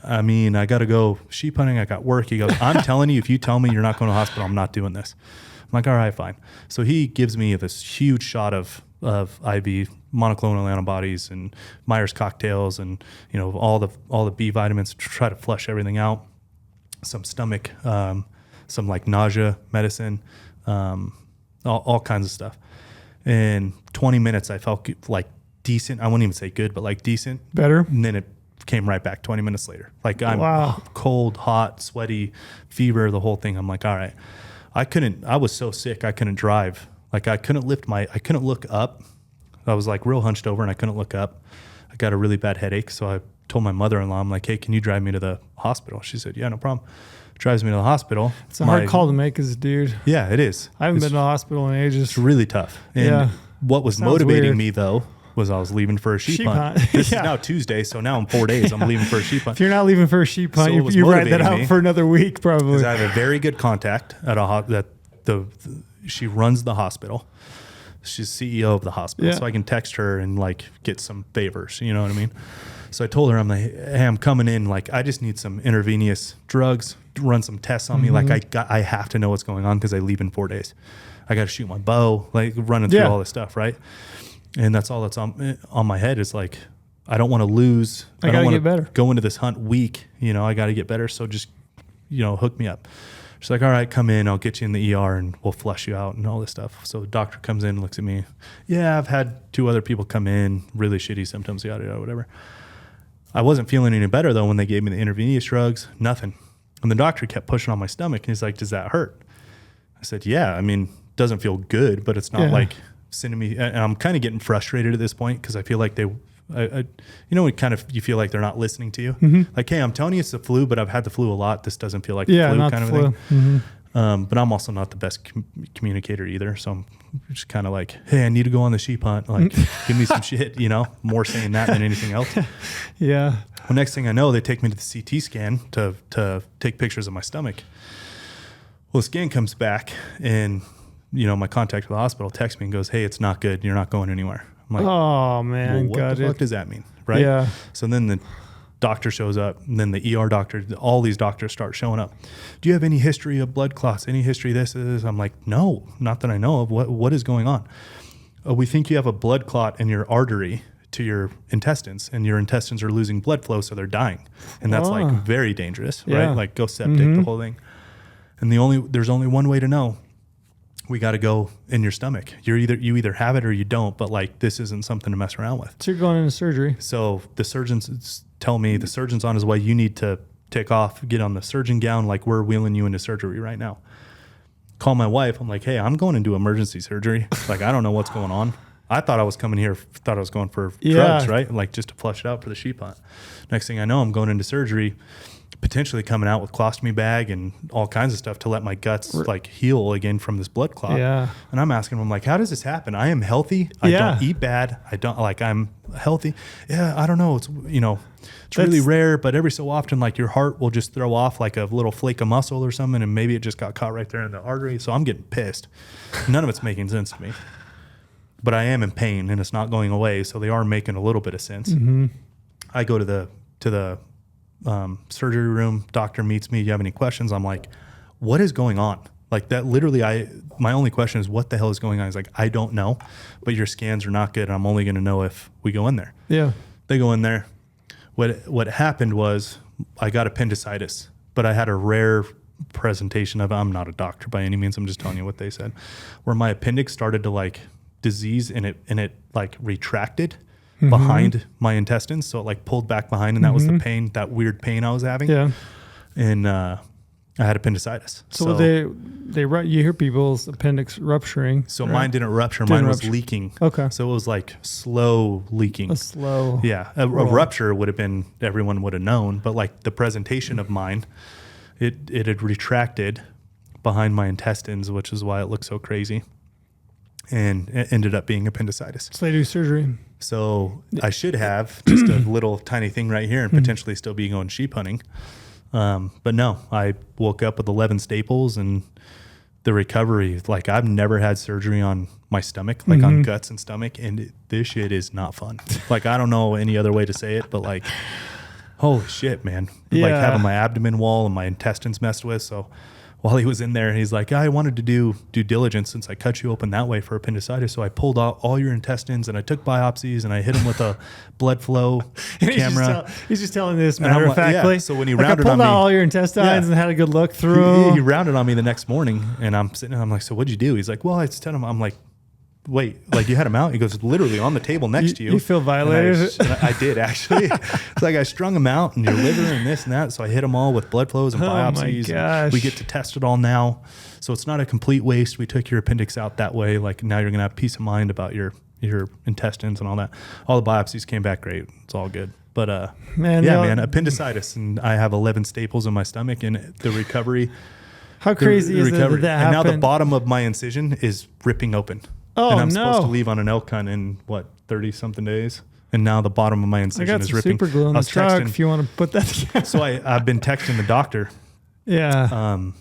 I mean, I got to go sheep hunting, I got work. He goes, I'm telling you, if you tell me you're not going to the hospital, I'm not doing this. I'm like, all right, fine. So he gives me this huge shot of IV monoclonal antibodies and Myers cocktails and all the B vitamins to try to flush everything out. Some stomach, some like nausea medicine, all kinds of stuff. In 20 minutes, I felt like decent. I wouldn't even say good, but like decent. Better. And then it came right back 20 minutes later. Like I'm cold, hot, sweaty, fever, the whole thing. I'm like, all right. I was so sick, I couldn't drive. Like I couldn't look up. I was like real hunched over and I couldn't look up. I got a really bad headache. So I told my mother-in-law, I'm like, hey, can you drive me to the hospital? She said, yeah, no problem. Drives me to the hospital. It's a hard call to make as a dude. Yeah, it is. I haven't been to the hospital in ages. It's really tough. And what was motivating me though was I was leaving for a sheep hunt. This is now Tuesday, so now in 4 days I'm leaving for a sheep hunt. If you're not leaving for a sheep hunt, So you ride that out for another week probably. I have a very good contact at she runs the hospital. She's CEO of the hospital, so I can text her and like get some favors. You know what I mean? So I told her, I'm like, hey, I'm coming in. Like, I just need some intravenous drugs, run some tests on me. Like, I have to know what's going on because I leave in 4 days. I got to shoot my bow, like running through all this stuff, right? And that's all that's on my head is like, I don't want to lose. I got to get better. Go into this hunt weak. I got to get better. So just, hook me up. She's like, all right, come in. I'll get you in the ER and we'll flush you out and all this stuff. So the doctor comes in and looks at me. Yeah, I've had 2 other people come in, really shitty symptoms, yada, yada, whatever. I wasn't feeling any better, though, when they gave me the intravenous drugs, nothing. And the doctor kept pushing on my stomach. And he's like, does that hurt? I said, yeah, I mean, doesn't feel good, but it's not like sending me. And I'm kind of getting frustrated at this point because I feel like you feel like they're not listening to you. Like, hey, I'm telling you it's the flu, but I've had the flu a lot. This doesn't feel like the flu kind of thing. But I'm also not the best communicator either. So I'm just kind of like, hey, I need to go on the sheep hunt. Like, give me some shit, more saying that than anything else. Yeah. Well, next thing I know, they take me to the CT scan to take pictures of my stomach. Well, the scan comes back and, my contact with the hospital texts me and goes, hey, it's not good. You're not going anywhere. I'm like, oh man, well, what the fuck does that mean? Right. Yeah. So then the doctor shows up, and then the ER doctor, all these doctors start showing up. Do you have any history of blood clots? Any history of this? I'm like, no, not that I know of. What is going on? We think you have a blood clot in your artery to your intestines, and your intestines are losing blood flow, so they're dying. And that's like very dangerous, right? Like go septic, the whole thing. And there's only one way to know. We got to go in your stomach. You either have it or you don't, but like this isn't something to mess around with. So you're going into surgery. So the surgeons tell me the surgeon's on his way. You need to take off, get on the surgeon gown. Like we're wheeling you into surgery right now. Call my wife. I'm like, hey, I'm going into emergency surgery. Like, I don't know what's going on. I thought I was coming here, thought I was going for drugs, right? Like just to flush it out for the sheep hunt. Next thing I know, I'm going into surgery, potentially coming out with colostomy bag and all kinds of stuff to let my guts like heal again from this blood clot. Yeah. And I'm asking him like, how does this happen? I am healthy. I don't eat bad. I'm healthy. Yeah. I don't know. It's, it's really rare, but every so often, like your heart will just throw off like a little flake of muscle or something. And maybe it just got caught right there in the artery. So I'm getting pissed. None of it's making sense to me, but I am in pain and it's not going away. So they are making a little bit of sense. I go to the surgery room, doctor meets me. You have any questions? I'm like, what is going on? Like that literally my only question is what the hell is going on? He's like, I don't know, but your scans are not good. And I'm only going to know if we go in there. Yeah. They go in there. What happened was I got appendicitis, but I had a rare presentation of, I'm not a doctor by any means. I'm just telling you what they said, where my appendix started to like disease and it like retracted behind my intestines. So it like pulled back behind and that was the pain, that weird pain I was having. Yeah. And I had appendicitis. So you hear people's appendix rupturing. So mine didn't rupture. Mine was leaking. Okay. So it was like slow leaking. Yeah. A rupture would have been, everyone would have known, but like the presentation of mine, it had retracted behind my intestines, which is why it looked so crazy. And it ended up being appendicitis. So they do surgery. So I should have just a little tiny thing right here and potentially still be going sheep hunting. But no, I woke up with 11 staples and the recovery, like I've never had surgery on my stomach, like on guts and stomach. And this shit is not fun. Like, I don't know any other way to say it, but like, holy shit, man. Like having my abdomen wall and my intestines messed with. So while he was in there, he's like, I wanted to do due diligence since I cut you open that way for appendicitis. So I pulled out all your intestines and I took biopsies and I hit him with a blood flow camera. He's just telling this matter of factly. So when he rounded on me, I pulled out all your intestines and had a good look through. He rounded on me the next morning and I'm sitting there, I'm like, so what'd you do? He's like, well, I just told him, I'm like, wait, like you had him out? He goes, literally on the table next to you. You feel violated? I did actually. It's like I strung him out and your liver and this and that. So I hit them all with blood flows and biopsies. Oh my gosh. We get to test it all now. So it's not a complete waste. We took your appendix out that way. Like now you're going to have peace of mind about your intestines and all that. All the biopsies came back great. It's all good. But man, appendicitis. And I have 11 staples in my stomach and the recovery. How crazy is it that happened? And now the bottom of my incision is ripping open. Oh, and I'm supposed to leave on an elk hunt in 30 something days. And now the bottom of my incision is ripping. I got some super glue in the truck if you want to put that together. So I've been texting the doctor. Yeah.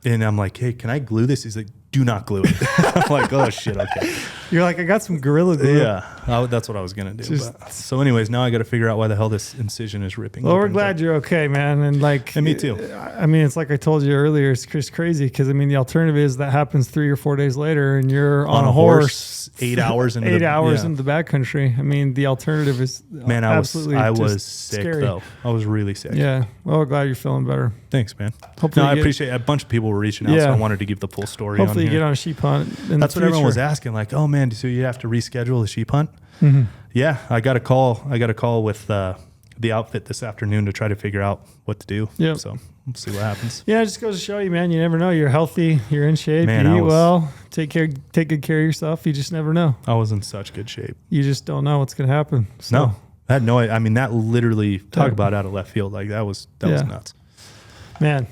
And I'm like, hey, can I glue this? He's like, do not glue it. I'm like, oh shit, okay. You're like, I got some Gorilla Glue. Yeah, that's what I was gonna do. So anyways, now I got to figure out why the hell this incision is ripping. Well, we're glad you're okay, man. And like, and me too. I mean, it's like I told you earlier, it's just crazy because I mean, the alternative is that happens 3 or 4 days later, and you're on a horse 8 hours into 8 hours into the backcountry. I mean, the alternative is I was sick scary. though. I was really sick. Yeah. Well, we're glad you're feeling better. Thanks, man. Hopefully, I appreciate a bunch of people were reaching out, so I wanted to give the full story. Hopefully, you get on a sheep hunt. That's what everyone was asking. Like, oh man, so you have to reschedule the sheep hunt? Mm-hmm. Yeah, I got a call. I got a call with the the outfit this afternoon to try to figure out what to do. Yep. So we'll see what happens. Yeah, it just goes to show you, man, you never know. You're healthy, you're in shape, Man, you eat well, take good care of yourself. You just never know. I was in such good shape. You just don't know what's going to happen. So. No, I had no idea. I mean, that literally, talk about out of left field. Like that was nuts. Man.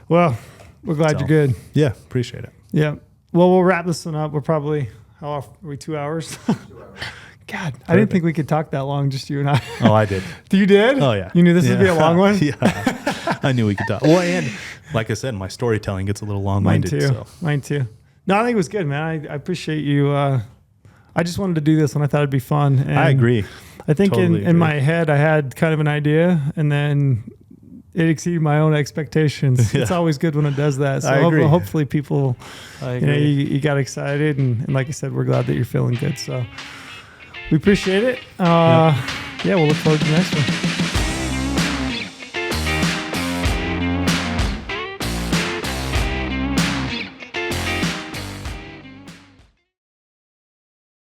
Well, we're glad you're good. Yeah, appreciate it. Yeah. Well, we'll wrap this one up. We're probably, how often are we, 2 hours? 2 hours. God, perfect. I didn't think we could talk that long, just you and I. Oh, I did. You did? Oh, yeah. You knew this would be a long one? Yeah. I knew we could talk. Well, and like I said, my storytelling gets a little long-minded. Mine too. No, I think it was good, man. I appreciate you. I just wanted to do this, and I thought it'd be fun. And I agree. I think in my head, I had kind of an idea, and then it exceeded my own expectations. Yeah. It's always good when it does that. So I agree. Hopefully people, you got excited. And like I said, we're glad that you're feeling good. So we appreciate it. Yeah, we'll look forward to the next one.